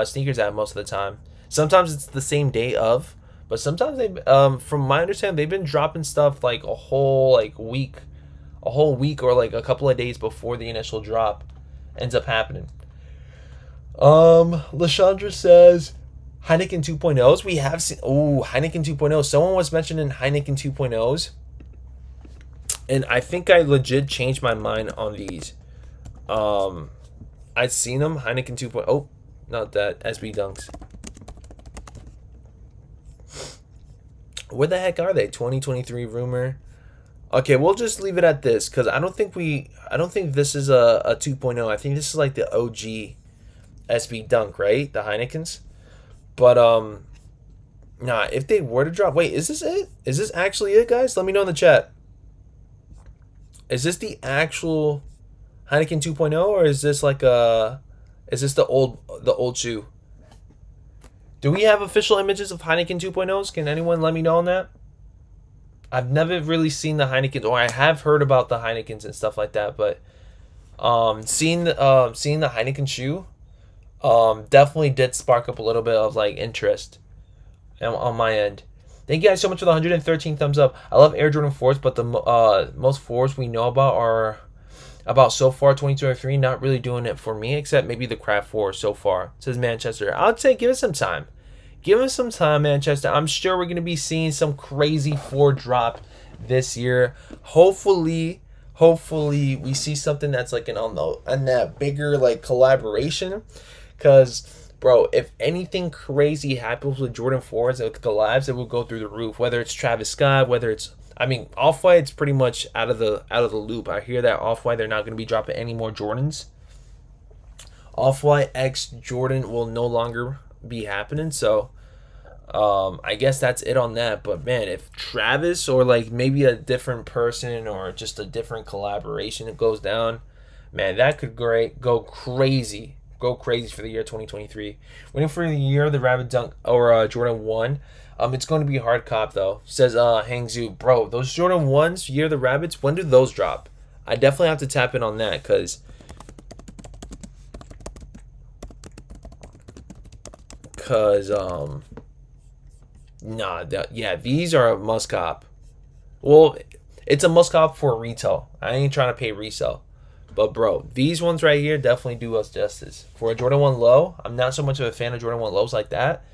sneakers at most of the time. Sometimes it's the same day of, but sometimes they, from my understanding, they've been dropping stuff like a whole week or like a couple of days before the initial drop ends up happening. Lashandra says, Heineken 2.0s. We have seen, Heineken 2.0. Someone was mentioning Heineken 2.0s, and I think I legit changed my mind on these. I've seen them, Heineken 2.0. Oh, not that, SB Dunks. Where the heck are they? 2023 rumor. Okay, we'll just leave it at this because I don't think this is a 2.0. I think this is like the OG SB Dunk, right? The Heinekens. But nah, if they were to drop, wait, is this it? Is this actually it, guys? Let me know in the chat. Is this the actual Heineken 2.0, or is this like is this the old shoe? Do we have official images of Heineken 2.0s? Can anyone let me know on that? I've never really seen the Heinekens, or I have heard about the Heinekens and stuff like that, but seeing the Heineken shoe definitely did spark up a little bit of like interest on my end. Thank you guys so much for the 113 thumbs up. I love Air Jordan 4s, but the most 4s we know about are about so far 2023. Not really doing it for me, except maybe the Craft 4 so far, says Manchester. I'd say give it some time. Give us some time, Manchester. I'm sure we're going to be seeing some crazy 4 drop this year. Hopefully we see something that's like on that bigger like collaboration. Because, bro, if anything crazy happens with Jordan 4s and with collabs, it will go through the roof. Whether it's Travis Scott, whether it's, I mean, Off-White's pretty much out of the loop. I hear that Off-White, they're not going to be dropping any more Jordans. Off-White X Jordan will no longer be happening, so I guess that's it on that. But man, if Travis or like maybe a different person or just a different collaboration that goes down, man, that could go crazy for the year 2023. Waiting for the year of the Rabbit Dunk or Jordan 1. It's going to be hard cop though, says Hangzhu. Bro, those Jordan 1s, year of the Rabbits, when do those drop? I definitely have to tap in on that because these are a must cop. Well, it's a must cop for retail. I ain't trying to pay resale. But bro, these ones right here definitely do us justice. For a Jordan 1 low, I'm not so much of a fan of Jordan 1 lows like that.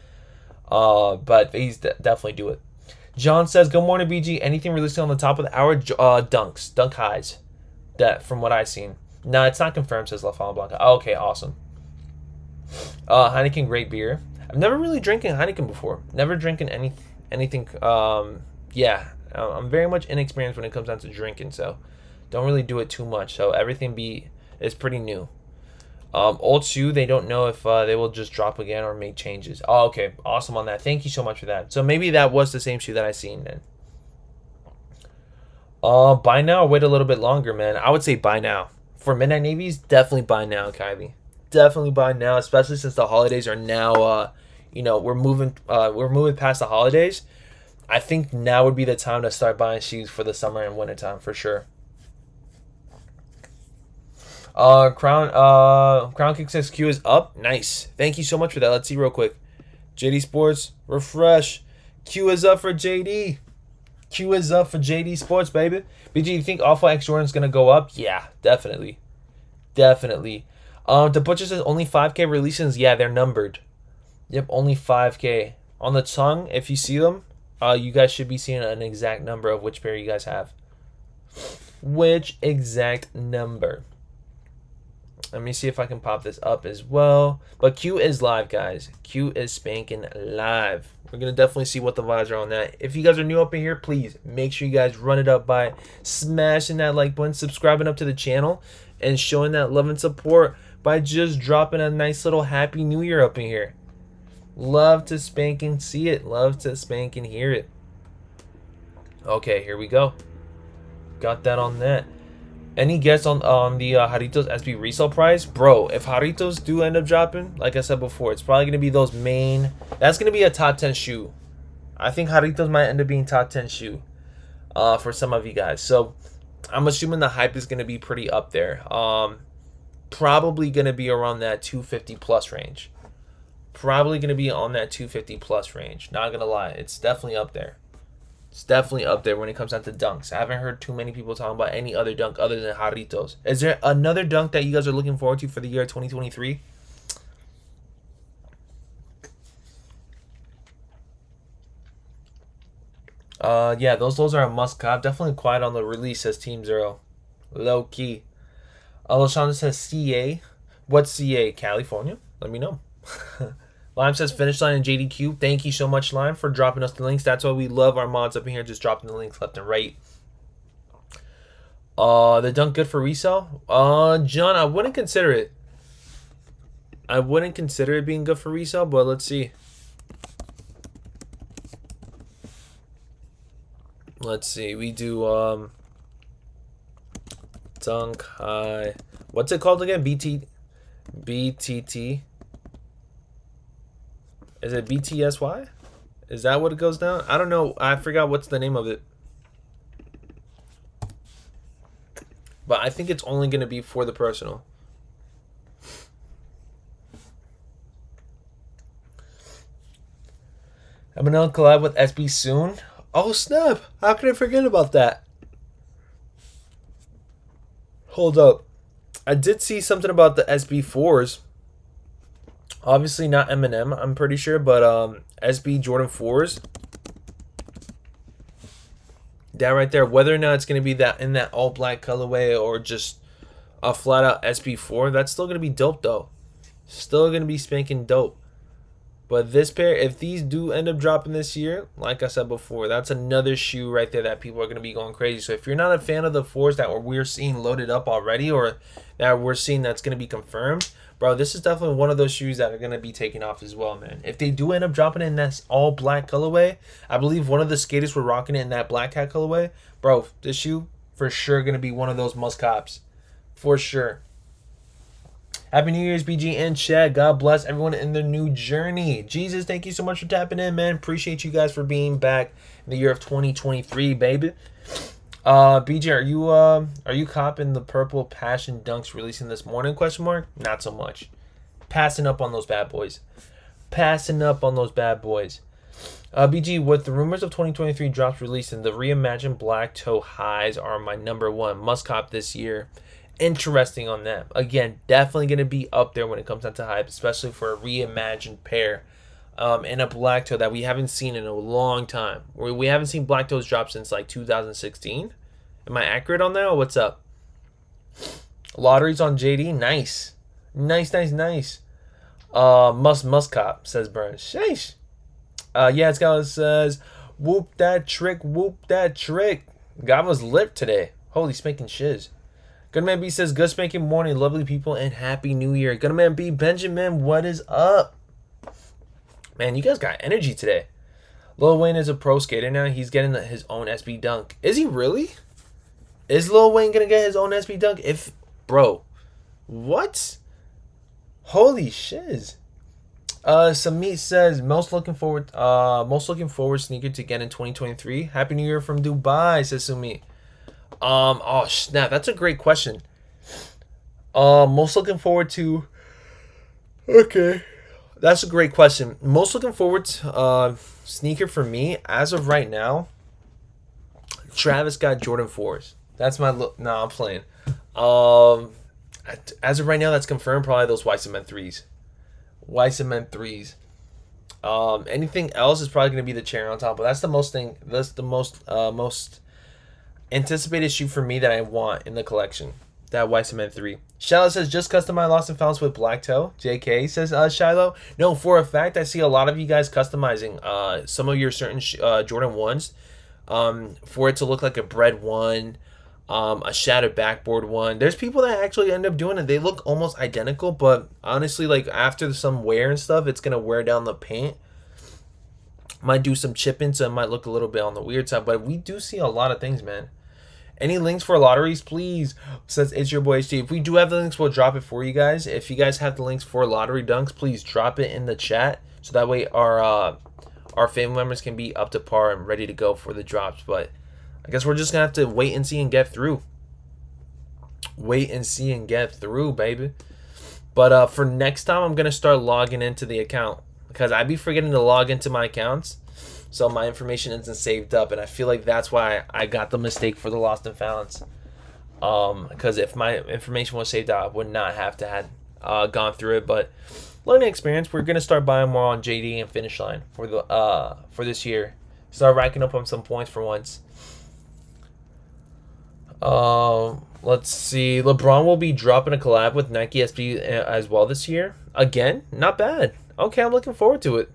But these definitely do it. John says, good morning, BG. Anything releasing on the top of the hour? Dunk highs. That from what I've seen. No, it's not confirmed, says La Fama Blanca. Oh, okay, awesome. Heineken, great beer. I've never really drinking Heineken before. Never drinking anything. I'm very much inexperienced when it comes down to drinking, so don't really do it too much. So everything is pretty new. Old shoe, they don't know if they will just drop again or make changes. Oh, okay, awesome on that. Thank you so much for that. So maybe that was the same shoe that I seen then. Buy now or wait a little bit longer, man. I would say buy now. For Midnight Navies, definitely buy now, Kylie. Definitely buy now, especially since the holidays are now we're moving past the holidays. I think now would be the time to start buying shoes for the summer and winter time for sure. Crown Kick says Q is up. Nice. Thank you so much for that. Let's see real quick. JD Sports, refresh. Q is up for JD. Q is up for JD Sports, baby. BG, you think Alpha X Jordan is going to go up? Yeah, definitely. Definitely. The Butcher says only 5K releases. Yeah, they're numbered. Yep, only 5K. On the tongue, if you see them, you guys should be seeing an exact number of which pair you guys have. Which exact number? Let me see if I can pop this up as well. But Q is live, guys. Q is spanking live. We're going to definitely see what the vibes are on that. If you guys are new up in here, please make sure you guys run it up by smashing that like button, subscribing up to the channel, and showing that love and support by just dropping a nice little Happy New Year up in here. Love to spank and see it. Love to spank and hear it. Okay, here we go. Got that on that. Any guess on the Jarritos SB resale price? Bro, if Jarritos do end up dropping, like I said before, it's probably going to be those main. That's going to be a top 10 shoe. I think Jarritos might end up being top 10 shoe for some of you guys. So I'm assuming the hype is going to be pretty up there. Probably going to be around that 250 plus range. Probably going to be on that 250 plus range. Not going to lie. It's definitely up there. It's definitely up there when it comes down to dunks. I haven't heard too many people talking about any other dunk other than Jarritos. Is there another dunk that you guys are looking forward to for the year 2023? Yeah, those are a must cop. Definitely quiet on the release, says Team Zero. Low key. LaShonda says CA. What's CA? California? Let me know. Lime says Finish Line and JDQ. Thank you so much, Lime, for dropping us the links. That's why we love our mods up in here, just dropping the links left and right. The dunk good for resale? John, I wouldn't consider it. I wouldn't consider it being good for resale, but let's see. Let's see. We do dunk high. What's it called again? BTT. Is it BTSY? Is that what it goes down? I don't know. I forgot what's the name of it. But I think it's only going to be for the personal. I'm gonna collab with SB soon. Oh snap! How could I forget about that? Hold up. I did see something about the SB4s. Obviously not Eminem, I'm pretty sure, but SB Jordan 4s. That right there, whether or not it's gonna be that in that all black colorway or just a flat out SB4, that's still gonna be dope though. Still gonna be spanking dope. But this pair, if these do end up dropping this year, like I said before, that's another shoe right there that people are going to be going crazy. So if you're not a fan of the 4s that we're seeing loaded up already or that we're seeing that's going to be confirmed, bro, this is definitely one of those shoes that are going to be taking off as well, man. If they do end up dropping it in that all black colorway, I believe one of the skaters were rocking it in that black hat colorway. Bro, this shoe for sure going to be one of those must cops. For sure. Happy New Year's, BG and Chad. God bless everyone in their new journey. Jesus, thank you so much for tapping in, man. Appreciate you guys for being back in the year of 2023, baby. BG, are you copping the purple Passion Dunks releasing this morning? Question mark? Not so much. Passing up on those bad boys. Passing up on those bad boys. BG, with the rumors of 2023 drops releasing, the reimagined black toe highs are my number one must cop this year. Interesting on them. Again, definitely going to be up there when it comes down to hype, especially for a reimagined pair and a black toe that we haven't seen in a long time. We haven't seen black toes drop since like 2016. Am I accurate on that or what's up? Lotteries on JD. Nice. Nice. Must cop, says Burn. Sheesh. Yeah, it's got says, whoop that trick. God was lit today. Holy spanking shiz. Goodman B says, good spanking morning, lovely people, and happy new year. Goodman B, Benjamin, what is up? Man, you guys got energy today. Lil Wayne is a pro skater now. He's getting his own SB dunk. Is he really? Is Lil Wayne going to get his own SB dunk? Bro, what? Holy shiz. Samit says, most looking forward sneaker to get in 2023. Happy New Year from Dubai, says Sumit. Oh snap, that's a great question. Most looking forward to. Okay, that's a great question. Most looking forward to sneaker for me as of right now. Travis got Jordan 4s. That's my look. No, I'm playing. As of right now, that's confirmed. Probably those White Cement 3s. White Cement 3s. Anything else is probably gonna be the cherry on top. But that's the most thing. That's the most anticipated shoe for me that I want in the collection. That White Cement 3. Shiloh says, just customize Lost and Founds with black toe. JK says, Shiloh. No, for a fact, I see a lot of you guys customizing some of your certain Jordan 1s for it to look like a bread one, a shattered backboard one. There's people that actually end up doing it. They look almost identical, but honestly, like after some wear and stuff, it's going to wear down the paint. Might do some chipping, so it might look a little bit on the weird side, but we do see a lot of things, man. Any links for lotteries, please? Says it's your boy HT. If we do have the links, we'll drop it for you guys. If you guys have the links for lottery dunks, please drop it in the chat so that way our family members can be up to par and ready to go for the drops. But I guess we're just gonna have to wait and see and get through. Wait and see and get through, baby. But for next time, I'm gonna start logging into the account because I'd be forgetting to log into my accounts. So my information isn't saved up, and I feel like that's why I got the mistake for the Lost and Founds. Because if my information was saved up, I would not have to have gone through it. But learning experience, we're gonna start buying more on JD and Finish Line for this year. Start racking up on some points for once. Let's see. LeBron will be dropping a collab with Nike SB as well this year. Again, not bad. Okay, I'm looking forward to it.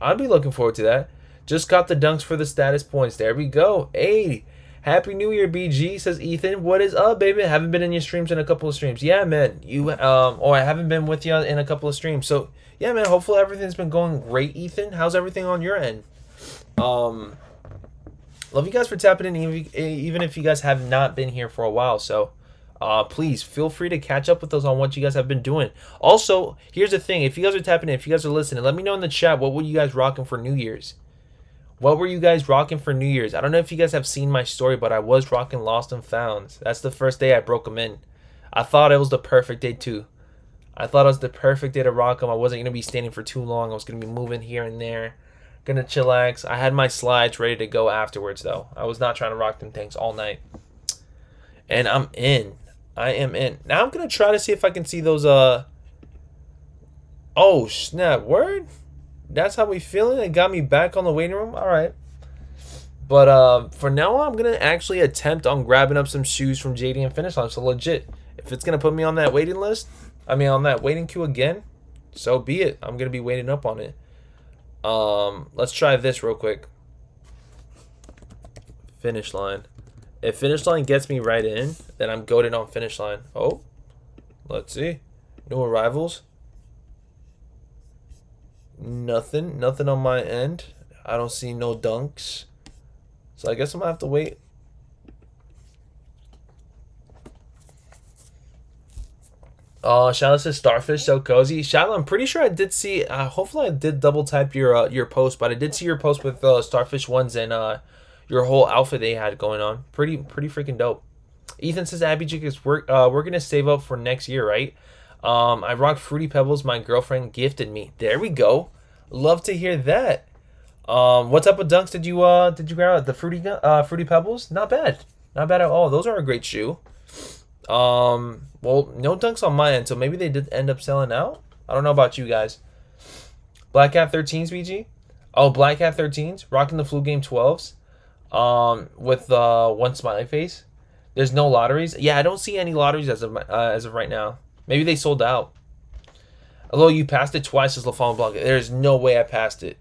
I'd be looking forward to that. Just got the dunks for the status points. There we go. Hey, happy New Year, BG, says Ethan. What is up, baby? Haven't been in your streams in a couple of streams. Yeah, man. I haven't been with you in a couple of streams. So, yeah, man. Hopefully everything's been going great, Ethan. How's everything on your end? Love you guys for tapping in, even if you guys have not been here for a while. So, please feel free to catch up with us on what you guys have been doing. Also, here's the thing: if you guys are tapping in, if you guys are listening, let me know in the chat what were you guys rocking for New Year's. What were you guys rocking for New Year's? I don't know if you guys have seen my story, but I was rocking Lost and Founds. That's the first day I broke them in. I thought it was the perfect day too. I thought it was the perfect day to rock them. I wasn't gonna be standing for too long. I was gonna be moving here and there, Gonna chillax. I had my slides ready to go afterwards, though. I was not trying to rock them things all night. And I'm in. I am in. Now I'm gonna try to see if I can see those, Oh, snap. Word? That's how we feeling? It got me back on the waiting room? Alright. But for now on, I'm going to actually attempt on grabbing up some shoes from JD and Finish Line. So legit, if it's going to put me on that waiting list, on that waiting queue again, so be it. I'm going to be waiting up on it. Let's try this real quick. Finish Line. If Finish Line gets me right in, then I'm goated on Finish Line. Oh, let's see. New arrivals. Nothing on my end. I don't see no dunks. So I guess I'm gonna have to wait. Shout out to Starfish, so cozy. Shout out, I'm pretty sure I did see. Hopefully I did double type your post, but I did see your post with Starfish ones and your whole outfit they had going on. Pretty freaking dope. Ethan says Abby Jig is we're gonna save up for next year, right? I rocked Fruity Pebbles. My girlfriend gifted me. There we go. Love to hear that. What type of dunks did you grab? The Fruity Pebbles? Not bad. Not bad at all. Those are a great shoe. Well, no dunks on my end, so maybe they did end up selling out. I don't know about you guys. Black Cat 13s, BG. Oh, Black Cat 13s. Rocking the Flu Game 12s. With one smiley face. There's no lotteries. Yeah, I don't see any lotteries as of right now. Maybe they sold out. Although you passed it twice as La Fama Blanca. There's no way I passed it.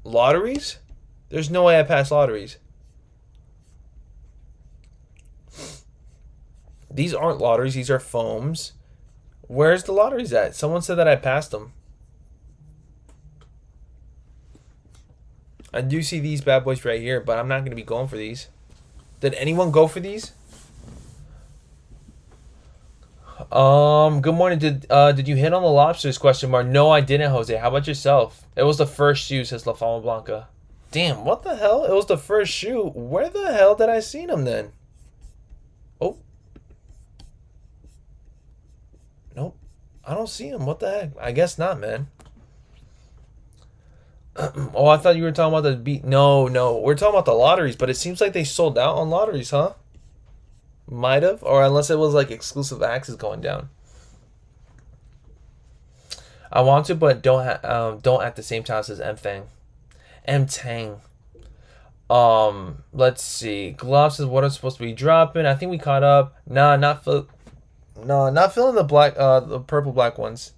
Lotteries? There's no way I passed lotteries. These aren't lotteries. These are foams. Where's the lotteries at? Someone said that I passed them. I do see these bad boys right here, but I'm not going to be going for these. Did anyone go for these? Good morning. Did you hit on the lobsters? Question mark. No, I didn't, Jose. How about yourself? It was the first shoe, says La Fama Blanca. Damn, what the hell? It was the first shoe. Where the hell did I see them then? Oh. Nope. I don't see them. What the heck? I guess not, man. Oh, I thought you were talking about the beat. No. We're talking about the lotteries, but it seems like they sold out on lotteries, huh? Might have, or unless it was like exclusive access going down. I want to, but don't at the same time, says M-Tang. Let's see. Gloves is what I'm supposed to be dropping. I think we caught up. Not filling the black, the purple black ones.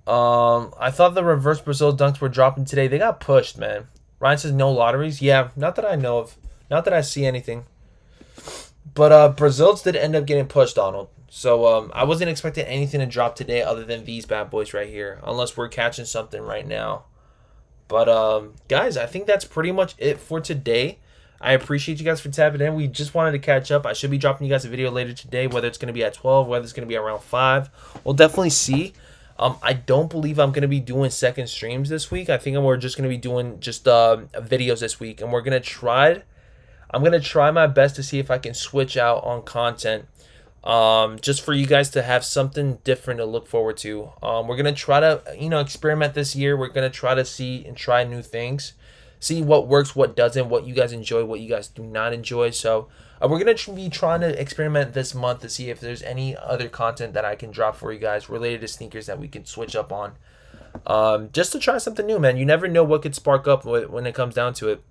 I thought the reverse Brazil dunks were dropping today. They got pushed, man. Ryan says no lotteries. Yeah, not that I know of. Not that I see anything. But Brazils did end up getting pushed, Donald. So I wasn't expecting anything to drop today other than these bad boys right here. Unless we're catching something right now. But guys, I think that's pretty much it for today. I appreciate you guys for tapping in. We just wanted to catch up. I should be dropping you guys a video later today. Whether it's going to be at 12, whether it's going to be around 5. We'll definitely see. I don't believe I'm going to be doing second streams this week. I think we're just going to be doing just videos this week. And we're going to try... I'm going to try my best to see if I can switch out on content just for you guys to have something different to look forward to. We're going to try to, experiment this year. We're going to try to see and try new things. See what works, what doesn't, what you guys enjoy, what you guys do not enjoy. So we're going to be trying to experiment this month to see if there's any other content that I can drop for you guys related to sneakers that we can switch up on. Just to try something new, man. You never know what could spark up when it comes down to it.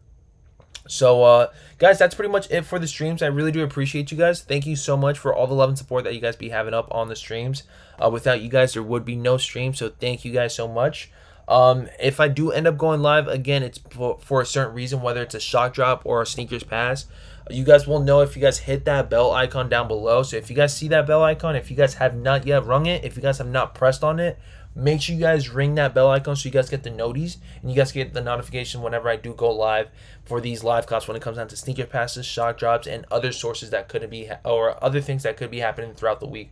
So, guys, that's pretty much it for the streams. I really do appreciate you guys. Thank you so much for all the love and support that you guys be having up on the streams. Without you guys, there would be no stream. So thank you guys so much. If I do end up going live, again, it's for a certain reason, whether it's a shock drop or a sneakers pass. You guys will know if you guys hit that bell icon down below. So if you guys see that bell icon, if you guys have not yet rung it, if you guys have not pressed on it, make sure you guys ring that bell icon so you guys get the noties and you guys get the notification whenever I do go live for these live claps when it comes down to sneaker passes, shock drops, and other sources that could be or other things that could be happening throughout the week.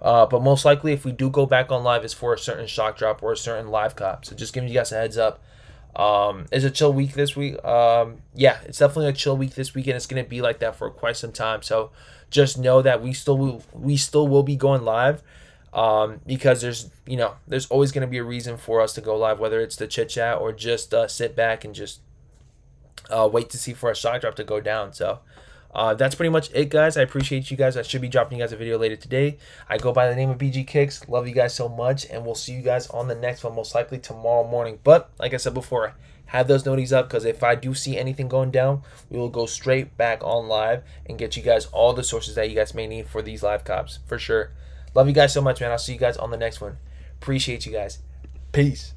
But most likely, if we do go back on live, it's for a certain shock drop or a certain live clap. So just giving you guys a heads up. It's a chill week this week. Yeah, it's definitely a chill week this week, and it's gonna be like that for quite some time. So just know that we still will be going live. because there's always going to be a reason for us to go live, whether it's the chit chat or just sit back and just wait to see for a stock drop to go down. So that's pretty much it, guys. I appreciate you guys. I should be dropping you guys a video later today. I go by the name of BG Kicks. Love you guys so much, and we'll see you guys on the next one, most likely tomorrow morning. But like I said before, have those noties up, because if I do see anything going down, we will go straight back on live and get you guys all the sources that you guys may need for these live cops, for sure. Love you guys so much, man. I'll see you guys on the next one. Appreciate you guys. Peace.